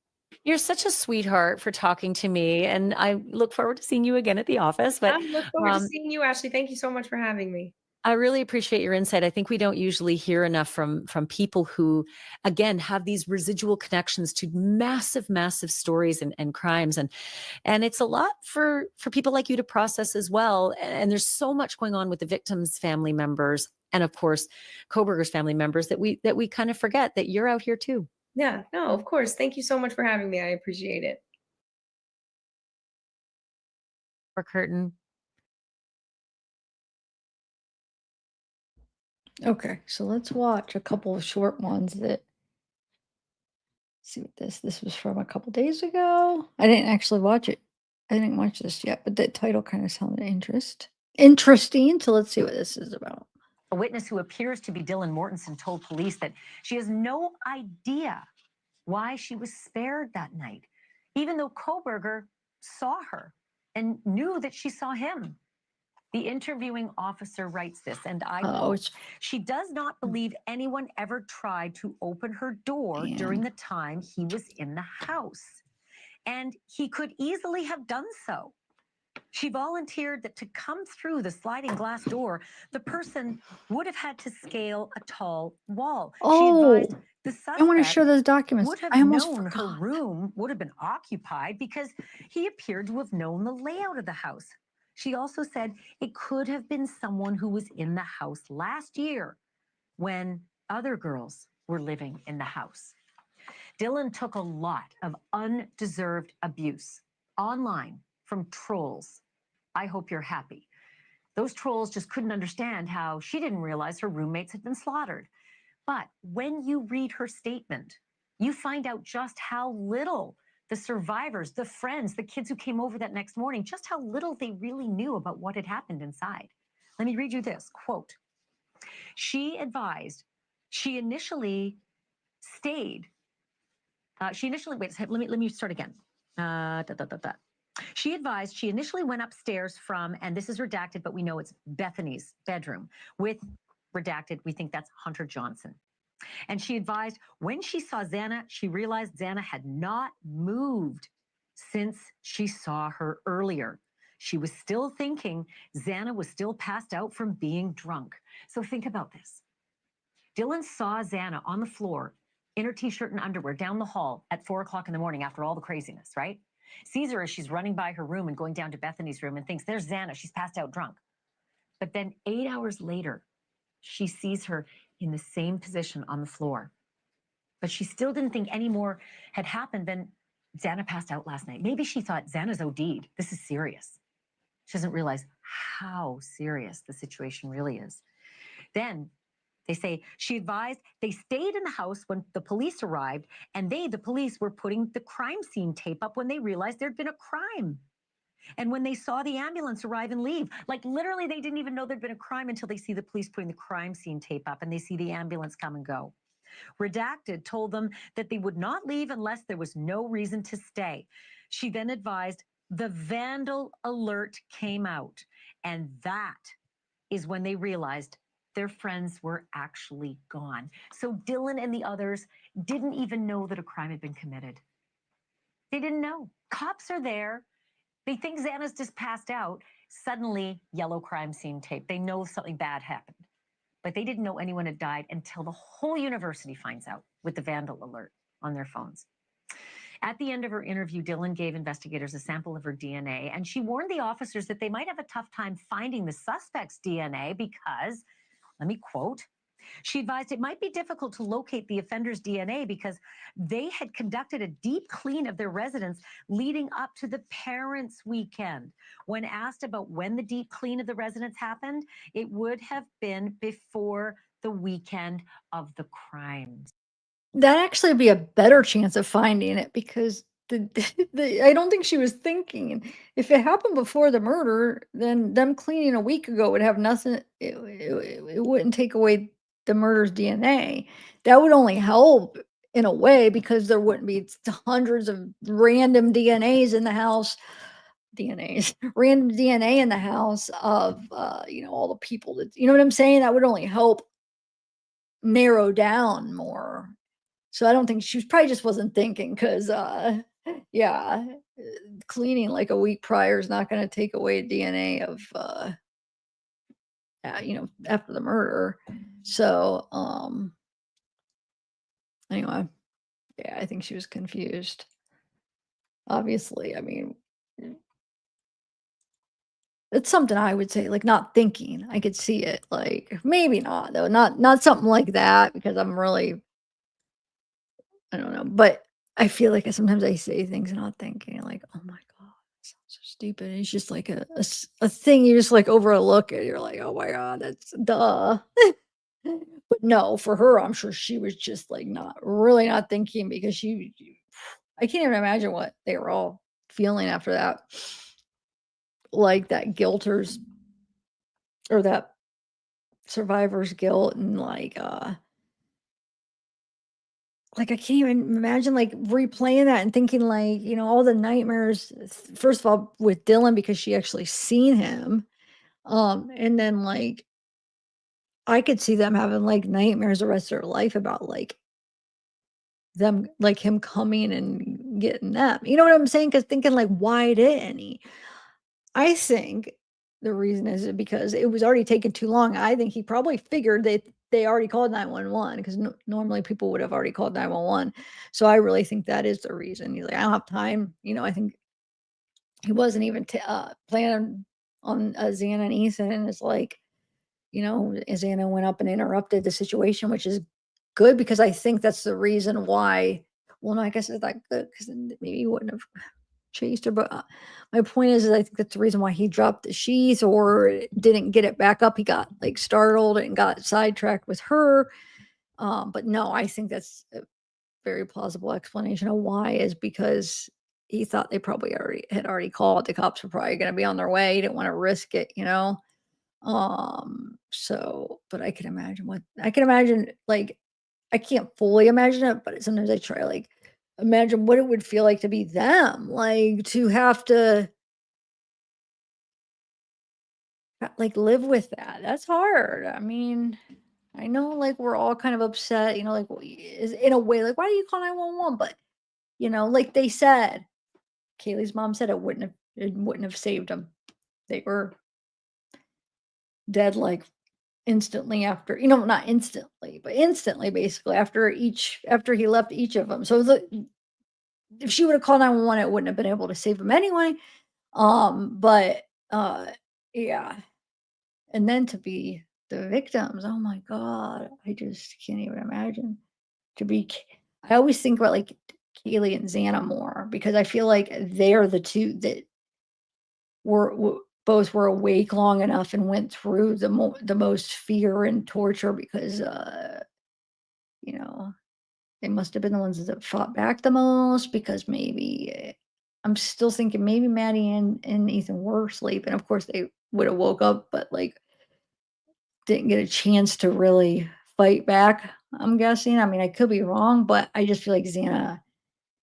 You're such a sweetheart for talking to me, and I look forward to seeing you again at the office. But I look forward to seeing you, Ashley. Thank you so much for having me. I really appreciate your insight. I think we don't usually hear enough from people who, again, have these residual connections to massive, massive stories and crimes. And it's a lot for people like you to process as well. And there's so much going on with the victims' family members. And of course, Kohberger's family members that we kind of forget that you're out here too. Yeah, no, of course. Thank you so much for having me. I appreciate it. For curtain. Okay, so let's watch a couple of short ones that. See what this was from a couple days ago. I didn't actually watch it. I didn't watch this yet, but the title kind of sounded interesting. So let's see what this is about. A witness who appears to be Dylan Mortensen told police that she has no idea why she was spared that night, even though Kohberger saw her and knew that she saw him. The interviewing officer writes this, and I quote, she does not believe anyone ever tried to open her door during the time he was in the house, and he could easily have done so. She volunteered that to come through the sliding glass door, the person would have had to scale a tall wall. She advised Oh, the I want to show suspect those documents. would have I almost known her forgot. room would have been occupied because he appeared to have known the layout of the house. She also said it could have been someone who was in the house last year when other girls were living in the house. Dylan took a lot of undeserved abuse online from trolls. I hope you're happy. Those trolls just couldn't understand how she didn't realize her roommates had been slaughtered. But when you read her statement, you find out just how little the survivors, the friends, the kids who came over that next morning, just how little they really knew about what had happened inside. Let me read you this quote. She advised she initially stayed. Wait, let me start again. She advised she initially went upstairs from, and this is redacted, but we know it's Bethany's bedroom with redacted. We think that's Hunter Johnson. And she advised when she saw Xana, she realized Xana had not moved since she saw her earlier. She was still thinking Xana was still passed out from being drunk. So think about this. Dylan saw Xana on the floor in her t-shirt and underwear down the hall at 4 o'clock in the morning after all the craziness, right? Sees her as she's running by her room and going down to Bethany's room and thinks, there's Xana, she's passed out drunk. But then 8 hours later, she sees her in the same position on the floor. But she still didn't think any more had happened than Xana passed out last night. Maybe she thought Xana's OD'd. This is serious. She doesn't realize how serious the situation really is. Then they say she advised they stayed in the house when the police arrived, and the police, were putting the crime scene tape up when they realized there'd been a crime. And when they saw the ambulance arrive and leave, like literally they didn't even know there'd been a crime until they see the police putting the crime scene tape up and they see the ambulance come and go. Redacted told them that they would not leave unless there was no reason to stay. She then advised the vandal alert came out, and that is when they realized their friends were actually gone. So Dylan and the others didn't even know that a crime had been committed. They didn't know. Cops are there. They think Xana's just passed out. Suddenly, yellow crime scene tape. They know something bad happened. But they didn't know anyone had died until the whole university finds out with the vandal alert on their phones. At the end of her interview, Dylan gave investigators a sample of her DNA, and she warned the officers that they might have a tough time finding the suspect's DNA because, let me quote, she advised it might be difficult to locate the offender's DNA because they had conducted a deep clean of their residence leading up to the parents' weekend. When asked about when the deep clean of the residence happened, it would have been before the weekend of the crimes. That'd actually be a better chance of finding it because I don't think she was thinking. If it happened before the murder, then them cleaning a week ago would have nothing. It wouldn't take away the murder's DNA. That would only help in a way because there wouldn't be hundreds of random DNAs in the house. Random DNA in the house of all the people that what I'm saying. That would only help narrow down more. So I don't think she probably just wasn't thinking because, yeah, cleaning like a week prior is not going to take away DNA of, after the murder. So, anyway, yeah, I think she was confused. Obviously, I mean, it's something I would say, like not thinking. I could see it, like maybe not though, not something like that because I'm really. I don't know, but I feel like sometimes I say things not thinking like, "Oh my god, that sounds so stupid." It's just like a thing you just like overlook it. You're like, "Oh my god, that's duh." But no, for her, I'm sure she was just like not thinking because I can't even imagine what they were all feeling after that. Like that guilters or that survivor's guilt and like, I can't even imagine, like, replaying that and thinking, like, all the nightmares, first of all, with Dylan because she actually seen him, and then, like, I could see them having, like, nightmares the rest of their life about, like, them like, him coming and getting them. You know what I'm saying? Because thinking, like, why didn't he? I think the reason is because it was already taking too long. I think he probably figured that they already called 911 because normally people would have already called 911. So I really think that is the reason. He's like, I don't have time. I think he wasn't even planning on Xana and Ethan. And it's like, Xana went up and interrupted the situation, which is good because I think that's the reason why. Well, no, I guess it's not good because maybe he wouldn't have chased her. But my point is I think that's the reason why he dropped the sheath or didn't get it back up. He got like startled and got sidetracked with her. But no, I think that's a very plausible explanation of why is because he thought they probably had already called. The cops were probably going to be on their way. He didn't want to risk it. So, but I can imagine, like, I can't fully imagine it, but sometimes I try, like, imagine what it would feel like to be them, like, to have to, like, live with that. That's hard. I mean, I know, like, we're all kind of upset, like, is in a way, like, why do you call 911? But, like they said, Kaylee's mom said it wouldn't have saved them. They were dead, like, instantly after, not instantly, but instantly basically after he left each of them. So if she would have called 911, it wouldn't have been able to save him anyway. But yeah. And then to be the victims, oh my God, I just can't even imagine to be. I always think about like Kaylee and Xana more because I feel like they're the two that both were awake long enough and went through the most fear and torture because you know they must have been the ones that fought back the most because maybe I'm still thinking maybe Maddie and Ethan were sleeping. Of course they would have woke up, but like didn't get a chance to really fight back. I'm guessing. I mean, I could be wrong, but I just feel like Xana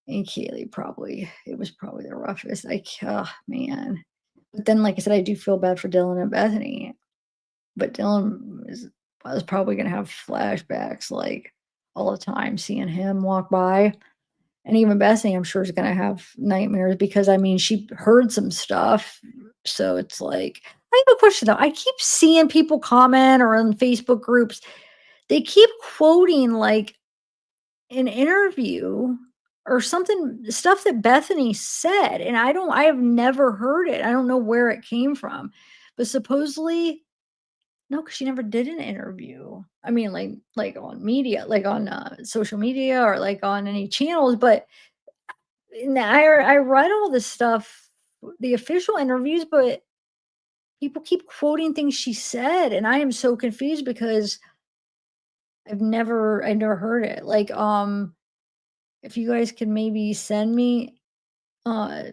and Kaylee it was probably the roughest. Like, oh man. But then, like I said, I do feel bad for Dylan and Bethany. But Dylan was probably gonna have flashbacks like all the time, seeing him walk by. And even Bethany, I'm sure, is gonna have nightmares because I mean she heard some stuff. So it's like I have a question though. I keep seeing people comment or in Facebook groups, they keep quoting like an interview or something stuff that Bethany said. And I have never heard it. I don't know where it came from. But supposedly no, because she never did an interview. I mean, like on media, like on social media or like on any channels. But I read all this stuff, the official interviews, but people keep quoting things she said, and I am so confused because I never heard it. Like, if you guys can maybe send me, uh,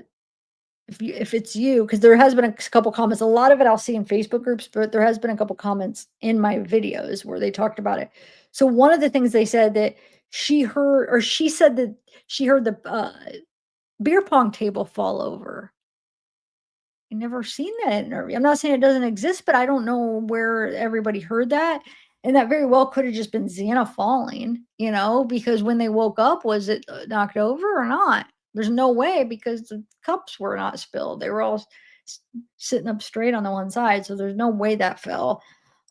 if it's you, because there has been a couple comments. A lot of it I'll see in Facebook groups, but there has been a couple comments in my videos where they talked about it. So one of the things they said that she heard, or she said that she heard the beer pong table fall over. I never seen that interview. I'm not saying it doesn't exist, but I don't know where everybody heard that. And that very well could have just been Xana falling, because when they woke up, was it knocked over or not? There's no way because the cups were not spilled. They were all sitting up straight on the one side. So there's no way that fell.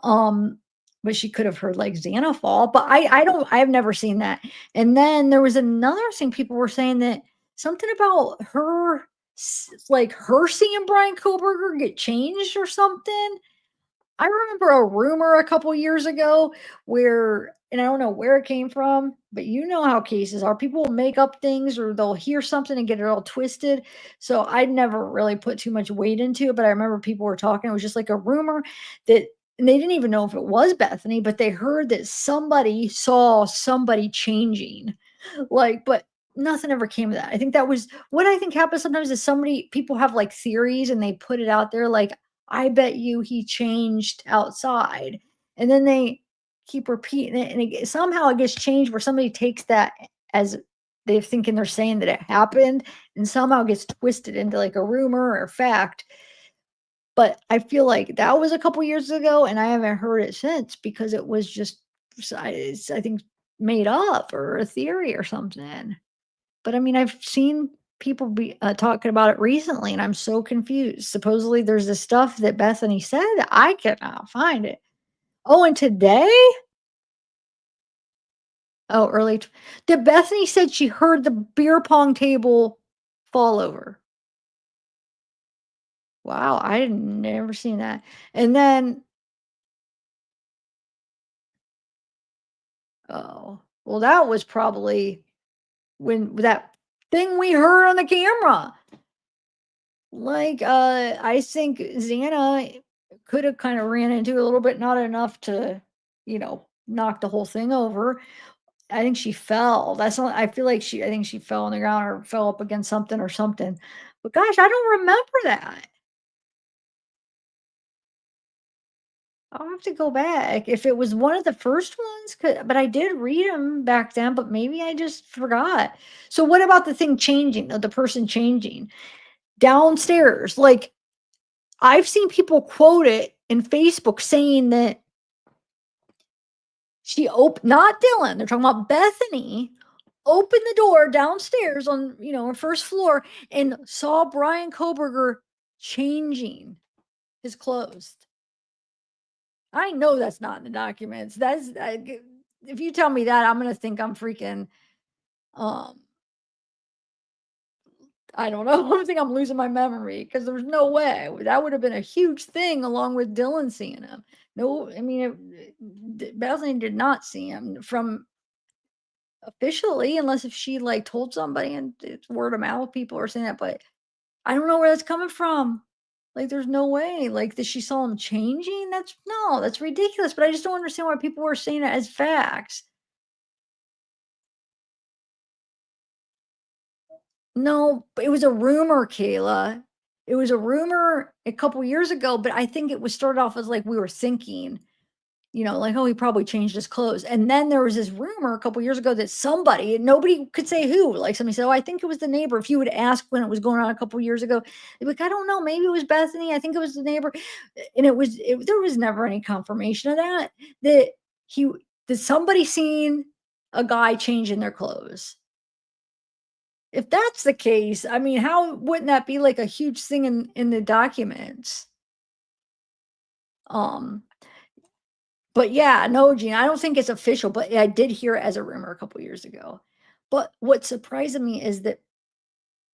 But she could have heard like Xana fall, but I've never seen that. And then there was another thing people were saying that something about her, like her seeing Brian Kohberger get changed or something. I remember a rumor a couple years ago where, and I don't know where it came from, but you know how cases are. People will make up things or they'll hear something and get it all twisted. So I'd never really put too much weight into it, but I remember people were talking. It was just like a rumor that, and they didn't even know if it was Bethany, but they heard that somebody saw somebody changing. Like, but nothing ever came of that. I think that was what I think happens sometimes is people have like theories and they put it out there like, I bet you he changed outside. And then they keep repeating it. And somehow it gets changed where somebody takes that as they're thinking they're saying that it happened and somehow gets twisted into like a rumor or fact. But I feel like that was a couple years ago and I haven't heard it since because it was just, I think, made up or a theory or something. But I mean, I've seen people be talking about it recently, and I'm so confused. Supposedly, there's this stuff that Bethany said that I cannot find it. Oh, and today? Oh, did Bethany said she heard the beer pong table fall over. Wow, I had never seen that. And then, oh, well, that was probably when that thing we heard on the camera. Like, I think Xana could have kind of ran into a little bit, not enough to, knock the whole thing over. I think she fell. That's all. I feel like I think she fell on the ground or fell up against something or something. But gosh, I don't remember that. I'll have to go back. If it was one of the first ones, but I did read them back then, but maybe I just forgot. So what about the thing changing, the person changing downstairs? Like, I've seen people quote it in Facebook saying that she opened, not Dylan, they're talking about Bethany, opened the door downstairs on, her first floor and saw Brian Kohberger changing his clothes. I know that's not in the documents. If you tell me that, I'm gonna think I'm freaking, I don't know. I think I'm losing my memory because there's no way that would have been a huge thing along with Dylan seeing him. No, I mean, Bethany did not see him from officially, unless if she like told somebody and it's word of mouth. People are saying that, but I don't know where that's coming from. Like, there's no way. Like, that she saw him changing. That's ridiculous. But I just don't understand why people were saying it as facts. No, but it was a rumor, Kayla. It was a rumor a couple years ago, but I think it was started off as like we were thinking, like, oh, he probably changed his clothes. And then there was this rumor a couple years ago that somebody, and nobody could say who, like somebody said, oh, I think it was the neighbor. If you would ask when it was going on a couple years ago, they'd be like, I don't know, maybe it was Bethany. I think it was the neighbor. And there was never any confirmation of that somebody seen a guy changing their clothes. If that's the case, I mean, how wouldn't that be like a huge thing in the documents? But yeah, no, Gene, I don't think it's official, but I did hear it as a rumor a couple years ago. But what surprised me is that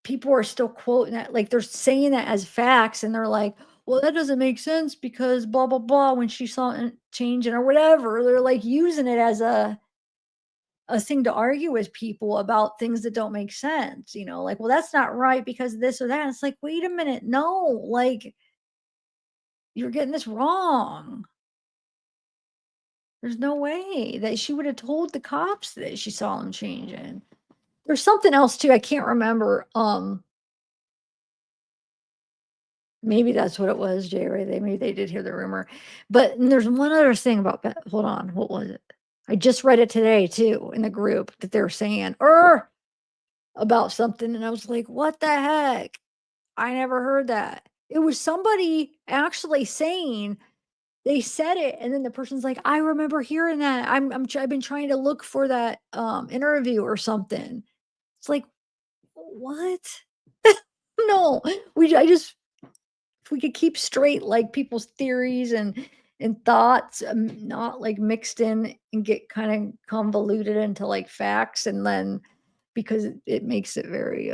people are still quoting that, like they're saying that as facts, and they're like, well, that doesn't make sense because blah blah blah when she saw it changing or whatever. They're like using it as a thing to argue with people about things that don't make sense, like, well, that's not right because of this or that. It's like, wait a minute, no, like, you're getting this wrong. There's no way that she would have told the cops that she saw him changing. There's something else too, I can't remember. Maybe that's what it was, Jay Ray. Maybe they did hear the rumor. But there's one other thing about hold on, what was it? I just read it today too in the group that they're saying about something, and I was like, what the heck? I never heard that. It was somebody actually saying they said it, and then the person's like, I remember hearing that. I've been trying to look for that interview or something. It's like, what? No, if we could keep straight like people's theories and thoughts, not like mixed in and get kind of convoluted into like facts, and then because it makes it very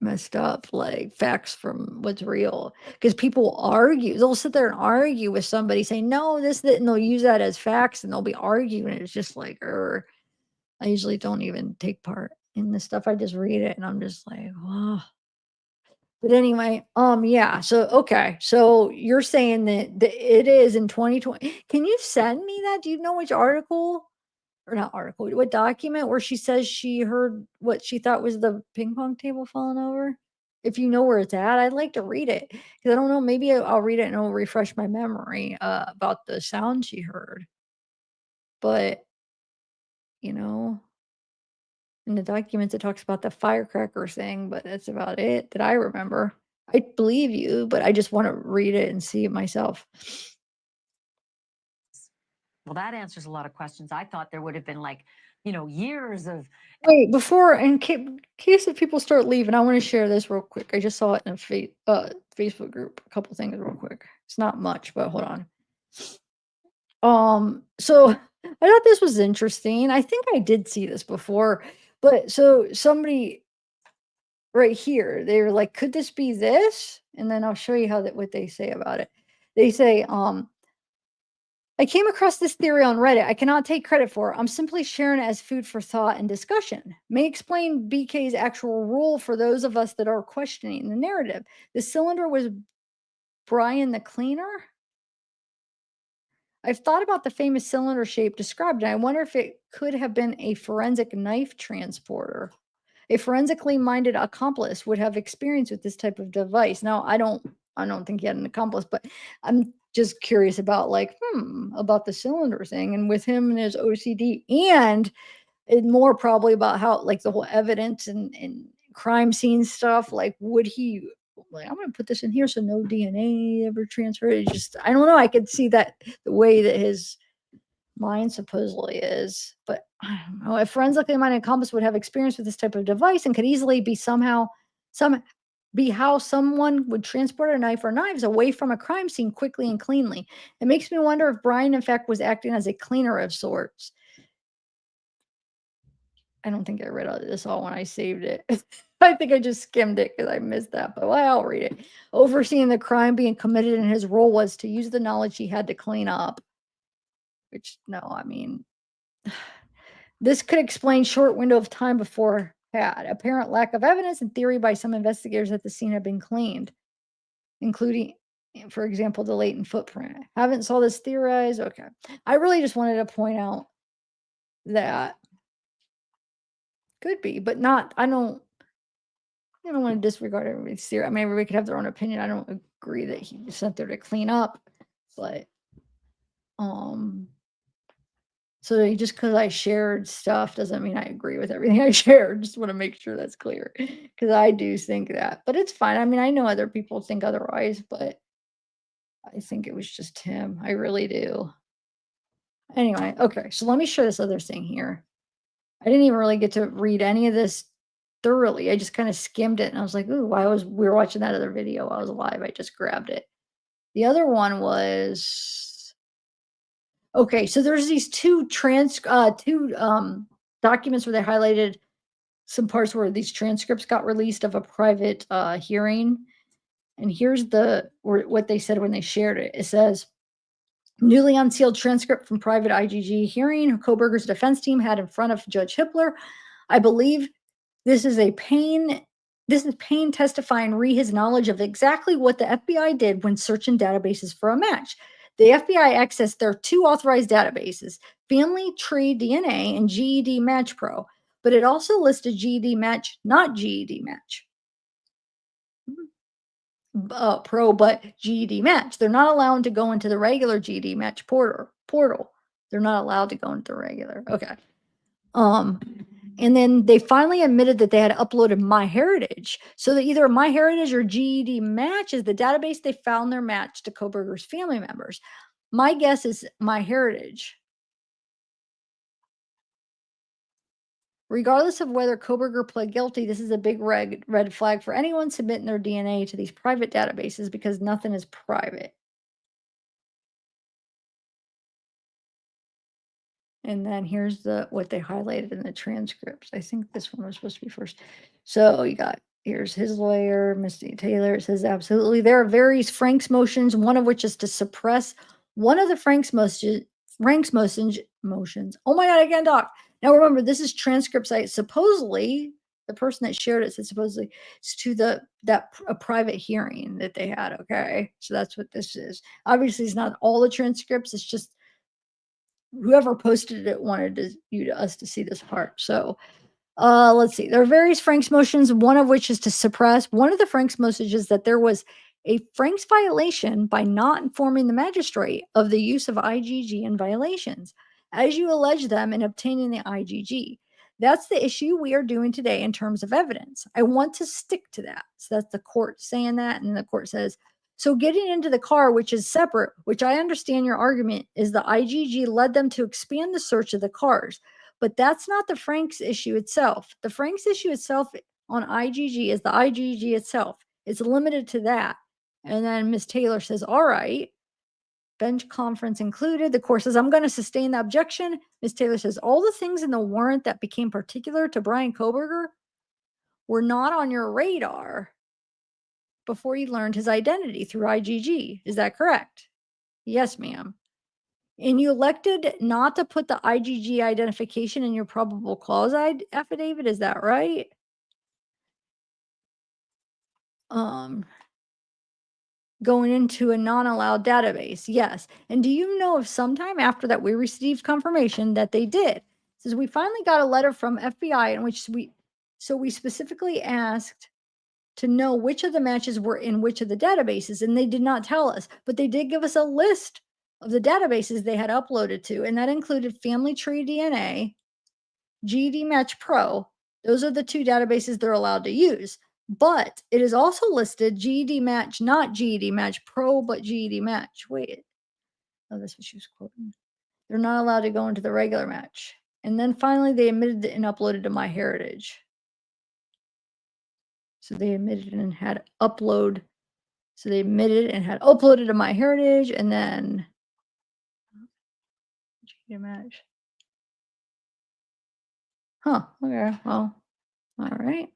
messed up, like facts from what's real. Because people argue, they'll sit there and argue with somebody saying, no, this, that, and they'll use that as facts, and they'll be arguing. It's just like, I usually don't even take part in this stuff. I just read it and I'm just like, wow. But anyway, yeah. So, okay. So you're saying that it is in 2020. Can you send me that? Do you know which article? Or not article, what document where she says she heard what she thought was the ping pong table falling over? If you know where it's at, I'd like to read it because I don't know. Maybe I'll read it and it'll refresh my memory about the sound she heard. But in the documents it talks about the firecracker thing, but that's about it that I remember. I believe you, but I just want to read it and see it myself. Well, that answers a lot of questions. I thought there would have been like years of Wait, before, in case if people start leaving, I want to share this real quick. I just saw it in a Facebook group. A couple things real quick. It's not much, but hold on. So I thought this was interesting. I think I did see this before, but so somebody right here, they were like, could this be this? And then I'll show you what they say about it. They say, I came across this theory on Reddit. I cannot take credit for it. I'm simply sharing it as food for thought and discussion. May explain BK's actual role for those of us that are questioning the narrative. The cylinder was Brian the cleaner. I've thought about the famous cylinder shape described, and I wonder if it could have been a forensic knife transporter. A forensically minded accomplice would have experience with this type of device. Now, I don't think he had an accomplice, but I'm just curious about about the cylinder thing, and with him and his OCD, and more probably about how the whole evidence and crime scene stuff. Like, would he? I'm going to put this in here so no DNA ever transferred. It just, I don't know. I could see that the way that his mind supposedly is, but I don't know. A forensically minded accomplice would have experience with this type of device and could easily be how someone would transport a knife or knives away from a crime scene quickly and cleanly. It makes me wonder if Brian, in fact, was acting as a cleaner of sorts. I don't think I read all this all when I saved it. I think I just skimmed it because I missed that, but I'll read it. Overseeing the crime being committed, and his role was to use the knowledge he had to clean up. Which, no, I mean, this could explain short window of time before had apparent lack of evidence and theory by some investigators that the scene had been cleaned, including, for example, the latent footprint. Haven't saw this theorized. Okay. I really just wanted to point out that could be, but not, I don't want to disregard everybody's theory. I mean, everybody could have their own opinion. I don't agree that he was sent there to clean up, but, so just because I shared stuff doesn't mean I agree with everything I shared. Just want to make sure that's clear, because I do think that, but it's fine. I mean, I know other people think otherwise, but I think it was just him. I really do. Anyway, okay, so let me show this other thing here. I didn't even really get to read any of this thoroughly. I just kind of skimmed it, and I was like, ooh, we were watching that other video. I was live. I just grabbed it. The other one was, okay, so there's these two documents where they highlighted some parts where these transcripts got released of a private hearing. And here's what they said when they shared it. It says, newly unsealed transcript from private IGG hearing Kohberger's defense team had in front of Judge Hippler. I believe this is Payne testifying his knowledge of exactly what the FBI did when searching databases for a match. The FBI accessed their two authorized databases, Family Tree DNA and GED Match Pro, but it also listed GED Match, not GED Match. Pro, but GED Match. They're not allowed to go into the regular GED Match portal. They're not allowed to go into the regular. Okay. And then they finally admitted that they had uploaded MyHeritage. So that either MyHeritage or GED Match is the database they found their match to Kohberger's family members. My guess is MyHeritage. Regardless of whether Kohberger pled guilty, this is a big red flag for anyone submitting their DNA to these private databases, because nothing is private. And then here's what they highlighted in the transcripts. I think this one was supposed to be first. So here's his lawyer, Misty Taylor. It says, absolutely. There are various Frank's motions, one of which is to suppress one of the Frank's motions. Oh my God, I can't talk. Now remember, this is transcript site. Supposedly, the person that shared it said supposedly it's to a private hearing that they had. Okay, so that's what this is. Obviously, it's not all the transcripts. It's just whoever posted it wanted us to see this part. So let's see. There are various Frank's motions, one of which is to suppress. One of the Frank's motions is that there was a Frank's violation by not informing the magistrate of the use of IGG in violations, as you allege them in obtaining the IGG. That's the issue we are doing today in terms of evidence. I want to stick to that. So that's the court saying that, and the court says, so getting into the car, which is separate, which I understand your argument, is the IGG led them to expand the search of the cars. but that's not the Franks issue itself. The Franks issue itself on IGG is the IGG itself. It's limited to that. And then Ms. Taylor says, all right, bench conference included. The court says, I'm going to sustain the objection. Ms. Taylor says, all the things in the warrant that became particular to Brian Kohberger were not on your radar before you learned his identity through IGG. Is that correct? Yes, ma'am. And you elected not to put the IGG identification in your probable cause affidavit. Is that right? Going into a non-allowed database. Yes. And do you know if sometime after that we received confirmation that they did? It says we finally got a letter from FBI in which we specifically asked to know which of the matches were in which of the databases, and they did not tell us, but they did give us a list of the databases they had uploaded to, and that included Family Tree DNA, GED Match Pro. Those are the two databases they're allowed to use. But it is also listed GED Match, not GED Match Pro, but GED Match. Wait. Oh, that's what she was quoting. They're not allowed to go into the regular match. And then finally, they admitted and uploaded to MyHeritage. So they admitted and had upload. So they admitted and had uploaded to MyHeritage, and then GED Match. Huh. Okay. Well, all right.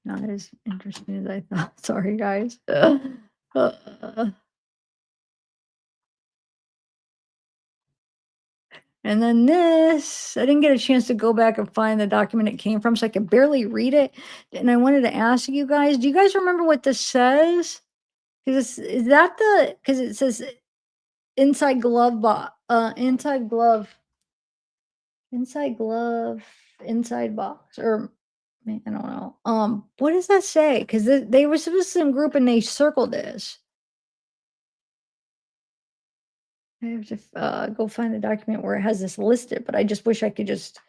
Not as interesting as I thought. Sorry, guys. And then this, I didn't get a chance to go back and find the document it came from, so I could barely read it. And I wanted to ask you guys, do you guys remember what this says? Because is that because it says inside glove box, inside box, or I don't know. What does that say? Because they were supposed to group and they circled this. I have to go find the document where it has this listed, but I just wish I could just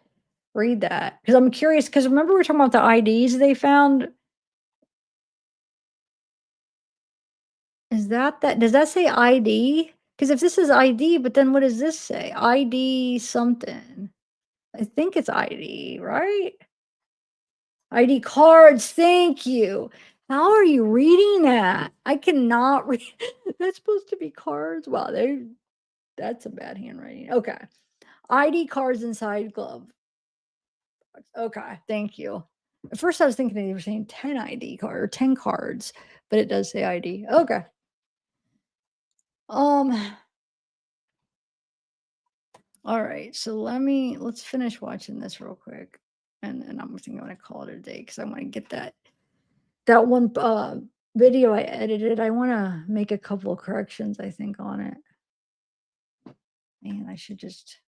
read that because I'm curious. Because remember we were talking about the IDs they found. Is that? Does that say ID? Because if this is ID, but then what does this say? ID something. I think it's ID, right? ID cards. Thank you. How are you reading that? I cannot read. That's supposed to be cards. Wow, that's a bad handwriting. Okay. ID cards inside glove. Okay, thank you. At first I was thinking they were saying 10 ID card or 10 cards, but it does say ID. Okay. All right, so let's finish watching this real quick. And then I'm thinking I'm gonna call it a day because I want to get that one video I edited. I want to make a couple of corrections, I think, on it. And I should just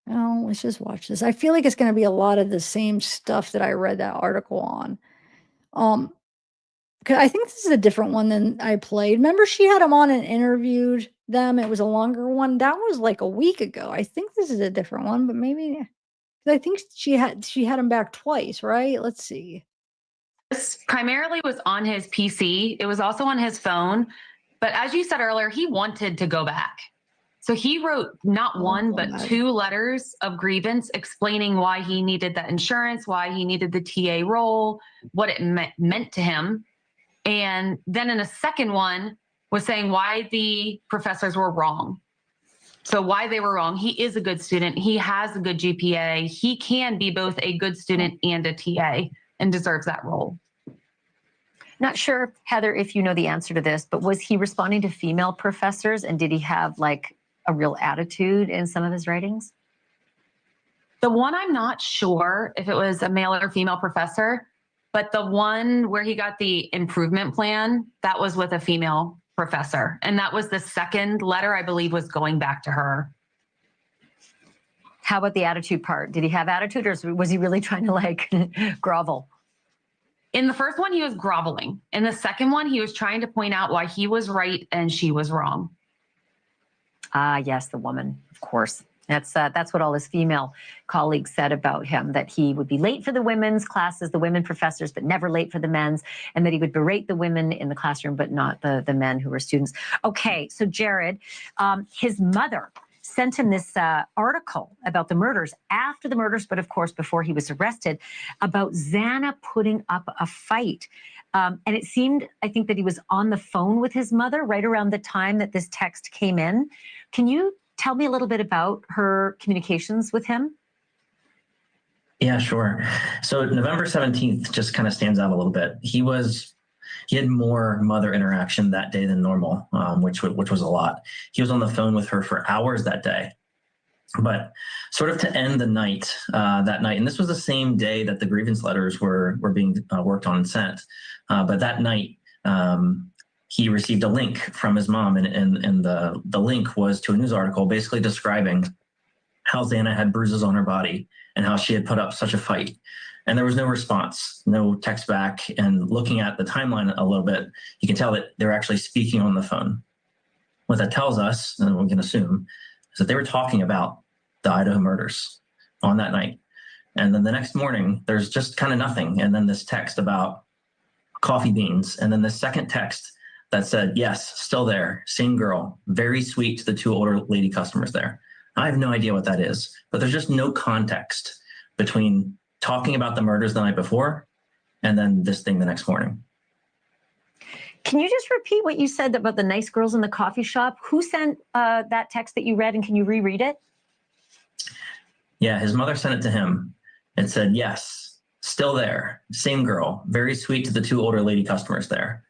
let's just watch this. I feel like it's going to be a lot of the same stuff that I read that article on. Because I think this is a different one than I played. Remember, she had them on and interviewed them. It was a longer one. That was like a week ago. I think this is a different one, but maybe I think she had them back twice, right? Let's see. This primarily was on his PC. It was also on his phone. But as you said earlier, he wanted to go back. So he wrote not one, but 2 letters of grievance explaining why he needed that insurance, why he needed the TA role, what it meant to him. And then in a second one was saying why the professors were wrong. So why they were wrong. He is a good student. He has a good GPA. He can be both a good student and a TA and deserves that role. Not sure, Heather, if you know the answer to this, but was he responding to female professors, and did he have like a real attitude in some of his writings? The one, I'm not sure if it was a male or female professor, but the one where he got the improvement plan, that was with a female professor. And that was the second letter, I believe, was going back to her. How about the attitude part? Did he have attitude, or was he really trying to like grovel? In the first one, he was groveling. In the second one, he was trying to point out why he was right and she was wrong. Ah, yes, the woman, of course. That's what all his female colleagues said about him, that he would be late for the women's classes, the women professors, but never late for the men's, and that he would berate the women in the classroom, but not the men who were students. Okay, so Jared, his mother sent him this article about the murders, after the murders, but of course before he was arrested, about Xana putting up a fight. And it seemed, I think, that he was on the phone with his mother right around the time that this text came in. Can you tell me a little bit about her communications with him? Yeah, sure. So November 17th just kind of stands out a little bit. He had more mother interaction that day than normal, which was a lot. He was on the phone with her for hours that day. But sort of to end the night, that night, and this was the same day that the grievance letters were being worked on and sent. But that night, he received a link from his mom, and the link was to a news article basically describing how Xana had bruises on her body and how she had put up such a fight. And there was no response, no text back. And looking at the timeline a little bit, you can tell that they're actually speaking on the phone. What that tells us, and we can assume, is that they were talking about the Idaho murders on that night. And then the next morning, there's just kind of nothing. And then this text about coffee beans. And then the second text that said, yes, still there, same girl, very sweet to the two older lady customers there. I have no idea what that is, but there's just no context between talking about the murders the night before and then this thing the next morning. Can you just repeat what you said about the nice girls in the coffee shop? Who sent that text that you read, and can you reread it? Yeah, his mother sent it to him and said, yes, still there, same girl, very sweet to the two older lady customers there.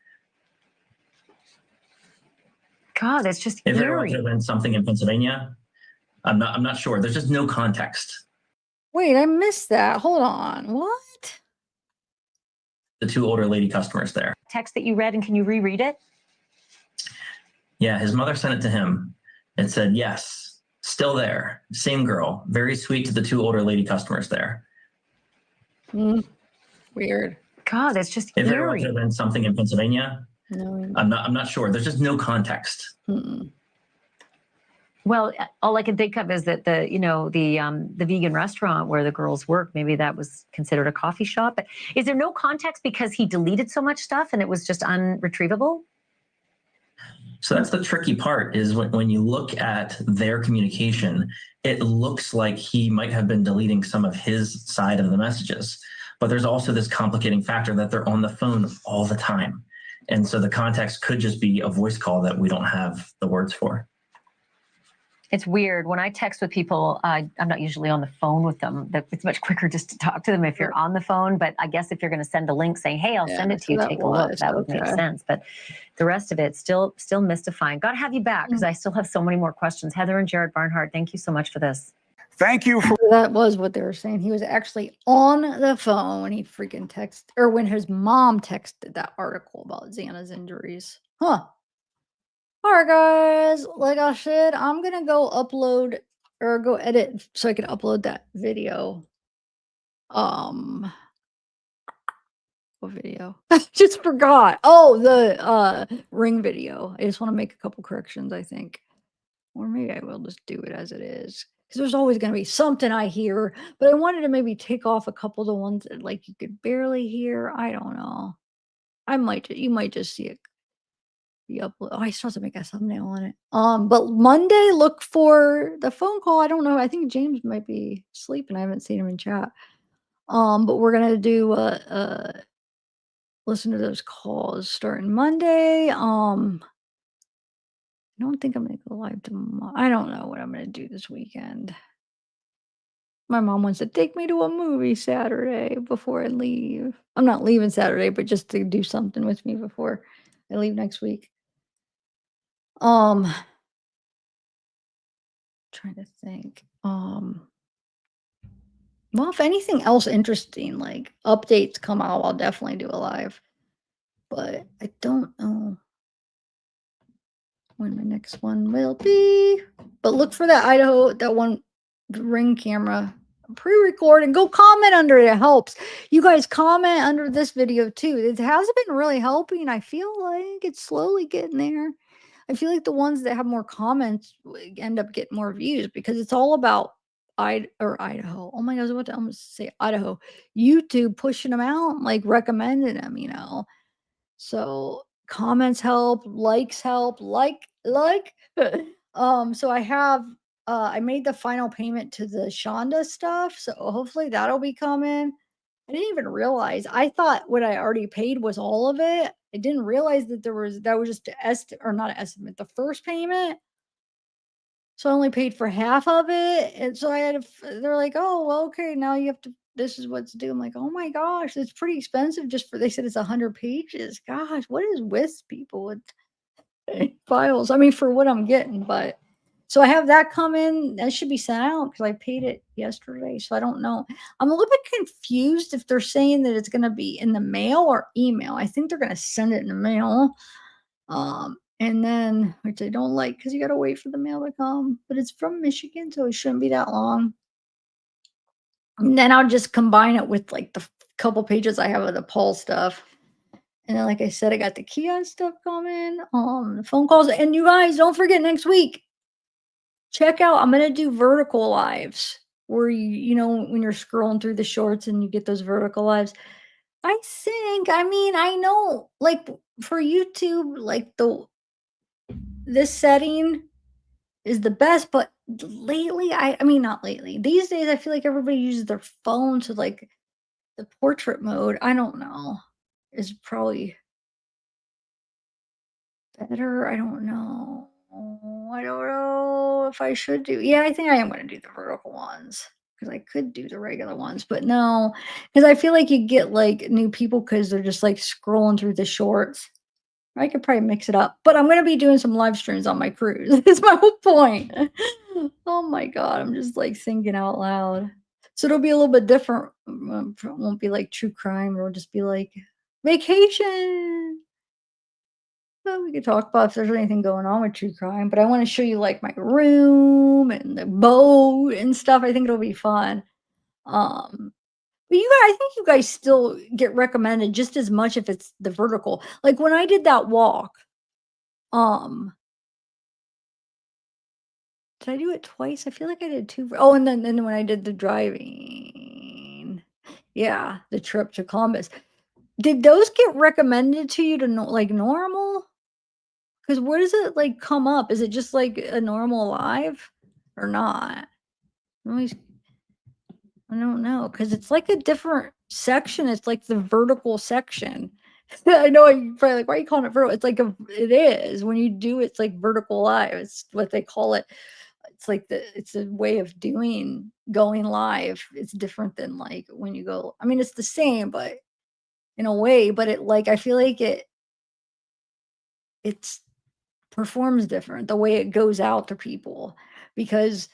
God, that's just If there eerie. could have been something in Pennsylvania, I'm not sure. There's just no context. Wait, I missed that. Hold on. What? The two older lady customers there. Text that you read, and can you reread it? Yeah, his mother sent it to him and said, yes, still there, same girl, very sweet to the two older lady customers there. Weird. God, that's just If there eerie. could have been something in Pennsylvania, No. I'm not sure. There's just no context. Well, all I can think of is that the vegan restaurant where the girls work, maybe that was considered a coffee shop. But is there no context because he deleted so much stuff and it was just unretrievable? So that's the tricky part, is when you look at their communication, it looks like he might have been deleting some of his side of the messages. But there's also this complicating factor that they're on the phone all the time. And so the context could just be a voice call that we don't have the words for. It's weird. When I text with people, I'm not usually on the phone with them. It's much quicker just to talk to them if you're on the phone. But I guess if you're going to send a link saying, hey, I'll send it to you, take a look, that would make sense. But the rest of it, still mystifying. Got to have you back because I still have so many more questions. Heather and Jared Barnhart, thank you so much for this. Thank you for that. Was what they were saying. He was actually on the phone when he freaking texted, or when his mom texted that article about Xana's injuries. Huh. All right, guys, like I said, I'm going to go upload or go edit so I can upload that video. What video? Just forgot. Oh, the ring video. I just want to make a couple corrections, I think. Or maybe I will just do it as it is. Because there's always going to be something I hear. But I wanted to maybe take off a couple of the ones that like you could barely hear. I don't know. You might just see it. Upload. Oh, I still have to make a thumbnail on it. But Monday, look for the phone call. I don't know. I think James might be sleeping. I haven't seen him in chat. But we're gonna do listen to those calls starting Monday. I don't think I'm gonna go live tomorrow. I don't know what I'm gonna do this weekend. My mom wants to take me to a movie Saturday before I leave. I'm not leaving Saturday, but just to do something with me before I leave next week. Trying to think. Well, if anything else interesting, like updates come out, I'll definitely do a live. But I don't know when my next one will be. But look for that Idaho, that one ring camera pre-record and go comment under it. It helps. You guys comment under this video too. It hasn't been really helping. I feel like it's slowly getting there. I feel like the ones that have more comments end up getting more views because it's all about Idaho. Oh my gosh, what I'm gonna say Idaho. YouTube pushing them out, like recommending them, you know. So comments help, likes help, like. So I have I made the final payment to the Shonda stuff, so hopefully that'll be coming. I didn't even realize. I thought what I already paid was all of it. I didn't realize that that was just or not an estimate, the first payment. So I only paid for half of it, and so I had to. They're like, "Oh, well, okay, now you have to. This is what's due." I'm like, "Oh my gosh, it's pretty expensive." Just for they said it's 100 pages. Gosh, what is with people with files? I mean, for what I'm getting, but so I have that coming. That should be sent out because I paid it yesterday. So I don't know. I'm a little bit confused if they're saying that it's going to be in the mail or email. I think they're going to send it in the mail. And then, which I don't like because you got to wait for the mail to come. But it's from Michigan, so it shouldn't be that long. And then I'll just combine it with like the couple pages I have of the poll stuff. And then, like I said, I got the kiosk stuff coming. The phone calls, and you guys don't forget next week. Check out, I'm gonna do vertical lives where you know, when you're scrolling through the shorts and you get those vertical lives. I mean, I know like for YouTube, like this setting is the best, but lately, I mean not lately. These days I feel like everybody uses their phone to like the portrait mode. I don't know. Is probably better. I don't know. I don't know if I should do. Yeah, I think I am going to do the vertical ones because I could do the regular ones, but no, because I feel like you get like new people because they're just like scrolling through the shorts. I could probably mix it up, but I'm going to be doing some live streams on my cruise. That's my whole point. Oh my God, I'm just like thinking out loud. So it'll be a little bit different. It won't be like true crime. It'll just be like vacation. Well, we could talk about if there's anything going on with true crime, but I want to show you like my room and the boat and stuff. I think it'll be fun. But I think you guys still get recommended just as much if it's the vertical. Like when I did that walk, um, did I do it twice? I feel like I did two. Oh, and then when I did the driving, yeah, the trip to Columbus. Did those get recommended to you to like normal? Because where does it like come up? Is it just like a normal live or not? I don't know because it's like a different section. It's like the vertical section. I know you're probably like, why are you calling it vertical? It's like it is when you do it's like vertical live. It's what they call it. It's like it's a way of going live. It's different than like when you go. I mean, it's the same, but in a way. But it like I feel like it's performs different the way it goes out to people because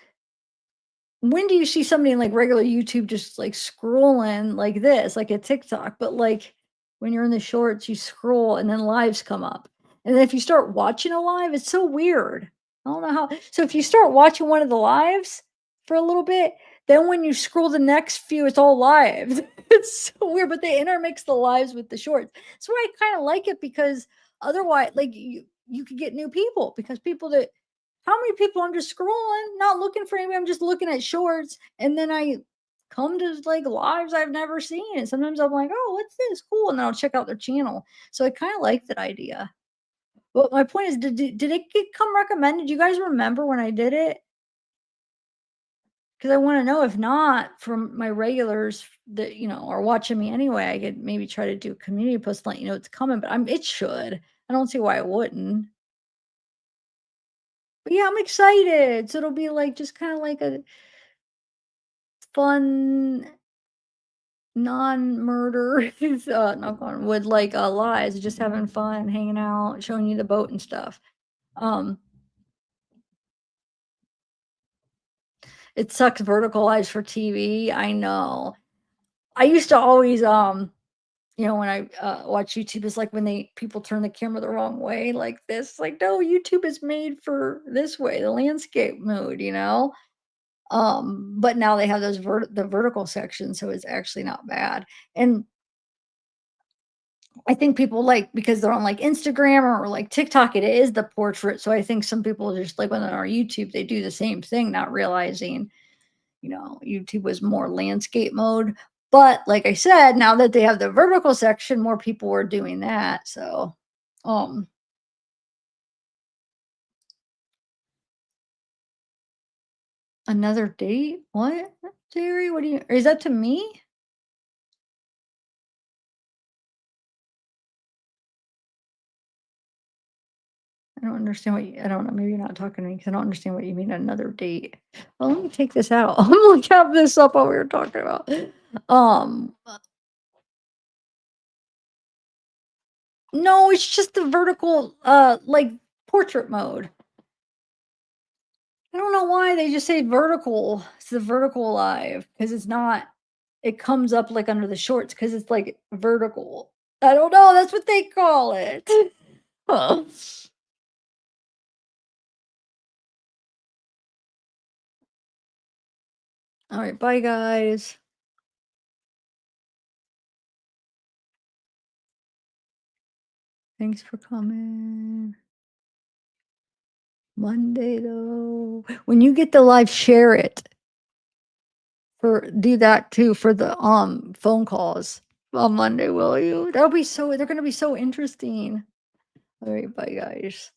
when do you see somebody in like regular YouTube just like scrolling like this, like a TikTok, but like when you're in the shorts, you scroll and then lives come up. And then if you start watching a live, it's so weird. I don't know how. So if you start watching one of the lives for a little bit, then when you scroll the next few, it's all lives. It's so weird, but they intermix the lives with the shorts. So I kind of like it because otherwise, like you could get new people because people that how many people I'm just scrolling, not looking for anybody. I'm just looking at shorts, and then I come to like lives I've never seen. And sometimes I'm like, oh, what's this? Cool. And then I'll check out their channel. So I kind of like that idea. But my point is, did it come recommended? Do you guys remember when I did it? Because I want to know if not from my regulars that are watching me anyway, I could maybe try to do a community post, let you know it's coming. But it should. I don't see why it wouldn't. But yeah, I'm excited. So it'll be like just kind of like a fun non-murder knock on wood like lives, just having fun, hanging out, showing you the boat and stuff. It sucks vertical lives for TV. I know. I used to always when I watch YouTube, it's like when people turn the camera the wrong way like this, like no, YouTube is made for this way, the landscape mode, but now they have those the vertical section, so it's actually not bad. And I think people like because they're on like Instagram or like TikTok, it is the portrait. So I think some people just like when they're on YouTube, they do the same thing, not realizing, YouTube was more landscape mode. But like I said, now that they have the vertical section, more people are doing that. So, Another date? What? Jerry, what do you, is that to me? I don't understand what you, I don't know. Maybe you're not talking to me because I don't understand what you mean another date. Well, let me take this out. I'm gonna look up this up what we were talking about. Um, no, it's just the vertical, like portrait mode. I don't know why they just say vertical. It's the vertical live because it's not. It comes up like under the shorts because it's like vertical. I don't know. That's what they call it. Huh. All right, bye guys. Thanks for coming. Monday though. When you get the live, share it. Do that too for the phone calls on Monday, will you? That'll be so they're gonna be so interesting. All right, bye guys.